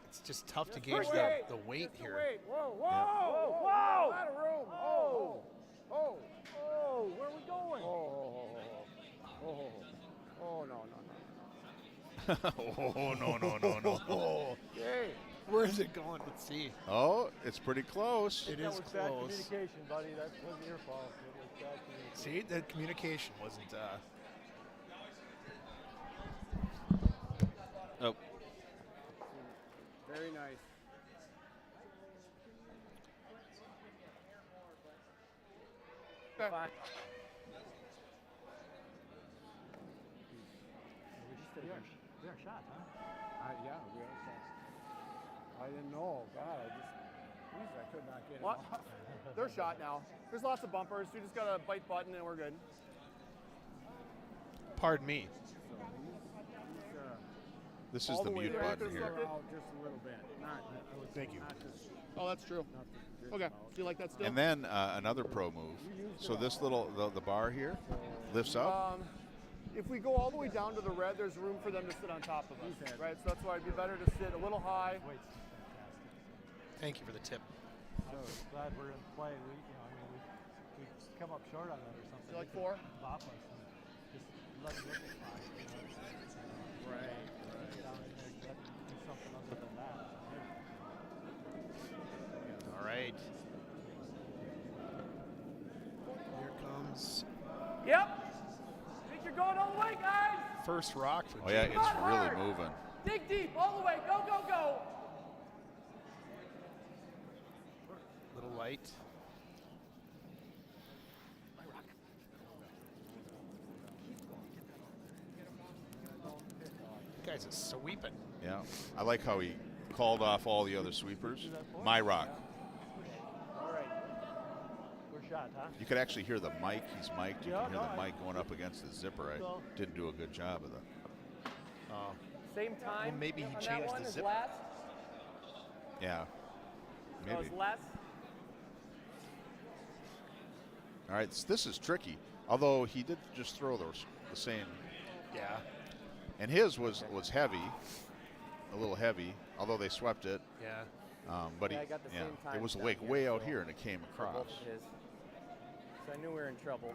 it's just tough to Just gauge the weight. the weight Just the here. weight. Whoa, whoa, Yeah. whoa, Whoa. whoa. A lot of room. Oh, oh, Oh, where are we going? oh, no. oh no. Oh, Hey, where is it going? Let's see. Oh, it's pretty close. It That is was bad close. communication, buddy. That wasn't your fault. It was bad communication. See, the communication wasn't. Oh, very nice. Fine. We just did our shot, huh? Yeah, we are shot. I didn't know. God, I could not get it What? off. They're shot now. There's lots of bumpers. You just gotta bite button and we're good. Pardon me. This is All the the way mute there. button Just here. like it? Just a little bit. Thank you. Not just, Oh, that's true. not just Okay. about. Do you like that still? And then another pro move. So this little, the bar here lifts up. If we go all the way down to the red, there's room for them to sit on top of us, right? So that's why it'd be better to sit a little high. Thank you for the tip. I'm glad we're in play. We come up short on that or something. You like 4? Bop us and just let it liquefy. Right. Down in there, do something other than that. All right. Here comes Yep. Think you're going all the way, guys. first rock for Oh yeah, James. it's really moving. Dig deep, all the way. Go, go, go. Little light. Guys is sweeping. Yeah, I like how he called off all the other sweepers. My rock. All right. We're shot, huh? You could actually hear the mic. He's mic'd. You Yeah, can hear no, the I- mic going up against the zipper. So- I didn't do a good job of that. Same time. Well, maybe he on that changed one the as zip. last. Yeah, So maybe. it's less. All right, this is tricky. Although he did just throw the same, Yeah. and his was heavy, a little heavy. Although they swept it, Yeah. but Yeah, I got the same time it was down like here, way out so here, and it came For both across. of his. So I knew we were in trouble.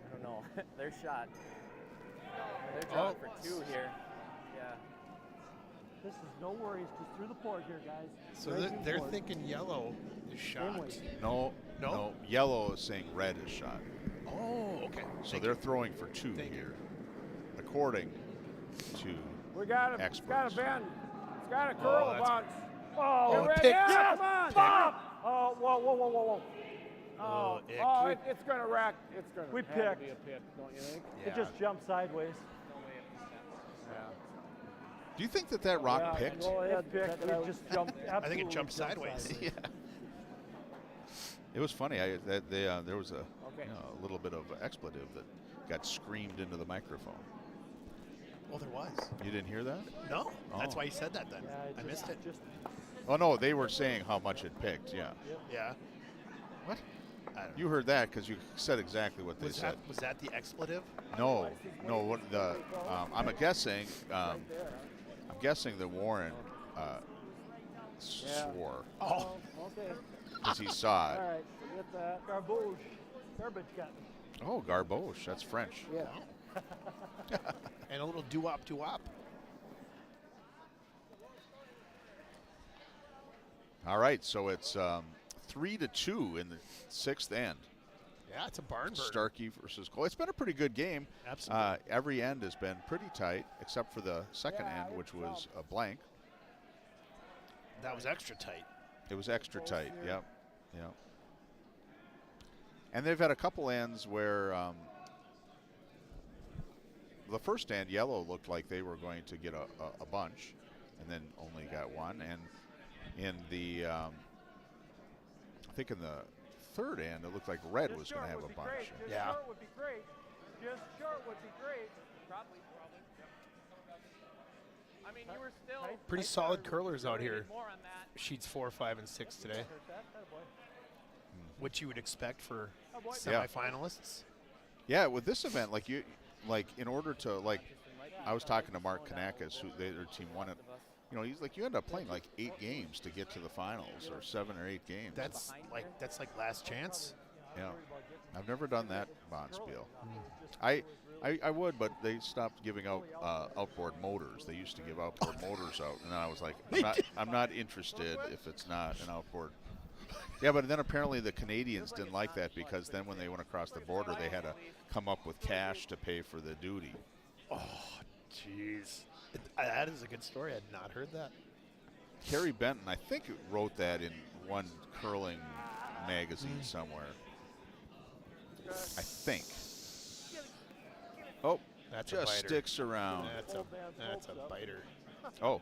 I don't know. They're shot. They're drawing for 2 here. Yeah. This is no worries. Just through the port here, guys. So Right through the they're port. thinking yellow is shot. way. No, No? no. Yellow is saying red is shot. Oh, okay. So they're throwing for 2 Thank you. here, according to We got to, experts. got to bend. It's got to curl a that's- bunch. Oh, Get Oh, ready. picked. Yeah, come on. Stop! Oh, whoa, whoa, whoa, whoa, whoa. Oh, ick. oh it's going to rack. It's going to We be picked. a pick, don't you think? It just jumped sideways. Yeah. Do you think that rock Yeah, picked? go ahead. It picked. check it out. It just jumped. I think it absolutely jumped sideways. Yeah. It was funny. There was a Okay. a little bit of expletive that got screamed into the microphone. Well, there was. You didn't hear that? No. That's Oh. why you said that then. Yeah, I missed it. Just Oh no, they were saying how much it picked. Yeah. Yeah. What? I don't know. You heard that because you said exactly what they Was said. that the expletive? No, no. What the? I'm guessing. I'm guessing that Warren swore Oh. Okay. because he saw All it. right. Forget that. garbage got me. Oh, garbage. That's French. Yeah. And a little doo-wop. All right, so it's 3-2 in the 6th end. Yeah, it's a barn burner. Starkey versus Colby. It's been a pretty good game. Absolutely. Every end has been pretty tight, except for the second end, which was a blank. That was extra tight. It was extra tight. Yep. Yep. And they've had a couple ends where the first end, yellow looked like they were going to get a bunch, and then only got one. And in the, I think in the third end, it looked like red was going to have a bunch. Just Yeah. short would be great. Just short would be great. Probably. I mean, you were still. Pretty solid curlers out here. More on that. Sheets 4, 5, and 6 today. Attaboy. What you would expect for boy. Yeah. semifinalists. Yeah, with this event, in order to I was talking to Mark Kanakis, who their team won it. You know, he's like, you end up playing like 8 games to get to the finals, or 7 or 8 games. That's like last chance. Yeah, I've never done that bond spiel. I would, but they stopped giving out outboard motors. They used to give outboard motors out, and I was like, I'm not interested if it's not an outboard. Yeah, but then apparently the Canadians didn't like that because then when they went across the border, they had to come up with cash to pay for the duty. Oh, jeez. That is a good story. I had not heard that. Kerry Benton, I think, wrote that in one curling magazine somewhere. I think. Oh, That's a just biter. sticks around. That's a biter. Oh,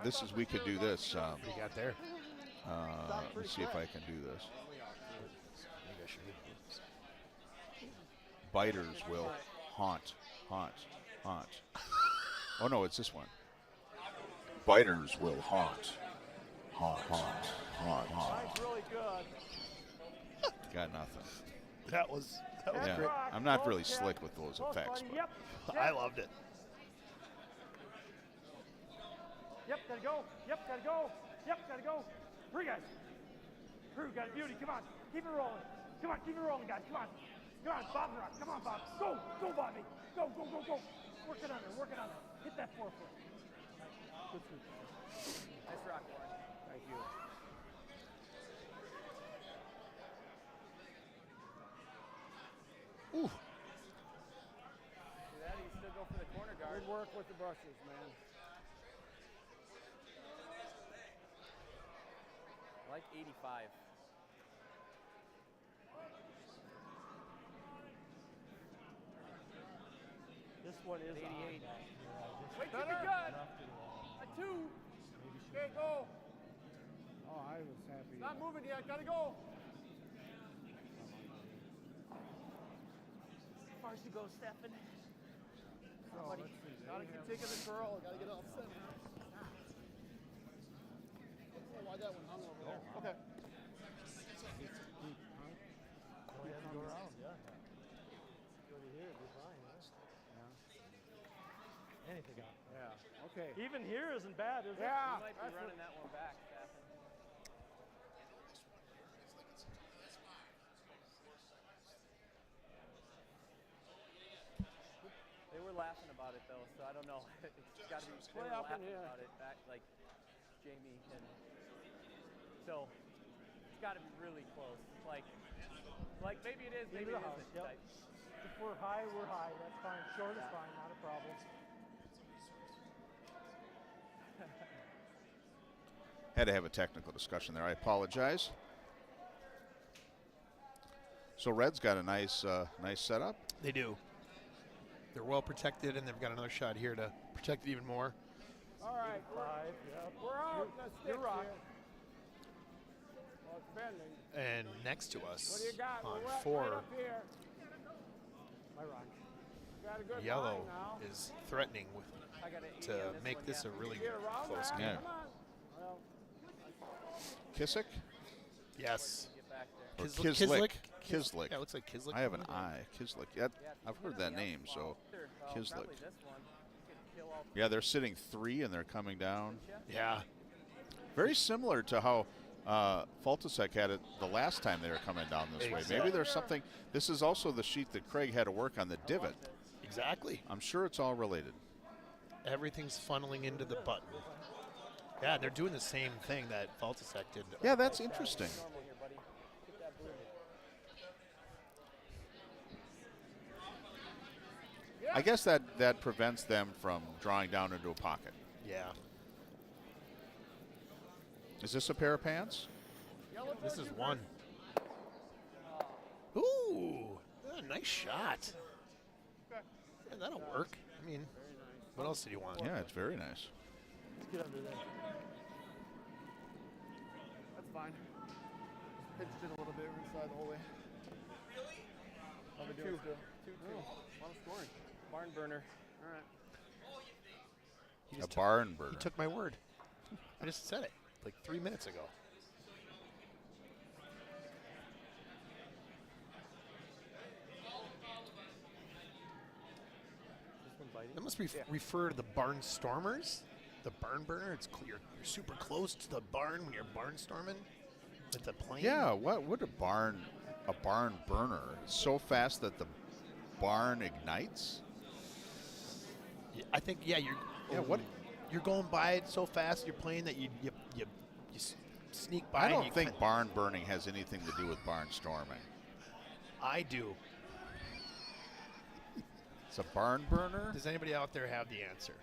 this is, we could do this. What do you got there? Let's see if I can do this. Maybe I should. Biters will haunt. Oh no, it's this one. Biters will haunt. Mine's really good. Got nothing. That was Yeah, great. I'm not really slick with those Close, effects, buddy. but I loved it. Yep, gotta go. Yep, gotta go. Yep, gotta go. Three guys. Crew, got a beauty. Come on. Keep it rolling. Come on, keep it rolling, guys. Come on. Come on, Bob Rock. Come on, Bob. Go. Go, Bobby. Go. Work it under. Hit that forefoot. Good sweep. Nice rock, Warren. Thank you. Do that, you still go for the corner guard. Good work with the brushes, man. I like 85. This one is 88. on. Wait, keep it good. A 2. Okay, go. Oh, I was happy. Not moving yet. Gotta go. Far to go, Stefan. So, let's see. Gotta keep taking the curl. Gotta get it off center. Oh, why that one hung over there? Okay. Only has to go around, yeah. Go to here, be fine, yeah. Anything on. Yeah. Okay. Even here isn't bad, is it? Yeah. You might be running that one back, Stefan. They were laughing about it though, so I don't know. It's got to be. They were What happened laughing here? about it back, like Jamie and. So it's got to be really close. Like maybe it is, maybe Into it the house, isn't. yep. Type. If we're high, we're high. That's fine. Short is fine, not a problem. had to have a technical discussion there. I apologize. So Red's got a nice setup. They do. They're well protected, and they've got another shot here to protect it even more. All right. Five, yep. We're out. Let's stick rock. here. Well, it's bending. And next to What us do you got? on We're right 4, up here. My rock. Got a good yellow line now. is threatening with, I got an 80 to on this make one, this yeah. a really Get around close that. game. Yeah. Come on. Well, Kissick? Yes. Get back there. Or Kislick? Kislick. Yeah, it looks like Kislick. I have an I. Kislick. Yeah, Yeah, I've two heard on that the name, outside. so Probably Kislick. this one. You could kill all Yeah, they're sitting 3 and they're coming down. Yeah. Very similar to how Faltasek had it the last time they were coming down this way. Maybe Exactly. there's something. This is also the sheet that Craig had to work on the divot. Exactly. I'm sure it's all related. Everything's funneling into the button. Yeah, they're doing the same thing that Faltasek did. Yeah, that's interesting. normal here, buddy. Get that blue. I guess that prevents them from drawing down into a pocket. Yeah. Is this a pair of pants? This is one. Ooh, nice shot. Yeah, that'll work. I mean, what else did you want? Yeah, it's very nice. Let's get under there. That's fine. Pitched it a little bit inside the whole way. How we doing still? 2-2. A lot of scoring. Barn burner. All right. He A just barn burner. He took my word. I just said it like 3 minutes ago. This one biting. That must refer to the barnstormers. The barn burner. It's clear. You're super close to the barn when you're barnstorming with the plane. Yeah, what would a barn burner? It's so fast that the barn ignites? Yeah, I think you're. What? You're going by it so fast. You're playing that you sneak by. I and don't you think can't- barn burning has anything to do with barnstorming. I do. It's a barn burner? Does anybody out there have the answer?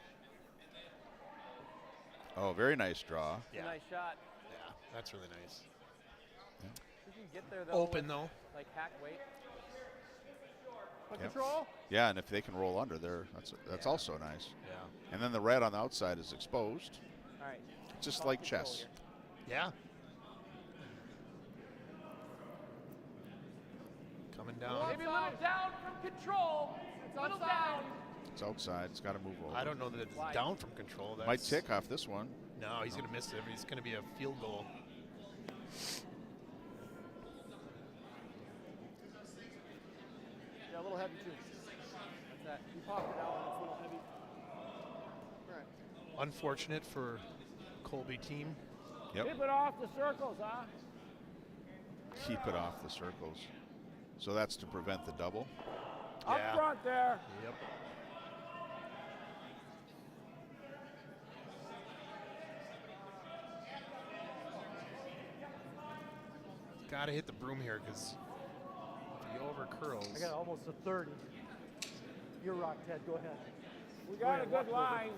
Oh, very nice draw. Yeah. Nice shot. Yeah, that's really nice. You can get there though. Open with, though. Like hack weight. Foot Yep. control. Yeah, and if they can roll under there, that's also nice. Yeah. And then the red on the outside is exposed, All right. just Off like control chess. here. Yeah. Coming Coming down. Maybe a little down from control. A little down. It's outside. It's got to move over. I don't know that it's down from control. That's, Might tick off this one. No, he's going to miss it. It's going to be a field goal. Yeah, a little heavy too. What's that? You popped it out, it's a little heavy. All right. Unfortunate for Colby team. Yep. Keep it off the circles, huh? Keep it off the circles. So that's to prevent the double. Up Yeah. front there. Yep. Got to hit the broom here because if he over curls. I got almost a 30. You're rock, Ted. Go ahead. We got a ahead, walk good over. line.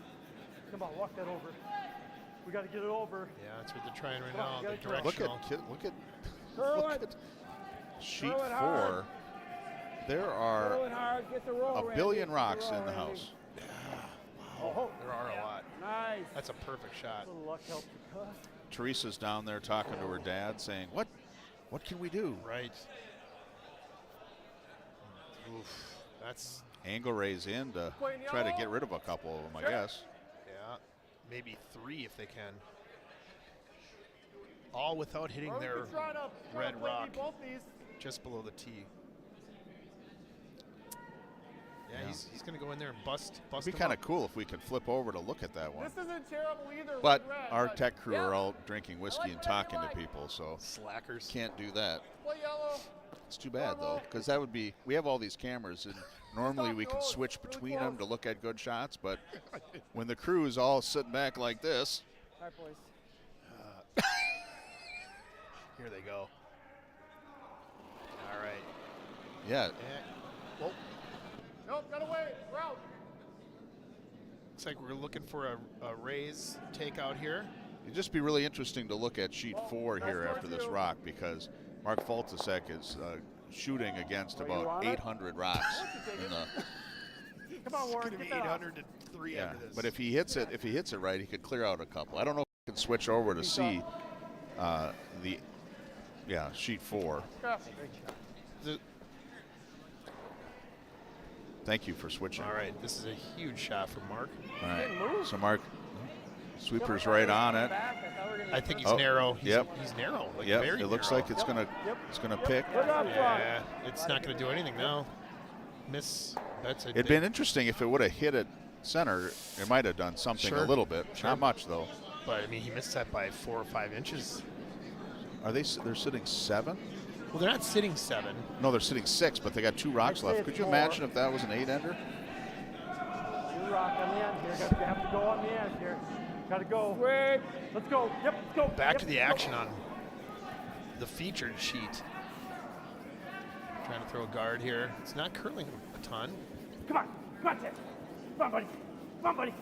Come on, walk that over. We got to get it over. Yeah, that's what they're trying right Come on, now. you The gotta curl. directional. Look at Curl look it. at sheet Curl it 4. hard. There Throw are it hard. Get the roll, a Randy. billion Get the rocks roll, in the Randy. house. Oh, There are a lot. nice. That's a perfect shot. A little luck helps you. Teresa's down there talking to her dad, saying, "What can we do?" Right. Oof. That's, Angle raise in to try to get rid of a couple of them, I guess. yeah, maybe 3 if they can. All without hitting Or we their could try to red play rock both these. just below the tee. Yeah, Yeah. he's going to go in there and bust It'd be them kind up. of cool if we could flip over to look at that one. This isn't terrible either. with But red, our but tech crew Yeah. are out drinking whiskey like and whatever you talking like. to people, so Slackers. can't do that. play yellow. It's too bad though, because that would be. We have all these cameras, and normally we can switch between them to look at good shots. But when the crew is all sitting back like this, All right, boys. Here they go. All right. yeah, Well, Nope, got away. Route. looks like we're looking for a raise takeout here. it'd just be really interesting to look at sheet 4 here that's after for this you. rock, because Mark Faltasek is shooting against Oh, you about want it? 800 rocks in the. Come on, Warren. It's going to Get be that off. 803 Yeah, after this. but if he hits it right, he could clear out a couple. I don't know if he can switch over to see sheet 4. The- Thank you for switching. all right, this is a huge shot from Mark. All right. So Mark, sweeper's right on it. I think he's Oh, narrow. He's, yep. he's narrow. Like Yep. very It looks narrow. like it's gonna pick. Put it up front. Yeah, it's not going to do anything now. Miss. That's a It'd been interesting if it would have hit it center. It might have done something Sure. a little bit. Sure. Not much though. But I mean, he missed that by 4 or 5 inches. Are they? They're sitting 7? Well, they're not sitting 7. No, they're sitting 6, but they got 2 rocks say left. it's Could you more. imagine if that was an 8-ender? You rock on the end here. You have to go on the end here. Got to go. Switch. Let's go. Yep, let's go. Back Yep, to the let's go. action on the featured sheet. Trying to throw a guard here. It's not curling a ton. Come on. Come on, Ted. Come on, buddy. Come on, buddy.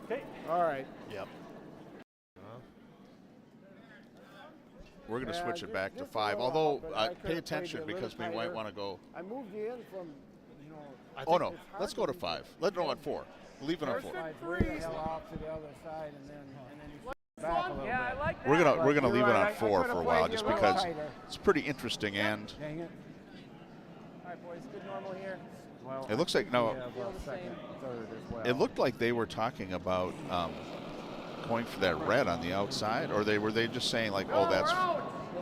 Okay. All right. Yep. We're going to Yeah, switch it back to just a 5. little Although, off, but I could've pay played attention it a little because we might tighter. want to go. I moved you in from, I Oh think no, it's hard let's go to 5. Let's go at 4. Leave it on 4. slide way the hell off to the other side, and then you back a little Yeah, I bit. like that. We're gonna But leave you're it right, on I 4 could've for a while, played just you a little because tighter. it's pretty interesting, and Dang it. All right, boys. Good normal here. Well, it looks like no. we have Feel a the second, same. third as well. It looked like they were talking about going for that red on the outside, or were they just saying like, oh, that's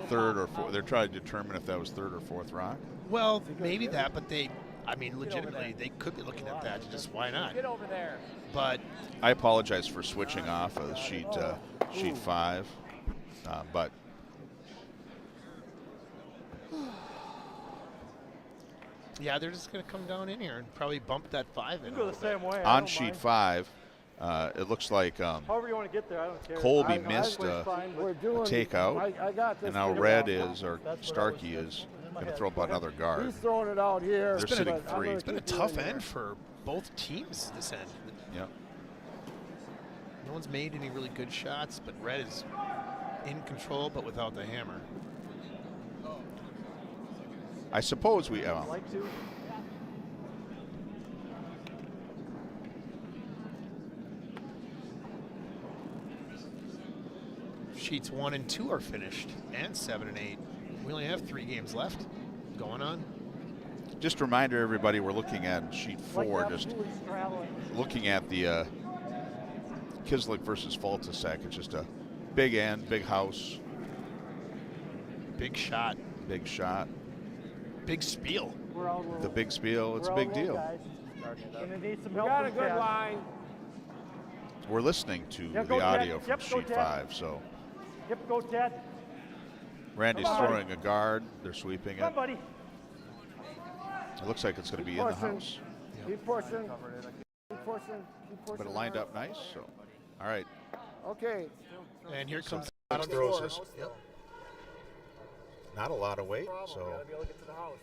third or fourth? They're trying to determine if that was third or fourth rock. Well, maybe that, but I mean, legitimately, they could be looking at that. Just why not? Get over there. But I apologize for switching off of sheet 5, but yeah, they're just going to come down in here and probably bump that 5 in. You go the same way. I on don't sheet mind. 5, it looks like However you want to get there, I don't care. Colby I missed was fine, but We're doing takeout, I got this. and now figured red out. is, or That's what I Starkey was is, thinking. going to throw about another guard. He's throwing it out here. They're sitting but I'm 3. gonna It's It's been a keep you tough in there. end for both teams this end. Yep. No one's made any really good shots, but red is in control, but without the hammer. I suppose we. like to. Sheets 1 and 2 are finished, and 7 and 8. We only have 3 games left going on. Just a reminder, everybody, we're looking at sheet 4, just looking at the Kislik versus Faltasek. It's just a big end, big house. Big shot. Big shot. Big spiel. The big spiel, it's a big deal. We got a good line. We're listening to Yeah, the go, audio Ted. from Yep, go, sheet Ted. 5, so Yep, go, Ted. Randy's Come on. throwing a guard. They're sweeping Come on, it. buddy. It looks like it's going to be in the house. Keep pushing. Keep pushing. Keep pushing. But it lined up nice, so. All right. Okay. And here comes throws this. Not a lot of weight, so.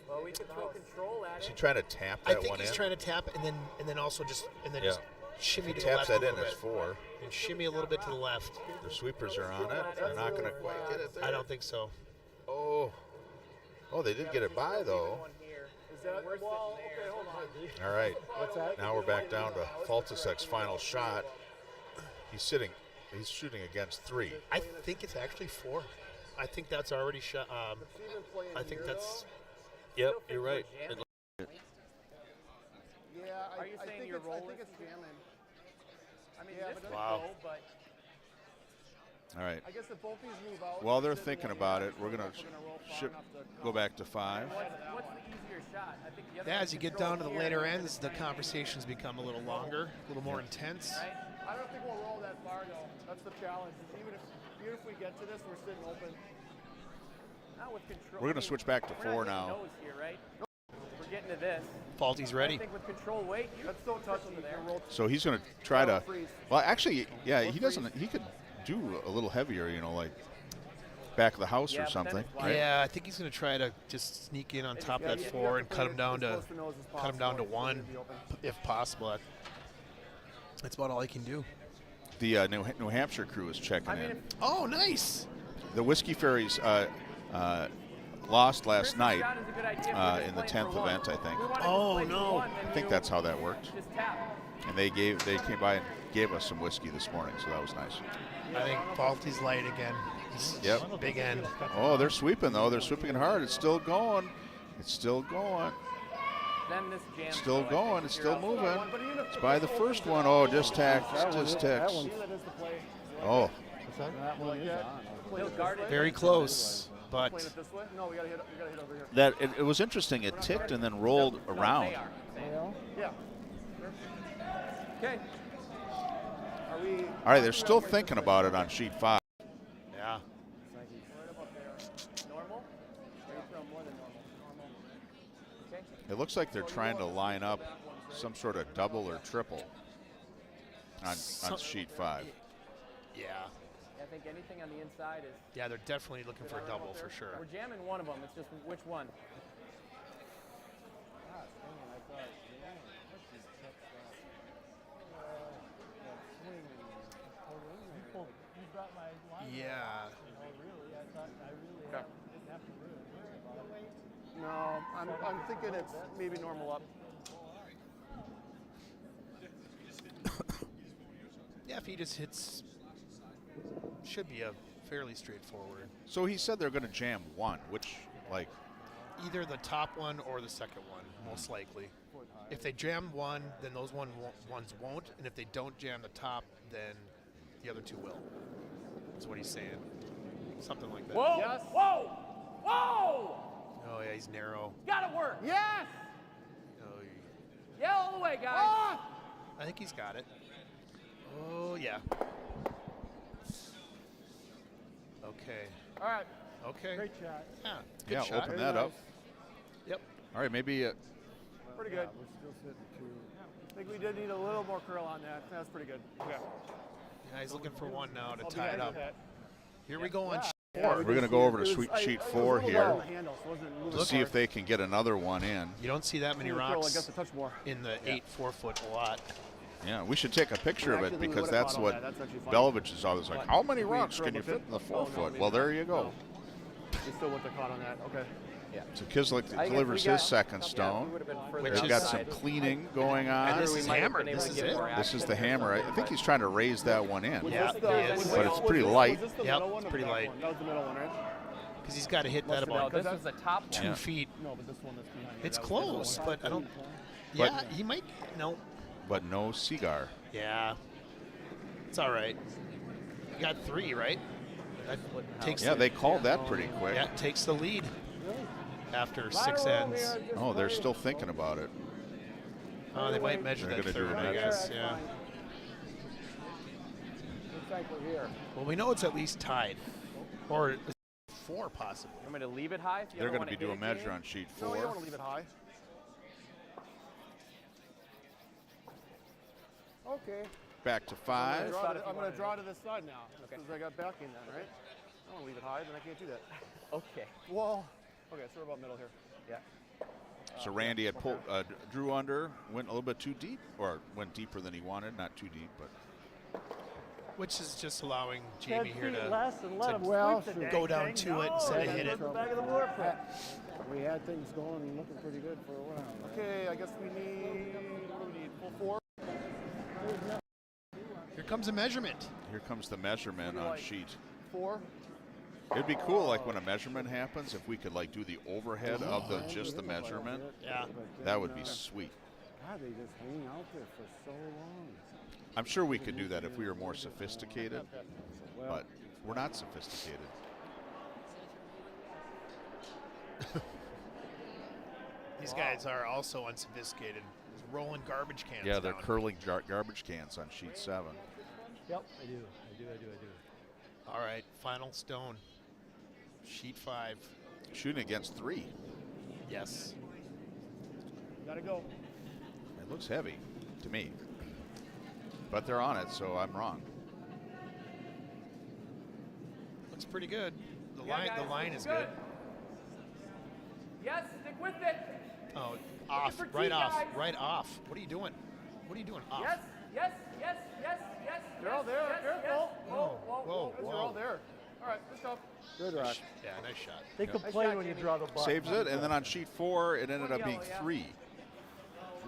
Well, we can throw control at Is he it. trying to tap I that think one he's in? trying to tap and then also just just shimmy If to he the taps left that a in, little it's bit. 4. And shimmy a little bit to the left. The sweepers are on it. They're not going to quite get it there. I don't think so. Oh. Oh, they did get it by, though. Is that okay? Hold on. All right. Now we're back down to Faltasek's final shot. He's shooting against 3. I think it's actually 4. I think that's already shot. I think that's. Yep, you're right. Yeah, Are you saying your roll I think is- it's jamming. I mean, Yeah, this but could Wow. go, but All right. I guess if both these move out. While they're then thinking we'll about get it, we're going roll to far enough to go back to 5. what's the easier shot? I think the other Yeah, one as you get control down to the here, later and ends, it's the nice. conversations become a little longer, a little more intense. Right? I don't think we'll roll that far though. That's the challenge. is Even if we get to this, we're sitting open. Not with control. We're going to switch back to We're 4 not now. hitting those here, right? We're getting to this. Faulty's I ready. think with control weight, you That's so touchy. to there. Roll So he's going to try to. freeze. Well, actually, yeah, he doesn't. He could do a little heavier, like back of the house Yeah, or but then something. it's wide. Yeah, I think he's going to try to just sneak in on top of that 4 and cut him down to 1 if possible. That's about all he can do. The New Hampshire crew is checking I mean, in. Oh, nice. The Whiskey Fairies lost Chris' last night shot is a good idea if we're just in the playing 10th for one. event, I think. We wanna just Oh, play for no. one, then I think you that's how that worked. Just tap. And they came by and gave us some whiskey this morning, so that was nice. I think Faulty's light again. Yep. Big end. Oh, they're sweeping though. They're sweeping it hard. It's still going. It's still going. Then this jam. Still going. It's still moving. It's by the first one. Oh, just ticks. Just ticks. Oh, He'll guard it. Very close, but Playing it this way? No, we gotta hit over here. that it was interesting. It ticked and then rolled No, around. they are. Yeah. Okay. Are we? All right, they're still thinking about it on sheet 5. yeah. Normal. Okay. It looks like they're trying to line up some sort of double or triple on sheet 5. Yeah. I think anything on the inside is. Yeah, they're definitely looking for a double for sure. We're jamming one of them. It's just which one. Yeah. No, I'm thinking it's maybe normal up. Yeah, if he just hits, should be a fairly straightforward. So he said they're going to jam 1, which, like, Either the top one or the second one, most likely. If they jam 1, then those ones won't, and if they don't jam the top, then the other 2 will. That's what he's saying. Something like that. Whoa! Yes. Whoa! Whoa! Oh yeah, he's narrow. Got to work. Yes. Oh, Yeah, all the way, guys. Ah! I think he's got it. Oh yeah. Okay. All right. Okay. Great shot. Yeah. Good yeah, shot. open that up. Yep. All right, maybe Pretty good. I think we did need a little more curl on that. That's pretty good. Okay. Yeah, he's looking for 1 now to I'll be tie it happy up. with that. Here we go on. we're going to go over to sheet 4 here to Look see if they can get another one in. You don't see that many I rocks guess a touch more. in the 8 4-foot lot. Yeah, we should take a picture of it Actually, we because would've that's caught all what that. That's actually fine. Belovich is always like, how many If we rocks can you drilled fit it? in the Oh, 4 no, foot? maybe Well, there not. you go. No. We still wouldn't have caught on that. Okay. So Kislik I guess delivers we got- his second yeah, stone. we would've been further Which They've is- got some outside. cleaning going And on. this We is might have hammered. been able This to is get it. more This is action the or hammer. I something, think he's trying to raise that one in. Yeah, Was this the- it is. was But this- it's pretty was light. this the Yep, middle one or pretty the back light. one? That was the middle one, right? Because he's got to hit that No, about this was the top 2 one. feet. No, but this one that's behind. It's close, but I don't. Yeah, he might. No. But no cigar. Yeah. It's all right. You got 3, right? That takes. Yeah, they called that pretty quick. Yeah, takes the lead after 6 ends. Oh, they're still thinking about it. Oh, they might measure They're that gonna do 3rd, a I measure. guess. Yeah. Looks like we're here. Well, we know it's at least tied, or 4 possibly. You want me to leave it high? If you They're ever going to wanna be doing hit it, measure Gabe? on sheet No, you don't 4. want to leave it high. Okay. Back to I'm 5. going to draw to this side now. Because I got backing then, right? I don't want to leave it high, then I can't do that. Okay. Well, okay, so we're about middle here. Yeah. So Randy had pulled, drew under, went a little bit too deep, or went deeper than he wanted, not too deep, but Which is just allowing 10 Jamie here feet to less and let him Well, sweep the sure. dang go down thing. to it instead of No, hit it. the back of the warfare. We had things going and looking pretty good for a while. Right? Okay, I guess we need, what do we need? Full 4? Here comes a measurement. here comes the measurement on sheet. 4? It'd be cool, like when a measurement happens, if we could like do the overhead of the just the measurement. Yeah. That would be sweet. God, they just hang out there for so long. I'm sure we could do that if we were more sophisticated, Well, but we're not sophisticated. These guys are also unsophisticated. Rolling garbage cans. Yeah, they're down. curling garbage cans on sheet 7. Yep, I do. All right, final stone. Sheet 5. Shooting against 3. Yes. Gotta go. It looks heavy to me, but they're on it, so I'm wrong. Looks pretty good. The Yeah, line, guys, the line it's is good. Yes, stick with it. Oh, off, for right T, off, guys. right off. What are you doing? What are you doing? Off. Yes, yes, yes, yes, yes. They're all there. Yes, Careful. Yes. Whoa, whoa, Whoa, They're whoa. all there. All right, good job. good rock. Yeah, nice shot. They complain when you draw the butt. Saves it, and then on sheet 4, it ended up being Yellow, yeah. 3.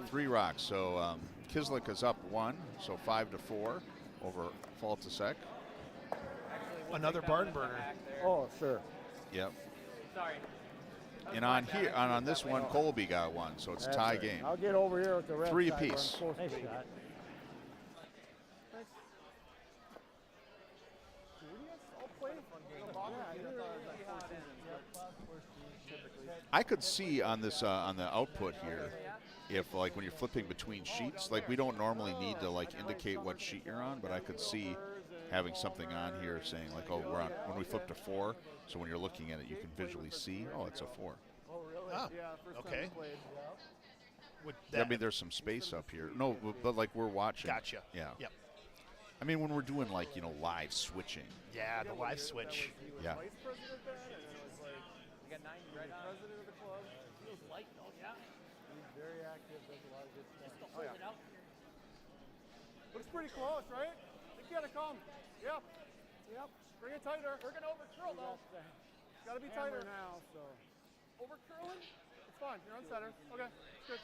3 rocks. So Kislik is up 1, so 5-4 over Faltasek. Another barn burner. Oh, sure. Yep. Sorry. And on here, on this one, Colby got 1, so it's That's tie right. game. I'll get over here with the red 3 side where I'm apiece. supposed to Nice be. shot. I could see on this on the output here, if like when you're flipping between sheets, like we don't normally need to like indicate what sheet you're on, but I could see having something on here saying like, oh, we're on when we flip to 4, so when you're looking at it, you can visually see, oh, it's a 4. Oh, Yeah, first time okay. we played. With I that, mean, there's some space up here. No, but like we're watching. Gotcha. Yeah. Yep. I mean, when we're doing like live switching. Yeah, the live switch. Yeah. Vice president then, and it was like, You got 90 right on. president of the club. Feels light though, yeah. He's very active, does a lot of good stuff. Hold it out. Looks pretty close, right? Think you gotta come. Yep. Yep. Bring it tighter. We're gonna overcurl though. Gotta be Hammer tighter. now, so. Overcurling? It's fine. You're on center. Okay. Good.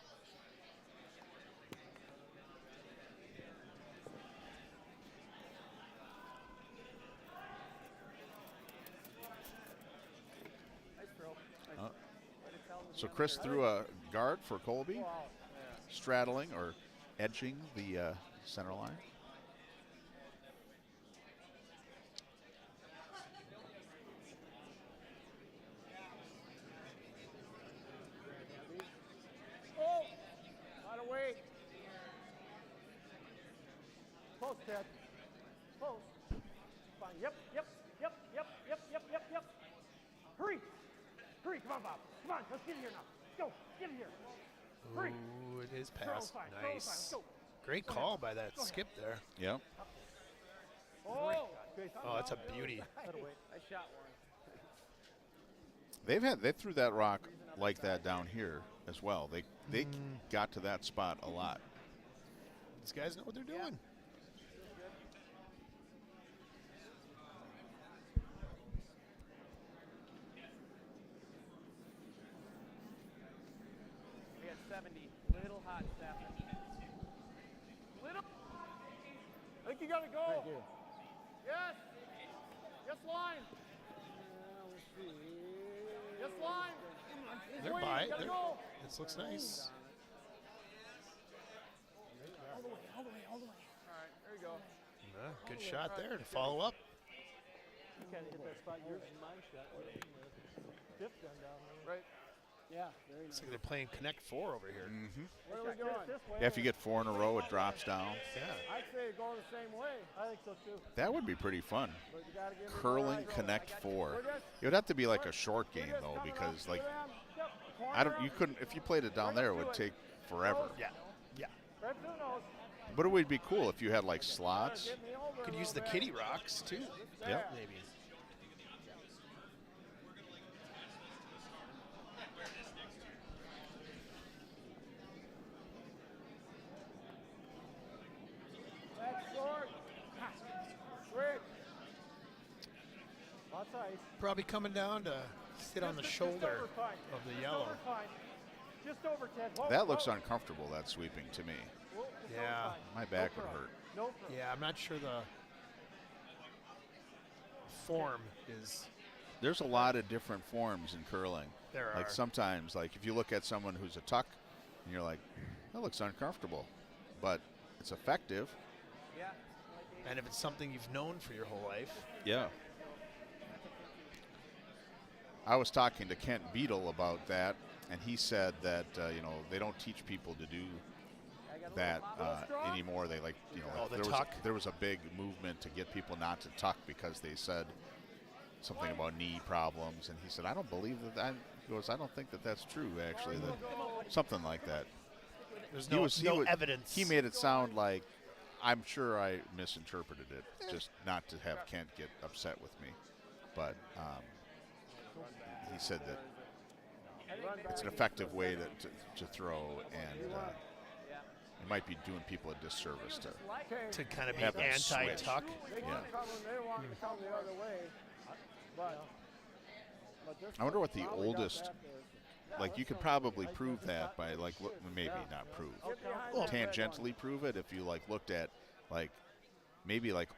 Nice throw. So Chris threw a guard for Colby, straddling or edging the center line. Oh! Out of weight. Post, Ted. Post. Fine. Yep. Hurry. Hurry. Come on, Bob. Come on. Let's get in here now. Go. Get in here. Hurry. Ooh, it is Throw pass. fine. Throw fine. Nice. Let's go. Great call by that skip there. Yep. Oh! Oh, that's a beauty. Nice shot, Warren. They threw that rock like that down here as well. They got to that spot a lot. These guys know what they're doing. We got 70. Little hot, Stefan. Little. I think you gotta go. Thank you. Yes. Yes, line. Let's see. line. They're by it. This looks nice. All the way, all the way, all the way. All right, there you go. Good shot there to follow up. You kind of hit that spot yours and mine shot. Fifth gun down there. Right. Yeah, very Looks nice. like they're playing Connect 4 over here. Where are we going? Yeah, if you get 4 in a row, it drops down. Yeah. I'd say go the same way. I think so too. That would be pretty fun. But you gotta give me Curling more eyes. Connect 4. We're just- It would have to be like a short game we're just though, coming because up like to them. Yep, I don't. corner. You couldn't if you played it down there. It would take forever. Yeah. Yeah. Right to the nose. But it would be cool if you had like slots. Get me over Could a use the little bit. kitty rocks too. Yep. Maybe. That's short. Switch. Lots of ice. Probably coming down to sit on the shoulder over fine. of the Just yellow. over fine. Just over 10. Whoa, That looks whoa. uncomfortable. That sweeping to me. Whoa, just Yeah. over fine. My back No would curl. hurt. No curl. Yeah, I'm not sure the form is. There's a lot of different forms in curling. There Like are. sometimes, like if you look at someone who's a tuck, and you're like, that looks uncomfortable, but it's effective. Yeah. And if it's something you've known for your whole life, Yeah. I was talking to Kent Beadle about that, and he said that they don't teach people to do that anymore. They like Oh, the there tuck? there was a big movement to get people not to tuck because they said something about knee problems, and he said, I don't believe that. He goes, I don't think that that's true actually. That something like that. there's He no, was- he no was- evidence. He made it sound like, I'm sure I misinterpreted it, just not to have Kent get upset with me. But he said that it's an effective way to throw, and it might be doing people a disservice to. to kind of be Have them switch. anti-tuck. They Yeah. they want to come the other way. But this I wonder what the finally got oldest, that there. like you could probably prove that by like maybe not prove, Get behind that red tangentially prove it if you like looked at like maybe like one.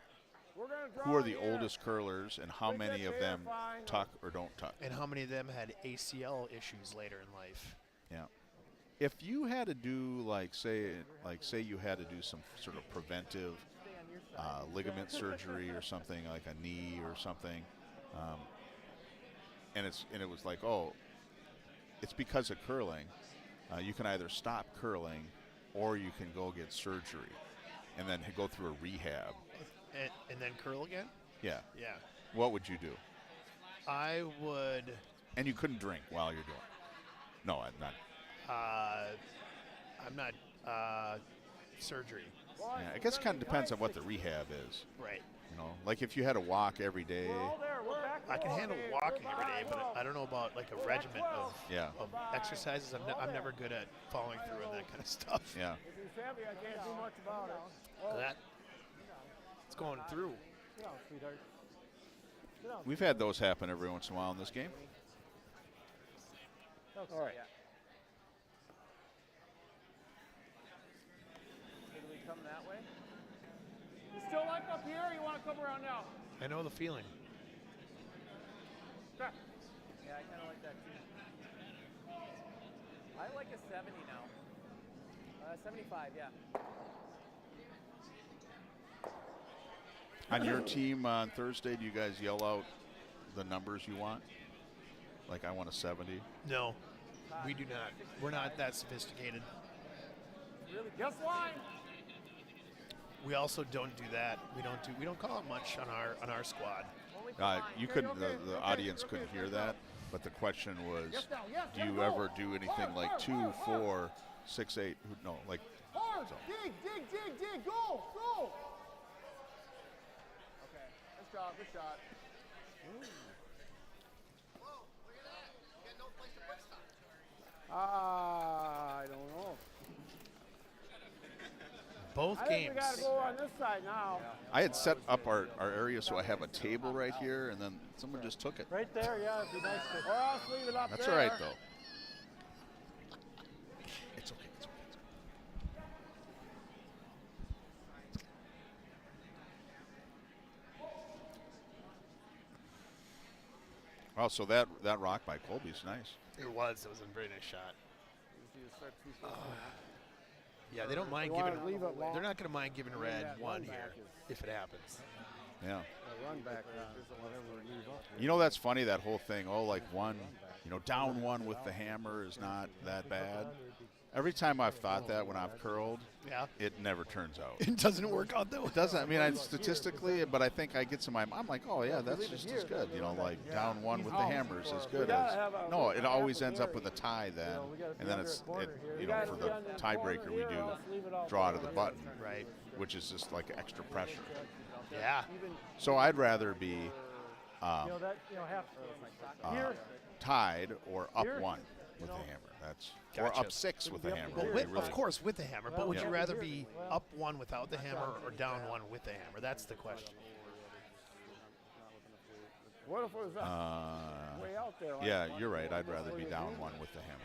We're gonna draw who are the here. oldest curlers and how We many get of there them fine. tuck or don't tuck. And how many of them had ACL issues later in life? Yeah. If you had to do like say you had to do some sort of preventive ligament surgery or something like a knee or something, and it was like, oh, it's because of curling. You can either stop curling or you can go get surgery and then go through a rehab. And then curl again? Yeah. Yeah. What would you do? I would. And you couldn't drink while you're doing it. No, I'm not. I'm not. Surgery. Yeah, I guess it kind of depends on what the rehab is. Right. You know, like if you had to walk every day. We're all there. We're back. I can to handle walk. walking every day, but I don't know about like a regimen of Yeah. exercises. I'm never good at following through and that kind of stuff. Yeah. If he's heavy, I can't do much about it. That it's going through. Sit down, sweetheart. Sit down. We've had those happen every once in a while in this game. All right. So do we come that way? You still like up here, or you want to come around now? I know the feeling. Back. Yeah, I kind of like that too. I like a 70 now. 75, yeah. On your team on Thursday, do you guys yell out the numbers you want? Like, I want a 70. No, we do not. We're not that sophisticated. Really Yes, line. We also don't do that. We don't call it much on our squad. only for mine. You couldn't. The audience couldn't hear that, but the question was, Yes, now, yes. do you ever do anything like 2, 4, 6, 8? No, like. Hard. So. Dig, dig, dig, dig. Go, go. Okay. Good job. Good shot. I don't know. Both I think games. we got to go on this side now. I had set up our area so I have a table right here, and then someone just took it. Right there, yeah, it'd be nice to. Or else leave it up That's there. all right, though. It's okay. It's okay. Wow, so that rock by Colby's nice. It was a very nice shot. Yeah, they don't mind You wanna giving. leave it long. They're not going to mind giving red that one run here back if it happens. Yeah. The run back whatever we leave up. You know, that's funny, that whole thing. Oh, like one, down one with the hammer is not that bad. Every time I've thought that when I've curled, it never turns out. It doesn't work out that way. It doesn't. I mean, statistically, but I think I get to I'm like, oh yeah, that's just as good. Like down one with the hammer is as good as. No, it always ends up with a tie then, and then it's for the tiebreaker we do draw to the button, Right. which is just like extra pressure. Yeah. So I'd rather be half here. tied or up Here, one with the hammer. That's Gotcha. or up 6 with the hammer. Well, would be of really- course, with the hammer. But would Yeah. you rather be up one without the hammer or down one with the hammer? That's the question. What if it was way out there? Like Yeah, you're right. I'd rather be down one with the hammer.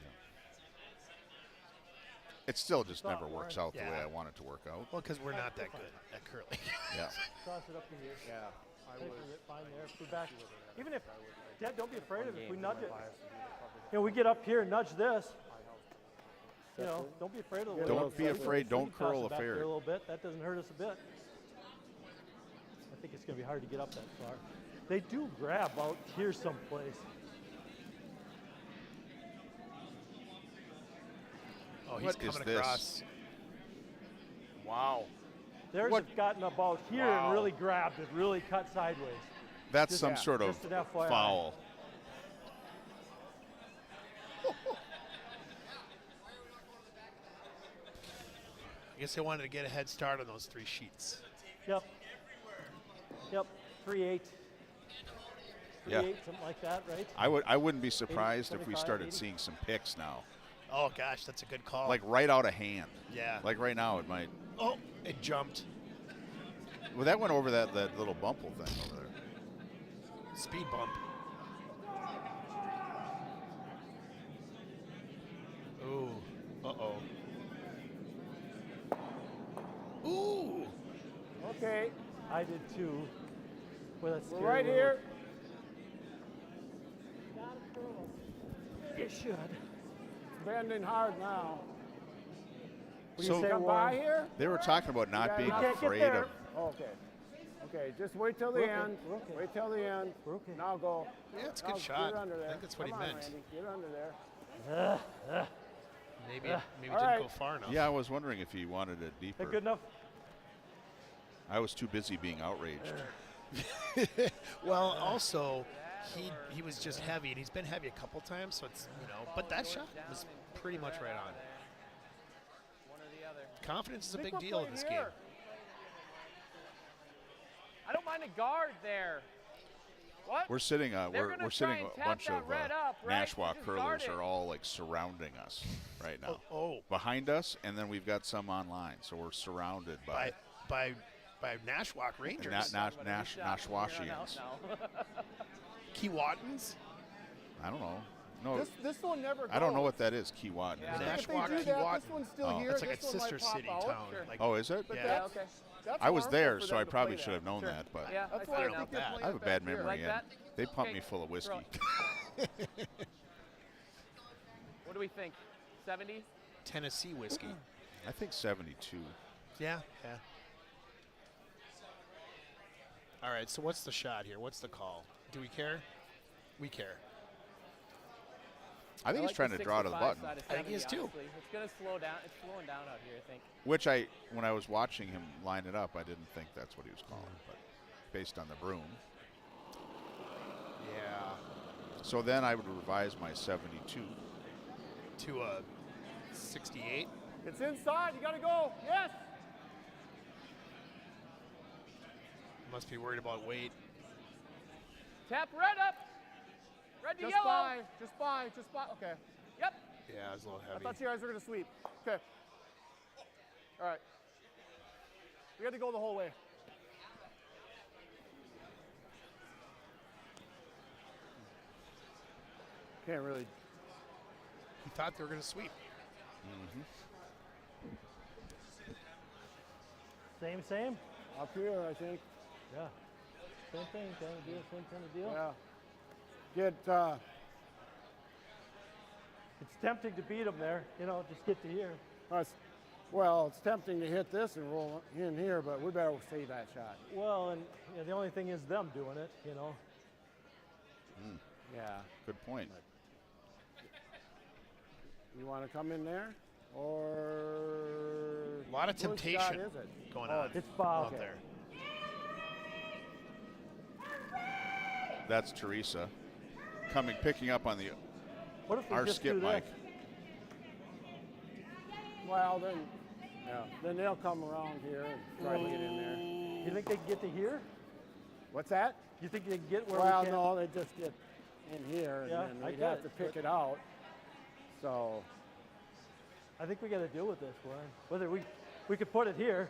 Yeah. It still just never works out the way I want it to work out. Well, because we're not that good at curling. Yeah. Toss it up to here. Yeah. Fine there. Put back. Even if, Dad, don't be afraid of it. If we nudge it. We get up here and nudge this. Don't be afraid of the Don't be afraid. Don't We can toss curl it a back fair. there a little bit. That doesn't hurt us a bit. I think it's going to be hard to get up that far. They do grab out here someplace. Oh, he's What is coming this? across. Wow. Theirs have gotten about here and really grabbed it, really cut sideways. That's some sort of just an FYI. foul. I guess they wanted to get a head start on those 3 sheets. Yep. 3-8. 3-8, Yeah. something like that, right? I wouldn't be surprised if we 75, started 80. seeing some picks now. Oh, gosh, that's a good call. Like right out of hand. Yeah. Like right now it might. Oh, it jumped. Well, that went over that little bumple thing over there. Speed bump. Ooh. Uh-oh. Ooh. Okay. I did too. Well, that's We're right here. It should. Bending hard now. What do So- you say, Come Warren? by here. They were talking about not being can't get afraid there. of. Okay. Okay, just wait till the We're okay, end. we're okay. Wait till the end. We're okay. Now go. Yeah, it's a Now good shot. Get under there. I think that's what Come he on, meant. Randy, get under there. Maybe it All didn't right. go far enough. Yeah, I was wondering if he wanted it deeper. That good enough? I was too busy being outraged. Well, also, he was just heavy, and he's been heavy a couple times, so it's, but that shot was pretty much right on. One or the other. Confidence is a Think big we're deal in playing this here. game. I don't mind a guard there. What? We're sitting. They're We're gonna sitting. try and A tap bunch that of red up, right? Nashua Just curlers guard it. are all like surrounding us right now. Oh, Behind us, and then we've got some online, so we're surrounded by by Nashwauk Rangers. Nashwashians. Keewattans. I don't know. No, This one never goes. I don't know what that is. Keewatin. Yeah. Is If that- they Nashwauk, do that, Keewatin. this one's still Oh. here. It's like a this one might sister pop city out. town. Sure. Like, Oh, is it? But Yeah. that's, okay. that's I was harmful there, for so I them to probably play should have that. known Sure. that, but Yeah, That's I why I know. think they're that. playing I have a it bad back here. memory. Like and that? they pumped Okay. me full of whiskey. What do we think? 70? Tennessee whiskey. I think 72. Yeah. All right, so what's the shot here? What's the call? Do we care? We care. I think he's trying to draw to the button, I think he is too. It's going to slow down. It's slowing down out here, I think. which when I was watching him line it up, I didn't think that's what he was calling, but based on the broom. Yeah. So then I would revise my 72. To a 68. It's inside. You got to go. Yes. Must be worried about weight. Tap red up. Red to Just yellow. by. Okay. Yep. Yeah, it was a little I heavy. thought you guys were going to sweep. Okay. All right. We had to go the whole way. Can't really. He thought they were going to sweep. Same? Up here, I think. Yeah. Same thing, same deal, same kind of deal. Yeah. get. It's tempting to beat them there, you know, just get to here. Well, it's tempting to hit this and roll in here, but we better save that shot. Well, and you know, the only thing is them doing it, you know. Yeah. Good point. You want to come in there, or A lot of whose shot temptation is it? going Oh, on It's foul. out there. That's Teresa picking up on What if we our just skip do mic. this? Well, then they'll come around here and try to get in there. You think they can get to here? What's that? You think they can get where Well, we can? no, they just get in here, Yeah, and I then we'd get have it, to pick but- it out. So, I think we got to deal with this, Warren. Whether we could put it here,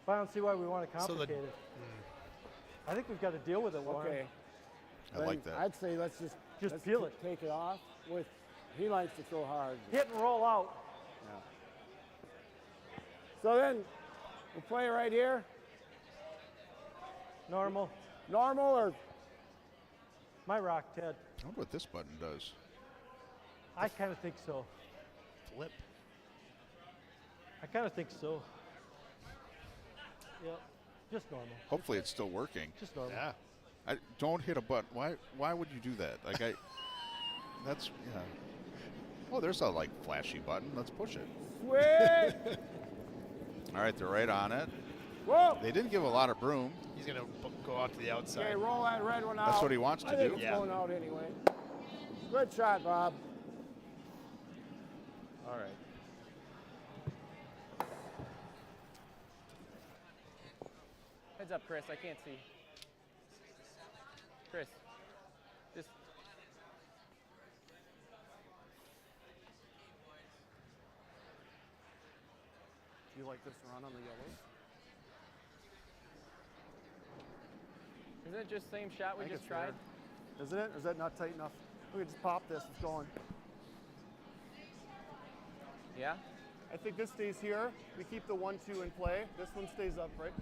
but I don't see why we want to So the- complicate it. I think we've got to deal with it, Warren. okay. I Then like that. I'd say let's peel it. Take it off. He likes to throw hard. Hit and roll out. Yeah. So then, we'll play right here. Normal. Normal or My rock, Ted. I wonder what this button does. I kind of think so. Flip. I kind of think so. Yep. Just normal. Hopefully it's still working. Just normal. Yeah. Don't hit a button. Why would you do that? That's, yeah. Oh, there's a flashy button. Let's push it. swing. All right, they're right on it. Whoa. They didn't give a lot of broom. He's going to go out to the outside. Okay, roll that red one out. That's what he wants to I think do. It's Yeah. going out anyway. Good shot, Bob. All right. Heads up, Chris. I can't see. Chris, just. Do you like this run on the yellows? Isn't it just same shot we I think just it's tried? there. Isn't it? Or is that not tight enough? We can just pop this. It's going. Yeah. I think this stays here. We keep the 1-2 in play. This one stays up, right?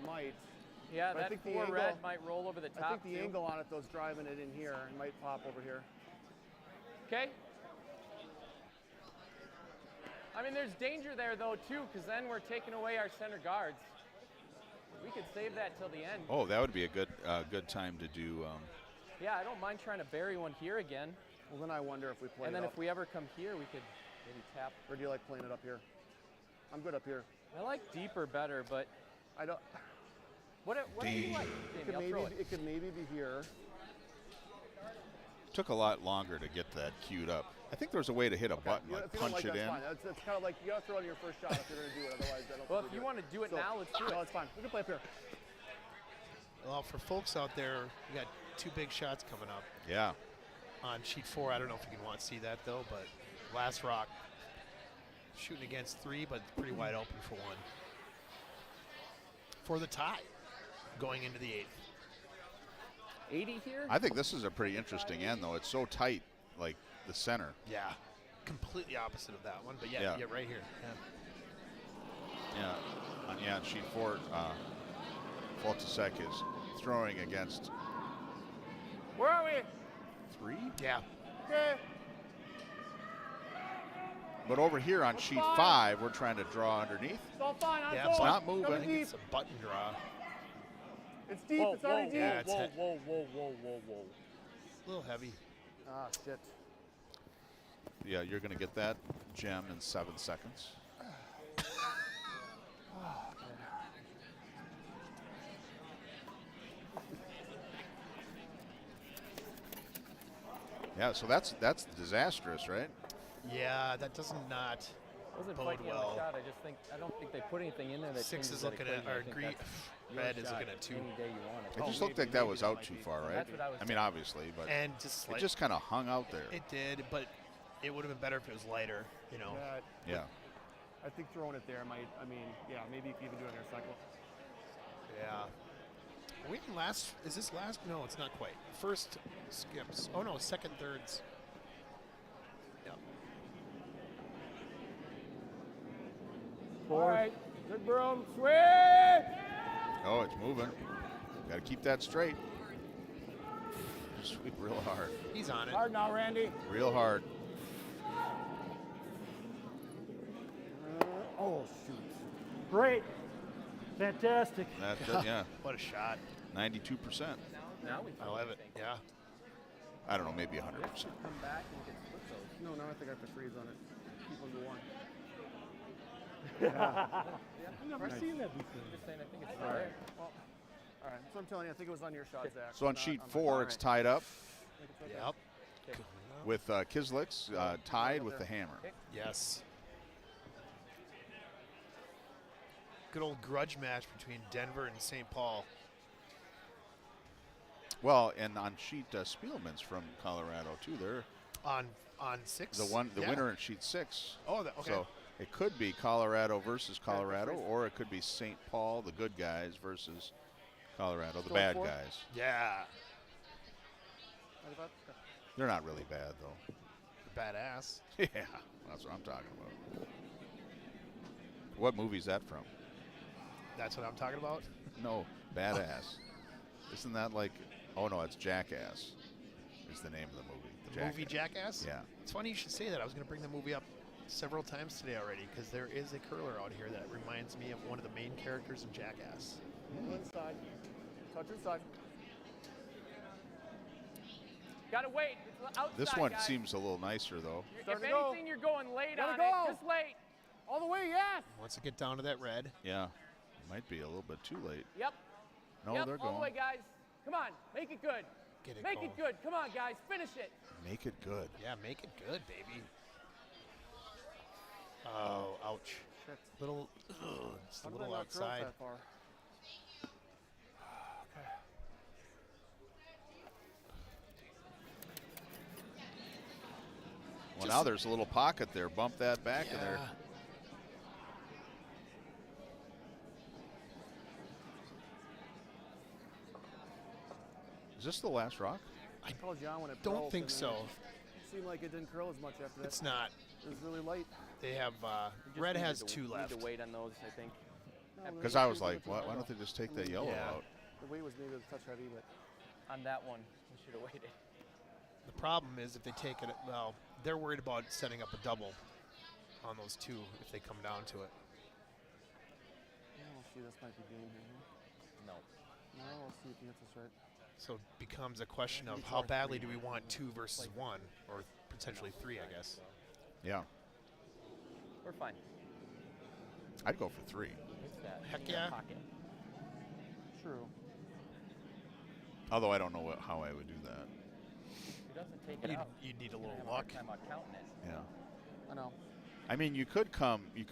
Might. Yeah, But I that think the 4 red angle- might roll over the I top. think the angle on it, though, is driving it in here. It might pop over here. Okay. I mean, there's danger there though too, because then we're taking away our center guards. We could save that till the end. Oh, that would be a good time to do. Yeah, I don't mind trying to bury one here again, Well, then I wonder if we play and then it up. if we ever come here, we could maybe tap. Or do you like playing it up here? I'm good up here. I like deeper better, but I don't. what do you like? It Jamie, could, I'll throw maybe, it. it could maybe be here. Took a lot longer to get that queued up. I think there's a way to hit a button, Yeah, like if you don't punch like it that's in. fine. It's kind of like you got to throw it on your first shot if you're going to do it. Otherwise, I don't Well, think if you we want to do it So- now, let's do No, it. it's fine. We can play up here. Well, for folks out there, we got 2 big shots coming up Yeah. on sheet 4. I don't know if you can want to see that though, but last rock shooting against 3, but pretty wide open for 1. For the tie, going into the 8th. 80 here? I think this is a pretty interesting end, though. It's so tight, like the center. Yeah, completely opposite of that one, but yeah, Yeah. yeah right here. Yeah. Yeah. On sheet 4, Voltasek is throwing against Where are we? 3. Yeah. Okay. But over here on sheet 5, we're trying to draw underneath. It's all fine. I'm Yeah, going. it's not moving. I Coming think deep. it's a button draw. It's deep. Whoa, It's already whoa, deep. Yeah, it's whoa, hit. whoa, whoa, whoa, whoa, whoa. A little heavy. Ah, shit. Yeah, you're going to get that gem in 7 seconds. Yeah, so that's disastrous, right? Yeah, that does not Wasn't bode fighting on well. the shot. I don't think they put anything in there that 6 changes is that looking at, equation. I or think green, that's your red is shot looking at 2. Any day you want it. It just looked maybe- like that maybe was that out might too be- far, right? That's what I was mean, saying. obviously, but And just it like, just kind of hung out there. it did, but it would have been better if it was lighter, you know. Yeah, Yeah. I think throwing it there might. I mean, yeah, maybe you can even do it in your cycle. Yeah. Are we in last? Is this last? No, it's not quite. First skips. Oh no, second thirds. Yep. All right. Good broom. Swing. Oh, it's moving. Got to keep that straight. Sweep real hard. He's on it. Hard now, Randy. Real hard. Oh, shoot. Great. Fantastic. That's it, yeah. What a shot. 92%. Now we I love it. Yeah. I don't know, maybe 100%. come back and we can split those. No, now I think I have to freeze on it. Keep on the one. I've never seen that before. Just saying, I think it's there. Well, all right. So I'm telling you, I think it was on your shot, Zach. So on not sheet my 4, shot. it's tied up Yep. with Kislick's tied with the hammer. Yes. Good old grudge match between Denver and St. Paul. Well, and on sheet Spielman's from Colorado too. They're On 6. the Yeah. winner in sheet 6. Oh, okay. So it could be Colorado versus Colorado, or it could be St. Paul, the good guys, versus Colorado, the Still bad 4? guys. Yeah. They're not really bad though. Badass. Yeah, that's what I'm talking about. What movie is that from? That's what I'm talking about. No, Badass. Isn't that like? Oh no, it's Jackass. Is the name of the movie? The movie Jackass? Yeah. It's funny you should say that. I was going to bring the movie up several times today already because there is a curler out here that reminds me of one of the main characters in Jackass. Inside. Touch inside. Gotta wait. It's outside, This one guys. seems a little nicer though. If Starting to go. anything, you're going late Gotta on go. it. Just late. All the way, yes. Once it get down to that red, Yeah, might be a little bit too late. Yep. No, yep. they're All the way, going. guys. Come on. Make it good. get it Make going. it good. Come on, guys. Finish it. Make it good. Yeah, make it good, baby. Oh, ouch. Shit. Little, just How a did I little not curl outside. that far? Well, now there's a little pocket there. Bump that back in there. Is this the last rock? I told John when it Don't broke, think and then so. It seemed like it didn't curl as much after that. It's not. It was really light. They have, You just red need has to- 2 need left. to wait on those, I think. Because I was like, why don't they just take that yellow Yeah. out? The weight was maybe a touch heavy, but On that one, we should have waited. The problem is if they take it, well, they're worried about setting up a double on those 2 if they come down to it. oh, see, this might be game here. No. No, we'll see if he gets this right. So it becomes a question of how badly do we want 2 versus 1, or potentially 3, I guess. Yeah, We're fine. I'd go for 3. It's that. Heck in that yeah. Pocket. True. Although I don't know how I would do that. If it doesn't take it out, You'd need a you're little gonna have a hard luck. time about counting it. Yeah. I know. I mean, you could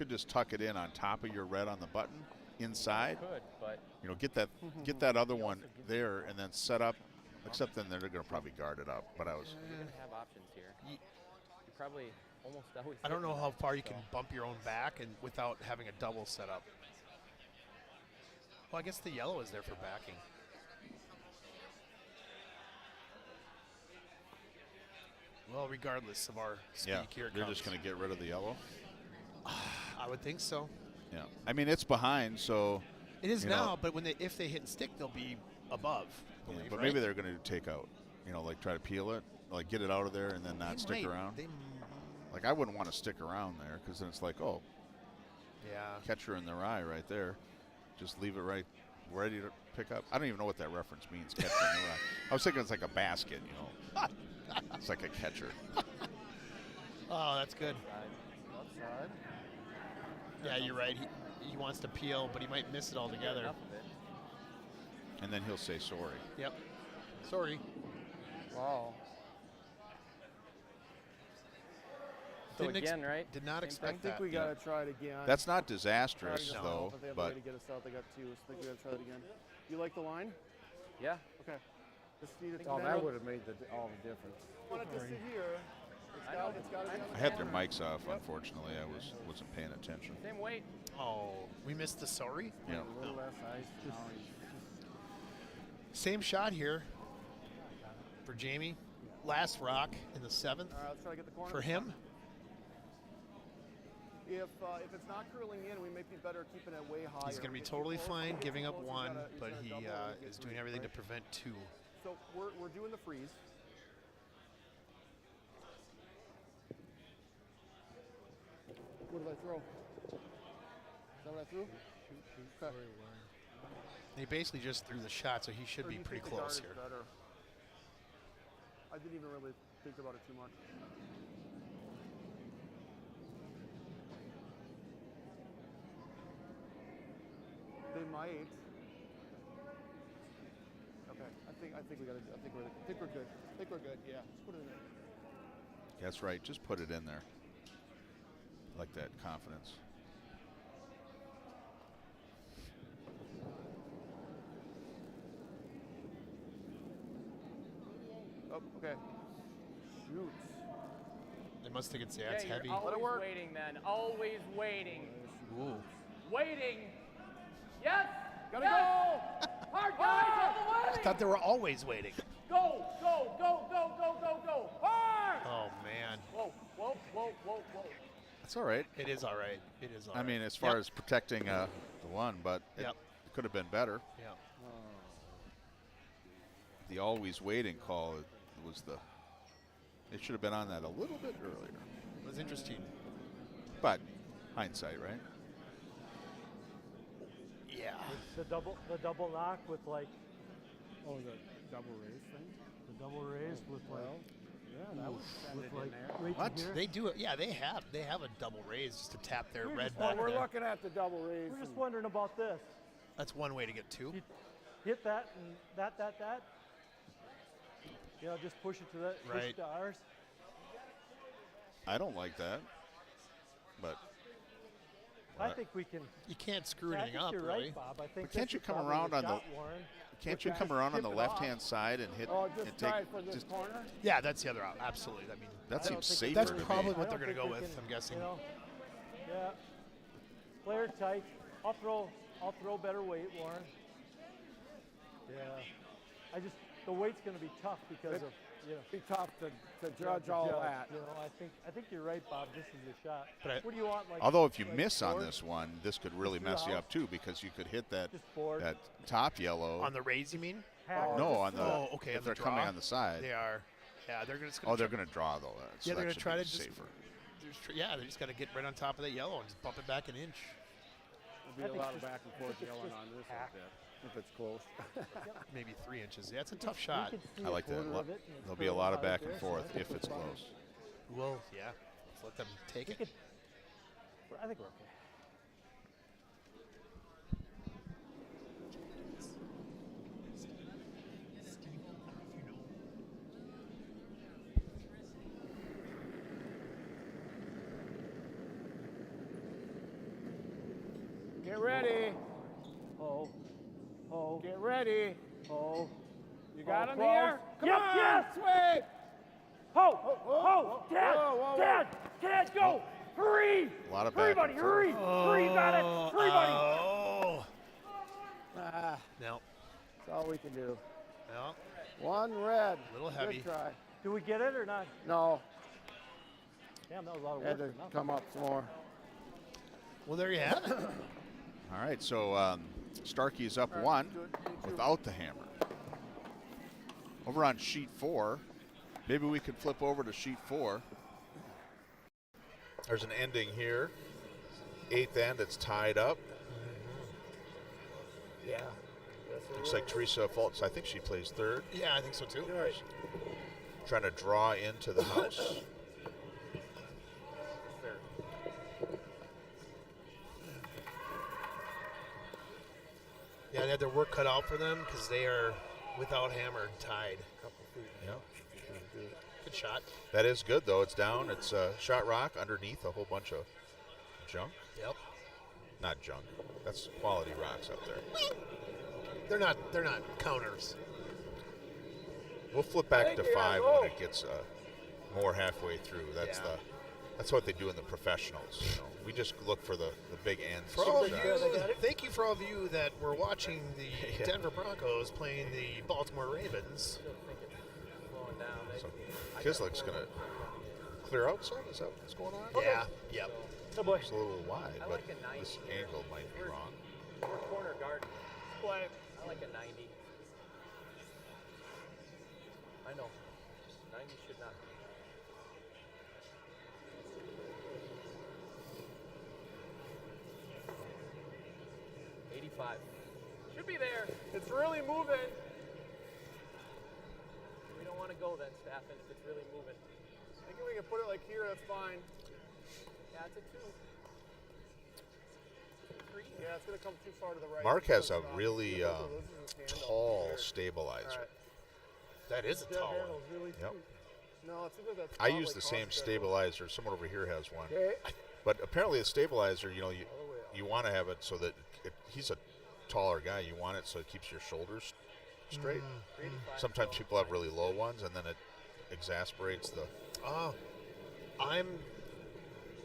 just tuck it in on top of your red on the button inside. Could, but You know, get that other one there and then set up. Except then they're going to probably guard it up. But I was. you're gonna have options here. You probably almost always. I don't hit know them, how far you so. can bump your own back and without having a double set up. Well, I guess the yellow is there for backing. Well, regardless of our speed, Yeah, here it they're comes. just going to get rid of the yellow. I would think so. Yeah. I mean, it's behind, so. It is You know- now, but if they hit and stick, they'll be above. I Yeah, believe, but right? maybe they're going to take out. You know, like try to peel it, like get it out of there and then not They stick might. around. They, Like I wouldn't want to stick around there because then it's like, oh, yeah. catcher in their eye right there. Just leave it right, ready to pick up. I don't even know what that reference means, catcher in their eye. I was thinking it's like a basket, you know. It's like a catcher. Oh, that's good. Outside. Yeah, you're right. He wants to peel, but he might miss it altogether. Enough of it. And then he'll say sorry. Yep. Sorry. Wow. So Didn't again, right? Did not Same expect I think that. we gotta try it again. That's not Try disastrous, to get though, out, they have a but way to get us out. They got 2, so I think we gotta try that again. You like the line? Yeah. Okay. Just need it to Oh, bend that up. would have made all the difference. Want it to sit here. It's got to be on the I had their camera. mics off, unfortunately. I wasn't paying attention. Same weight. Oh, we missed the sorry. Yeah. A little less ice. Now he's Same shot here for Jamie. Last rock in the 7th All right, let's try to get the corner. for him. If it's not curling in, we may be better keeping it way higher. He's going to be If you totally close- fine if giving you up close, he's 1, gotta- he's but gonna he double and get is three, doing everything to right? prevent 2. So we're doing the freeze. What did I throw? Is that what I threw? Shoot. Okay. He basically just threw the shot, so he should be pretty close here. Better. I didn't even really think about it too much. They might. Okay, I think we got it. I think we're good. I think we're good. Yeah, just put it in there. That's right. Just put it in there. Like that confidence. Oh, okay. Shoot. They must think it's it's heavy. Always waiting then. Always waiting. Ooh. Waiting. Yes. Gotta go. Hard guys all the way. I thought they were always waiting. Go, go, go, go, go, go, go. Hard. Oh man. Whoa, whoa, whoa, whoa, whoa. That's all right. It is all right. It is all right. I mean, as far as protecting the one, but it could have been better. Yeah. The always waiting call was the. They should have been on that a little bit earlier. It was interesting. But hindsight, right? Yeah. The double knock with like. Oh, the double raise thing? The double raise with like. Yeah, that was With in like there. right What? to here. They do it. Yeah, they have a double raise just to tap their red Well, back we're there. looking at the double raise. We're just and- wondering about this. That's one way to get two. You hit that and that. You know, just push it to that. Push Right. it to ours. I don't like that. But I think we can. You can't screw I anything think up, you're really. right, Bob. I think. But can't this you is come probably around the on the- shot, Warren. can't you come around on the Tip it off. left-hand side and hit Oh, and just take try for this just corner? Yeah, that's the other option. Absolutely. I mean, that I don't seems think safer that's to me. probably I what they're don't going to think go we with. can, I'm guessing. You know, yeah. Player tight. I'll throw better weight, Warren. Yeah. The weight's going to be tough because of Be tough to judge all that. You know, I think you're right, Bob. This is your shot. But What do you want? Like, Although if you like miss on board? this one, this could really Just mess you out. up too, because you could hit that Just board. that top yellow. On the raise, you mean? Hack. no, on the Oh, okay, if on the they're coming draw? on the side. They are. Yeah, they're going to. Oh, they're going to draw though. So Yeah, they're that going to should try be to just. safer. Yeah, they just got to get right on top of that yellow and just bump it back an inch. There'll I be a think lot of just- back and I forth think it's yelling just on this hack. like that, if it's close. Maybe 3 inches. Yeah, it's a tough shot. We could see I a like that. quarter of it and There'll be a curl lot out of back there, and so forth I think if we're it's fine. close. Well, yeah. Let's let them take We it. could. I think we're okay. Get ready. Oh. Get ready. Oh. You got him close. here? Come Yep, on, yes. sweep. Dad, whoa, whoa, Dad, go! Hurry! A lot of Hurry, back buddy, and forth. hurry! Hurry, you got it! Hurry, buddy! Oh. Ah, No. that's all we can do. No. One red. A little heavy. Good try. Do we get it or not? No, Damn, that was a lot of had work to for nothing. come up some more. Well, there you have it. All right, so Starkey's up one without the hammer. Over on sheet 4, maybe we could flip over to sheet 4. There's an ending here. 8th end, it's tied up. Yeah. Looks like Teresa Fultz, I think she plays 3rd. Yeah, I think so too. Trying to draw into the house. Yeah, they had their work cut out for them because they are without hammer tied. Yeah. Good shot. That is good, though. It's down. It's shot rock underneath a whole bunch of junk. Yep. Not junk. That's quality rocks up there. They're not counters. We'll flip back Thank to you, 5 go. when it gets more halfway through. That's what they do in the professionals. You know, we just look for the big ends. For all of sometimes. you, thank you for all of you that were watching the Denver Broncos playing the Baltimore Ravens. Slowing down. So Kislick's going to clear out some? Is that what's going on? Yeah. Yep. Oh boy. It's a little wide, I but like a 90. this angle might be wrong. We're corner guard. Play. I like a 90. I know. 90 should not be. Should be there. It's really moving. We don't want to go then, Staffen, if it's really moving. I think we can put it like here, that's fine. Yeah, it's a 2. 3. Yeah, it's going to come too far to the right. Mark has a really tall stabilizer. All right. That is a That tall one. handle's really Yep. No, it's either that's I use the same stabilizer. Someone over here has one. Okay. But apparently the stabilizer, you want to have it so that he's a taller guy. You want it so it keeps your shoulders straight. Sometimes people have really low ones, and then it exasperates the. I'm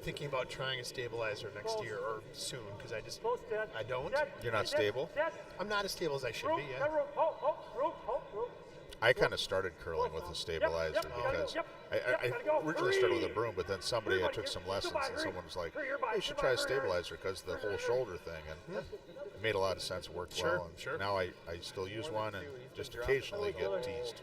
thinking about trying a stabilizer next year or soon because Close, Dad. I don't. Dad, You're not Dad, stable? Dad, I'm not as stable as I should rope, be. that Yeah. rope, rope. I kind of started curling with a stabilizer Yep, because yep, I gotta go. originally started with a Hurry. broom, but then somebody I took some lessons and someone was like, "Hey, you should try a stabilizer because the whole shoulder thing," and it made a lot of sense. It worked Sure, well. And sure. Now I still use one and just occasionally get teased.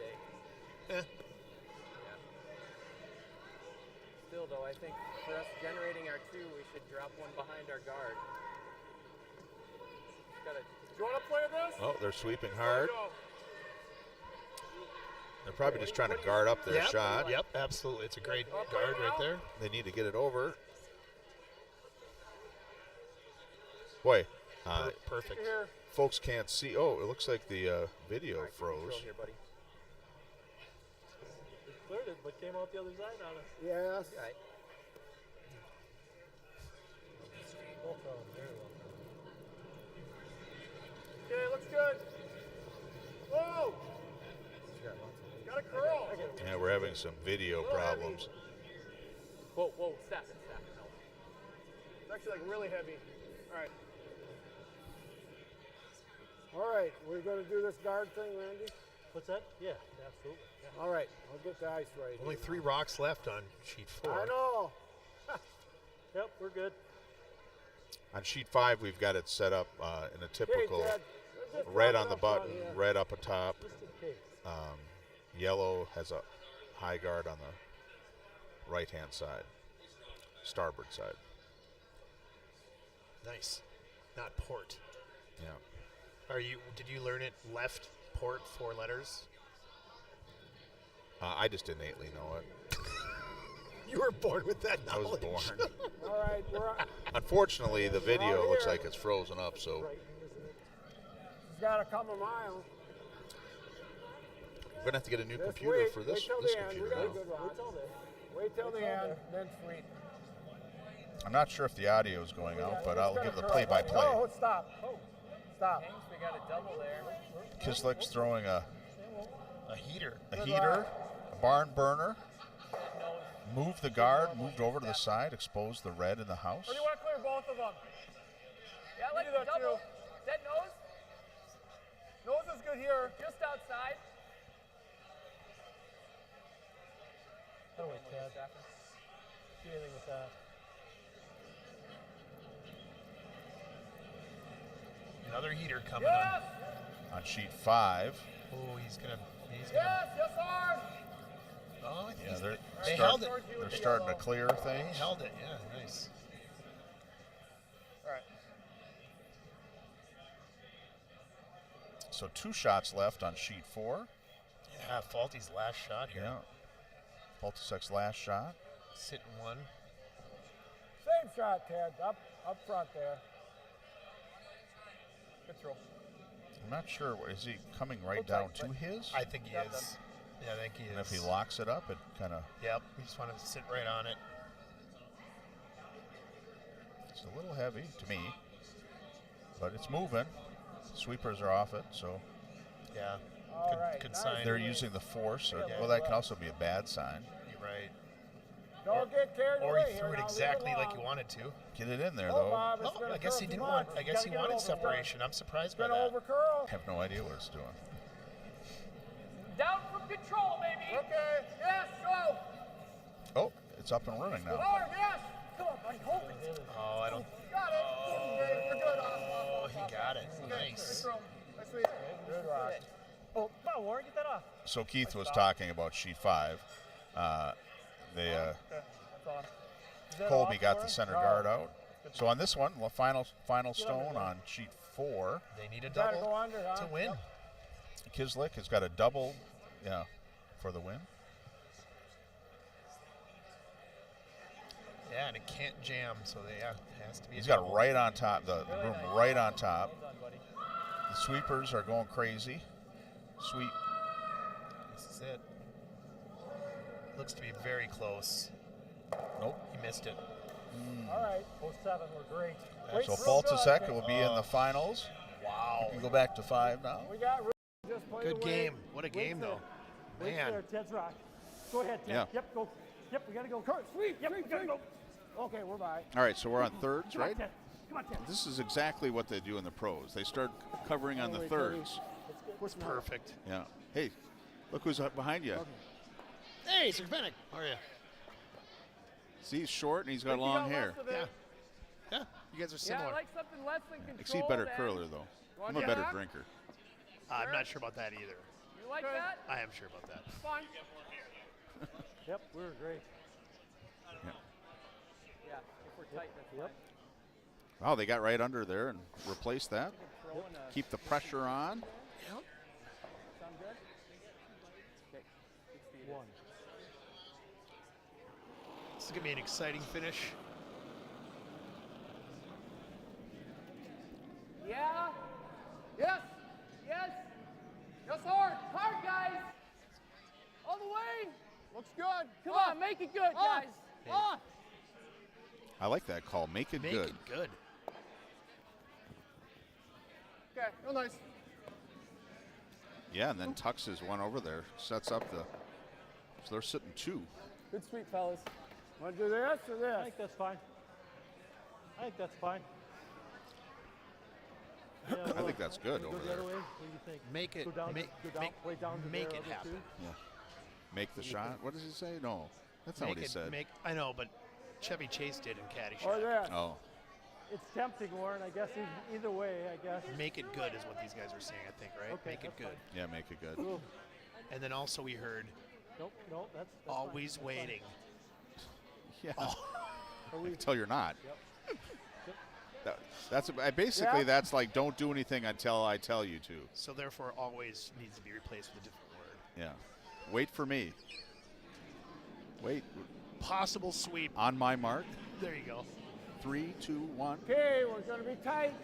Still, though, I think for us generating our 2, we should drop one behind our guard. Gotta, Do you want to play this? Oh, they're sweeping hard. Go. They're probably just trying to guard up their shot. Yep, absolutely. It's a great guard right there. They need to get it over. Boy, Perfect. Here. folks can't see. Oh, it looks like the video froze. control here, buddy. Cleared it, but came out the other side on us. Yes. All right. Both of them, very well. Okay, looks good. Whoa! Got a curl. Yeah, we're having some video problems. Whoa, Staffen, no. It's actually like really heavy. All right. All right, we're going to do this guard thing, Randy. What's that? Yeah, absolutely. Yeah. All right, I'll get the ice right. Only here. 3 rocks left on sheet 4. I know. Yep, we're good. On sheet 5, we've got it set up in a Okay, typical Dad. Just red drop on it the up front button, here. red up atop. Just in case. Yellow has a high guard on the right-hand side, starboard side. Nice. Not port. Yeah. Did you learn it left port 4 letters? I just innately know it. You were born with that I was knowledge. born. All right, we're Unfortunately, the video Out looks here. like it's frozen up, so He's got to come a mile. we're gonna have to get a new Just computer wait, for wait this till this the end. computer We got a now. good rod. Wait till there. Wait till the end, then sweep. I'm not sure if the audio is going out, but It's I'll gonna give the curl. play-by-play. Oh, stop. Stop. Hanks, we got a double there. Kislick's throwing a heater. heater, a barn burner. Move the guard, moved over to the side, exposed the red in the house. Or do you want to clear both of them? Yeah, I like do the that double. too. Dead nose, Nose is good here. just outside. Oh, wait, Dad. Do anything with that. Another heater coming Yes! On sheet 5, Oh, he's gonna. Yes, hard. Oh, yeah, they're, they held it. they're starting to clear They things. held it. Yeah, nice. All right. So 2 shots left on sheet 4. Yeah, Faulty's last shot here. Yeah. Baltisek's last shot. Sitting 1. Same shot, Ted. Up front there. Good throw. I'm not sure. Is he coming right down to his? I think he is. Yeah, I think he And if is. he locks it up, it kind of. Yep, he just wanted to sit right on it. It's a little heavy to me, but it's moving. Sweepers are off it, so Yeah, All good, right, good nice. sign. they're using the force. Or, Yeah. well, that can also be a bad sign. You're right. Don't get carried Or away he threw here. it Now, exactly leave it like alone. you wanted to. Get it in there, Oh, though. Bob, it's Oh, gonna I guess curl he too didn't much. want. I You guess gotta he get it wanted over. separation. I'm surprised by Gonna that. over curl. I have no idea what it's doing. Down from control, baby. Okay. Yes, go. Oh, it's up and running now. Hard, yes. Come on, buddy, hold it. Oh, I don't. Got it. Okay, you're good. Oh, he got it. Nice. Nice throw. Nice sweep. Good rock. Oh, Bob. on, Warren, get that off. So Keith was talking about sheet 5. Colby got the center guard out. So on this one, the final stone on sheet 4. They need a double to win. Kislik has got a double, for the win. Yeah, and it can't jam, so it has to be. He's got it right on top, the room right on top. The sweepers are going crazy. Sweep. This is it. Looks to be very close. Nope. He missed it. All right, 07, we're great. So Faltasek will be in the finals. Wow. You can go back to 5 now. We got Just play Good the way. game. What a game, though. Wait Man. there, Ted's rock. Go ahead, Ted. Yeah. Yep, go. Yep, we gotta go. Sweep, Yep, sweep, we gotta sweep. go. Okay, we're by. All right, so we're on thirds, Come on, right? Ted. Come on, Ted. This is exactly what they do in the pros. They start covering on the thirds. It's perfect. Yeah. Hey, look who's up behind you. Hey, Sir Panic. How are you? See, he's short and he's got long hair. Yeah. Yeah, you guys are Yeah, similar. I like something less than control. Exceed better then. curler, though. I'm Want a better that? drinker. I'm not sure about that either. You like that? I am sure about that. Fine. Yep, we were great. Yeah, if we're tight, that's Yep. fine. Oh, they got right under there and replaced that. Throw in a, Keep the pressure on. Yep. sound good? Okay. Exceed it. One. This is going to be an exciting finish. Yeah. Yes. Yes. Yes, hard. Hard, guys. All the way. Looks good. Come on, make it good, guys. On. I like that call. Make it Make good. it good. Okay, real nice. Yeah, and then tucks his one over there. Sets up the. So they're sitting 2. Good sweep, fellas. Want to do this or I this? think that's fine. I think that's fine. Yeah, I think that's good go over the other there. way. What do you think? Make it. Go down, make, go down, make, way down to make there, it other happen. two. Yeah. Make the shot. What does he say? No, that's not Make what he it, said. I know, but Chevy Chase did in Caddyshack. Or this? Oh, It's tempting, Warren. I guess either way. I guess. Make it good is what these guys are saying, I think, right? Okay, Make it that's good. fine. yeah, make it good. Cool. And then also we heard Nope, no, that's fine. always That's fine. waiting. Yeah. Are we- Until you're not. Yep. That's basically that's like don't do anything until I tell you to. So therefore, always needs to be replaced with a different word. Yeah. Wait for me. Wait. Possible sweep. On my mark. There you go. 3, 2, 1. Okay, we're going to be tight.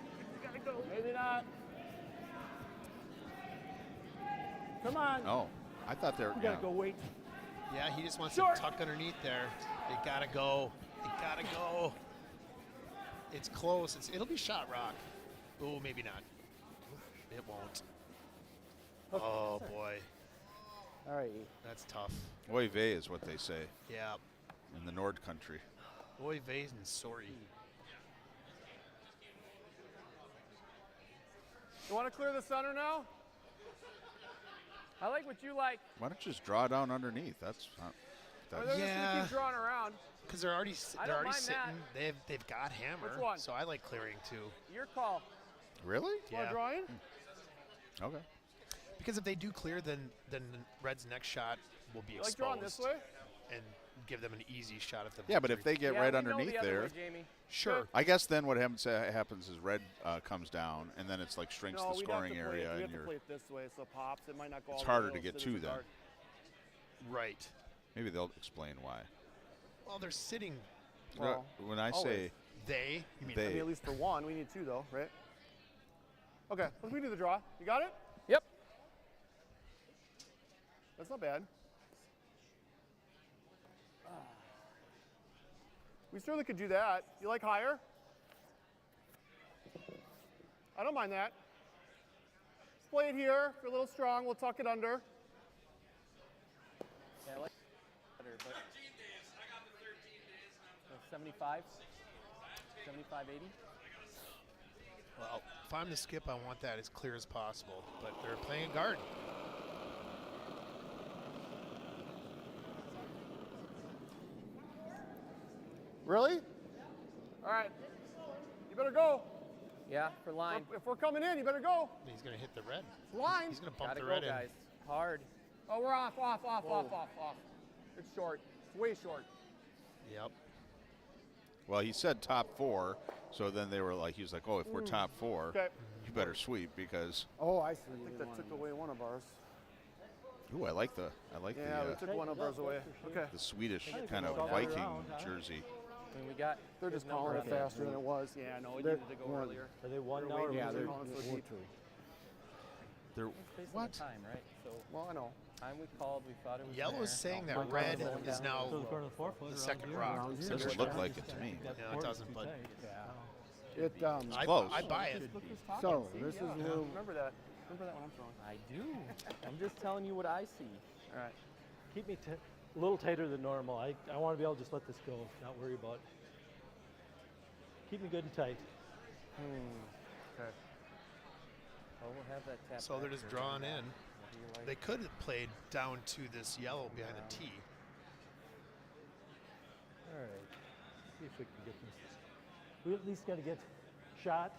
Gotta go. Maybe not. Come on. Oh, I thought they were. We gotta go wait. Yeah, he just wants Short. to tuck underneath there. They gotta go. They gotta go. It's close. It'll be shot rock. Oh, maybe not. It won't. Oh boy, All right. that's tough. Oy vey is what they say Yeah. in the Nord country. Boy, Vase and sorry. You want to clear the center now? I like what you like. Why don't you just draw down underneath? That's not. Or That's, they're just going to Yeah. keep drawing around. Because they're already I they're don't already mind sitting. that. They've got hammer. Which one? So I like clearing too. Your call. really? Want Yeah. to draw in? Okay. Because if they do clear, then Red's next shot will be You like exposed drawing this way? and give them an easy shot at the. Yeah, but if they get Yeah, right we know underneath the other there, way, Jamie. sure. I guess then what happens is red comes down, and then it's like shrinks No, the we'd scoring have to play area, it. We and have to you're play it this way so it pops. It might not go all it's the way. harder to It'll get sit to as a then. guard. Right. Maybe they'll explain why. Well, they're sitting. Well, When I say always. They. You mean They. I mean, at least for one. We need two, though, right? Okay, let's redo the draw. You got it? Yep. That's not bad. We certainly could do that. You like higher? I don't mind that. Let's play it here. If you're a little strong, we'll tuck it under. Yeah, I like better, but 75, 75, 80. Well, if I'm the skip, I want that as clear as possible. But they're playing a guard. Really? All right. You better go. Yeah, for line. If we're coming in, you better go. He's going to hit the red. Line. He's going to bump Gotta the go, red in. guys. hard. Oh, we're off. It's short. It's way short. Yep. Well, he said top 4, so then they were like, he was like, oh, if we're top 4, Okay. you better sweep because. Oh, I see. I think that took away one of ours. Ooh, I like the Yeah, we took one of ours away. Okay. the Swedish I think kind we of got it Viking around, huh? jersey. I mean, we got. They're good just number calling it of them. faster than it was. Yeah, no, it They're needed to go one. earlier. Are they one now? They're Or waiting. was They're it- calling it so deep. They're Based on what? the time, right? So Well, I know. time we called, we thought it was Yellow there. is saying that Oh, red going is down. now So it's going to the 4 foot the around second here. rock. Around here. Doesn't look like it to me. That Yeah, it cord is doesn't, too but- tight. It Close. I buy it. So this is a little. Remember that. Remember that when I'm throwing. I do. I'm just telling you what I see. All right. Keep me a little tighter than normal. I want to be able to just let this go, not worry about it. Keep me good and tight. Okay. Well, we'll have that tap. So they're back just here. drawn in. What do you like? They could have played down to this yellow behind the tee. All right. See if we can get this. We at least got to get shot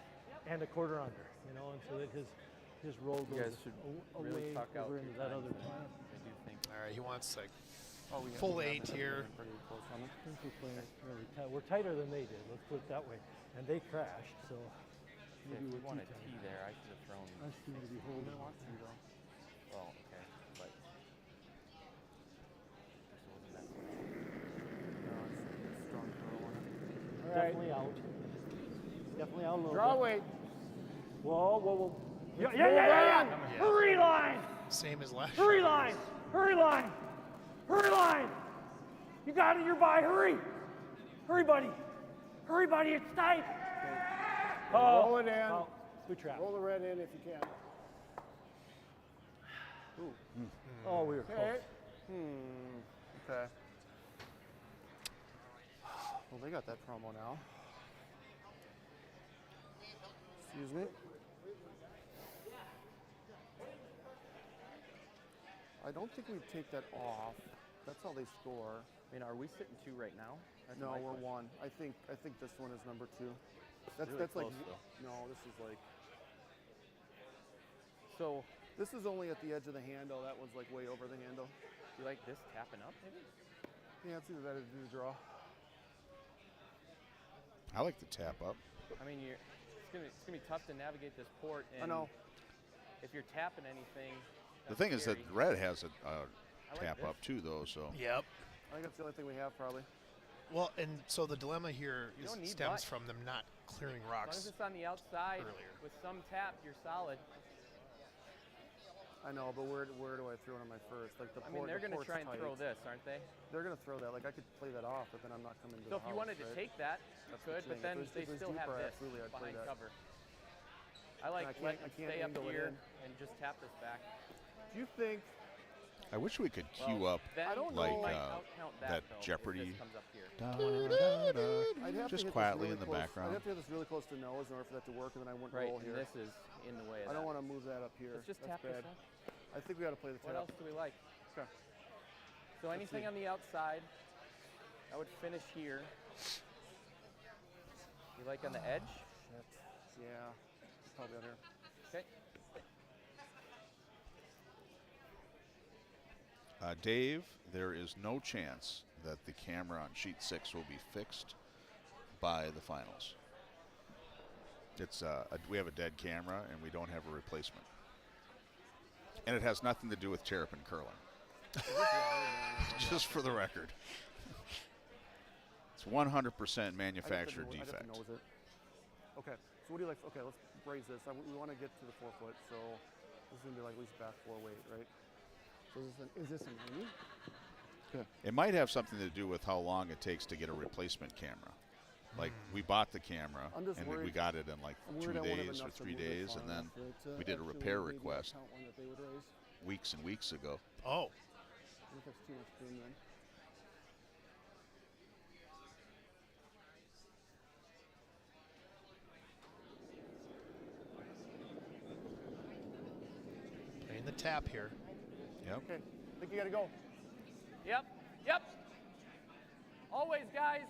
and a quarter under, you know, and so that his roll You goes guys should away really tuck out over your into that time other frame. plant. I do think. All right, he wants like Oh, full 8 here. Pretty close on it. I think we're playing it really tight. We're tighter than they did. Let's put it that way. And they crashed, so If maybe you we're want a too tight. tee there, I should have thrown. I seem to be holding. Want to though. Well, okay, but. Just wasn't that much. No, it's strong curl on it. Definitely out. Definitely out a little Draw bit. weight. Whoa. Yeah. Hurry line! Same as last Hurry year. line! Hurry line! Hurry line! You got it, you're by, hurry! Hurry, buddy! Hurry, buddy, it's tight! Roll it in. Oh, we trapped. Roll the red in if you can. Oh, we were close. Okay. Okay. Well, they got that promo now. Excuse me. I don't think we take that off. That's how they score. I mean, are we sitting 2 right now? That's No, my we're question. 1. I think this one is number 2. That's really like close, though. no. This is like So, this is only at the edge of the handle. That one's like way over the handle. you like this tapping up, maybe? Yeah, it's either that or do the draw. I like the tap up. I mean, it's gonna be tough to navigate this port, and I know. if you're tapping anything. The that's thing is that scary. red has a I like tap this. up too, though. So Yep. I think that's the only thing we have probably. Well, and so the dilemma here You don't need stems much. from them not clearing As long as rocks. it's on the outside earlier. with some tap, you're solid. I know, but where do I throw it on my first? Like the I mean, port- they're the going to port's try and throw tight. this, aren't they? They're gonna throw that. Like I could play that off, but then I'm not coming to So the if you house, wanted to right? take that, you That's the could, but thing. then If they it was still have deeper, this absolutely, I'd play behind that. cover. I like I can't- letting I it can't stay up angle it here in. and just tap this back. Do you think? I wish we could cue Well, up then I don't you like, might uh, outcount that though, if Jeopardy. This comes up here. da, da, da, I'd have just to hit quietly this really in the close. background. I'd have to hit this really close to nose in order for that to work, and then I wouldn't Right, roll and here. this is in the way of I don't that. want to move that up here. Let's just That's tap bad. this up. I think we got to play the What tap. else do we like? Okay. So anything see. on the outside, I would finish here. You like on the edge? Shit. Yeah. Probably on here. Okay. Dave, there is no chance that the camera on sheet 6 will be fixed by the finals. It's we have a dead camera and we don't have a replacement. And it has nothing to do with Terrapin curling. Just for the record. It's 100% manufacturer I'd have to defect. nose it. Okay. So what do you like? Okay, let's raise this. We want to get to the 4 foot, so this is gonna be like at least back 4 weight, right? So is this a 90? Okay. It might have something to do with how long it takes to get a replacement camera. Like we bought the camera I'm just and we worried- got it in like I'm 2 worried I won't have days or enough to 3 move it days, far and then enough for it to we did a actually repair maybe request count one that they would raise. weeks and weeks ago. Oh, I think that's too much boom then. playing the tap here. Yep. Okay. I think you got to go. Yep. Yep. Always, guys.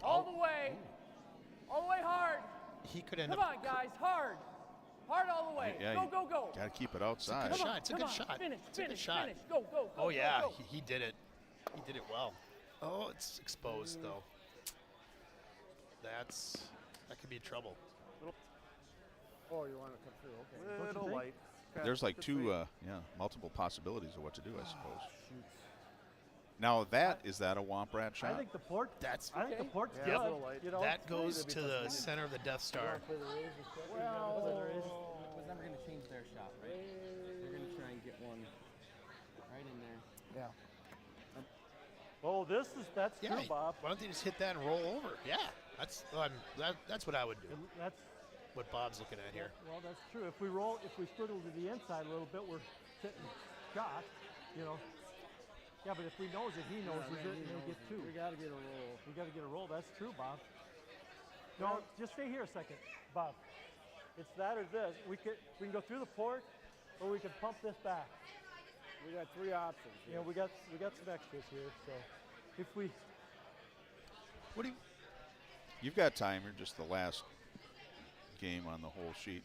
All the way. All the way hard. He could end Come up. on, guys. Hard. Hard all the way. Yeah, go, go, go. Got to keep it outside. Good shot. It's a good shot. Finish, It's a good finish, shot. finish. Go, go, go. Oh yeah, go, go. he did it. He did it well. Oh, it's exposed though. That could be trouble. Oh, you want to come through? Okay. Little light. Okay. There's like Good two, sweep. multiple possibilities of what to do, I suppose. Now is that a Womp Rat shot? I think the port. That's I think the port's Yeah, good. it's a little light. You know, that goes to the center of the Death Star. Well, was never going to change their shot, right? They're going to try and get one right in there. Yeah. Oh, that's Yeah, true, Bob. why don't they just hit that and roll over? Yeah, that's what I would do. That's What Bob's looking at here. well, that's true. If we squiggle to the inside a little bit, we're sitting shot. You know. Yeah, but if we knows it, he knows it, and they get two. We got to get a roll. We got to get a roll. That's true, Bob. No, just stay here a second, Bob. It's that or this. We can go through the port, or we can pump this back. We got 3 options. You know, we got some extras here. So if we What do you? You've got time. You're just the last game on the whole sheet.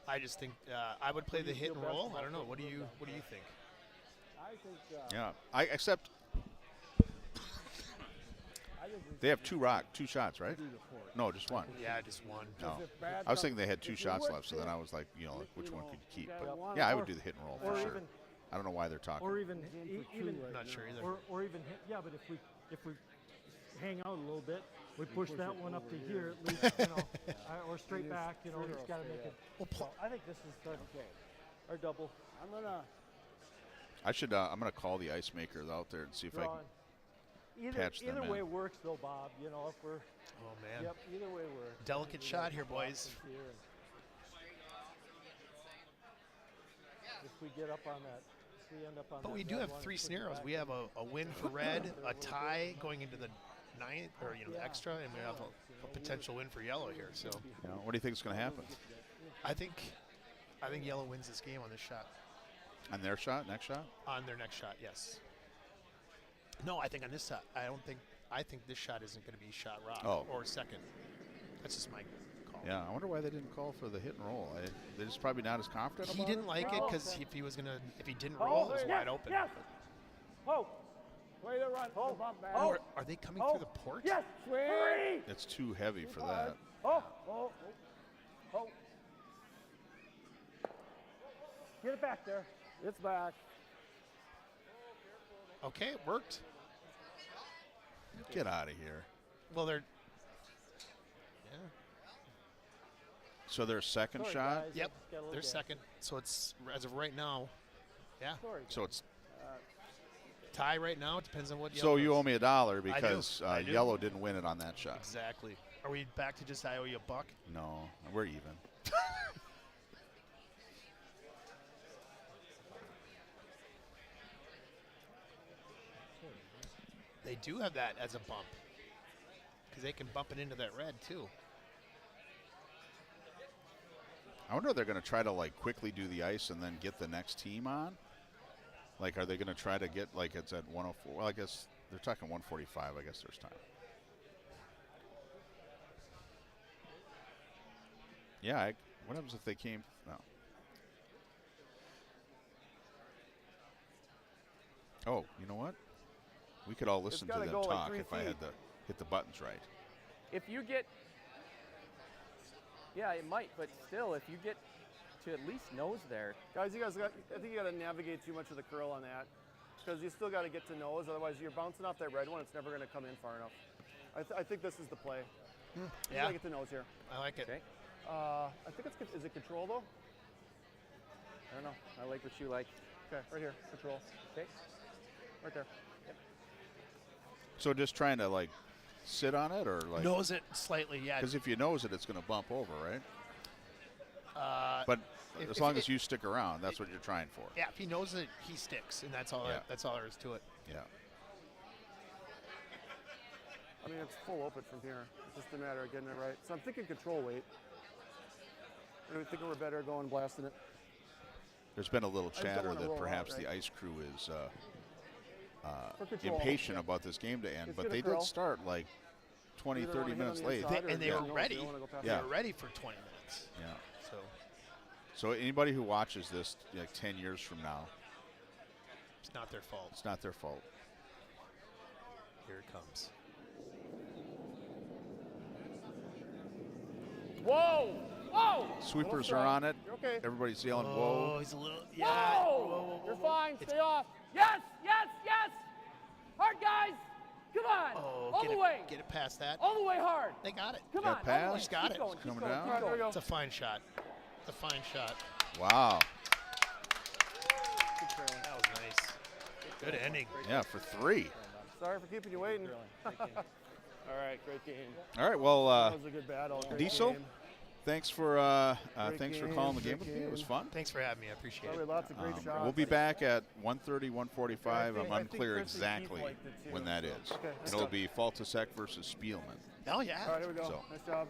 I just think I would play the hit and roll. I don't know. What do you think? I think. Yeah, except they have two shots, right? No, just one. Yeah, just one. No, I was thinking they had 2 shots left, so then I was like, like which one could you keep? But yeah, I would do the hit and roll for sure. I don't know why they're talking. or even Not sure either. or even hit, yeah, but if we hang out a little bit, we push that one up to here at least, or straight back. You know, it's got to make it. Well, I think this is our double. I'm gonna. I'm gonna call the ice makers out there and see if I can patch them Either in. way works though, Bob. You know, if we're Oh man. yep, either way works. Delicate shot here, boys. If we get up on that, if we end up on But that we do red have one, 3 push it scenarios. back We have in. a win for red, a tie going into the 9th, or the extra, and we have a potential win for yellow here. So What do you think is going to happen? I think yellow wins this game on this shot. On their shot, next shot? On their next shot, yes. No, I think on this shot. I think this shot isn't going to be shot rock or second. That's just my call. Yeah, I wonder why they didn't call for the hit and roll. They're just probably not as confident He about didn't it. like it because if he didn't roll, it was wide open. Yes. Oh, Way to run. Oh, bump back. Or are they coming through the port? yes. Hurry. It's too heavy for that. Oh. Get it back there. It's back. Okay, it worked. Get out of here. Well, they're. Yeah. So their second Sorry, shot? guys. Yep. Got a little They're gas. second. So it's as of right now. Yeah. Sorry, So it's Tie right now. It depends on what. so yellow you does. owe me $1 because I do. yellow didn't win it on that shot. Exactly. Are we back to just I owe you $1? No, we're even. They do have that as a bump because they can bump it into that red too. I wonder if they're going to try to quickly do the ice and then get the next team on. Are they going to try to get it's at 104? Well, I guess they're talking 145. I guess there's time. Yeah. What happens if they came? No. Oh, you know what? We could all listen to gotta them go like talk 3 if I had to hit the buttons right. If you get, yeah, it might, but still, if you get to at least nose there, Guys, I think you got to navigate too much of the curl on that because you still got to get to nose. Otherwise, you're bouncing off that red one. It's never going to come in far enough. I think this is the play. You Yeah, got to get to nose here. I like it. okay? I think is it control though? I don't know. I like what you like. Okay, right here, control. Okay. Right there. So just trying to sit on it or Nose it slightly, yeah. because if you nose it, it's going to bump over, right? But if- as if long it- as you stick around, that's what you're trying for. Yeah, if he knows it, he sticks, and that's all. Yeah. That's all there is to it. Yeah. I mean, it's full open from here. It's just a matter of getting it right. So I'm thinking control weight. I'm thinking we're better going blasting it. There's been a little just don't chatter wanna that roll out, perhaps the right? ice crew is For control. impatient about this game to end, It's but gonna they curl. did start 20, Either 30 wanna hit on minutes the late. inside or And they get were nose. ready. They don't wanna go past They Yeah. were ready for 20 minutes. Yeah. So anybody who watches this like 10 years from now, it's not their fault. it's not their fault. Here it comes. Whoa! Whoa! Sweepers Little are strong. on it. You're okay. Everybody's yelling, Oh, whoa. he's a little. Whoa! Yeah. You're fine. Stay off. Yes, yes, yes. Hard, guys. Come on. Oh, all get the it, way. Get it past that. All the way hard. They got it. Come Got on. pass? all the way. He's got Keep it. Going, It's keep coming going, down. keep All right, there we going. go. It's a fine shot. It's a fine shot. Wow. That was nice. Good ending. Yeah, for 3. Sorry for keeping you waiting. All right, great game. All right, well, That was a good battle. Great Diesel, game. thanks for calling the game with me. It was fun. Thanks for having me. I appreciate Probably it. lots of great shots. We'll be back at 1:30, 1:45. I'm I think unclear Chris and Keith exactly liked it too. when that is. Okay, It'll be Faltasek versus Spielman. Oh, yeah. All right, here we go. So- Nice job.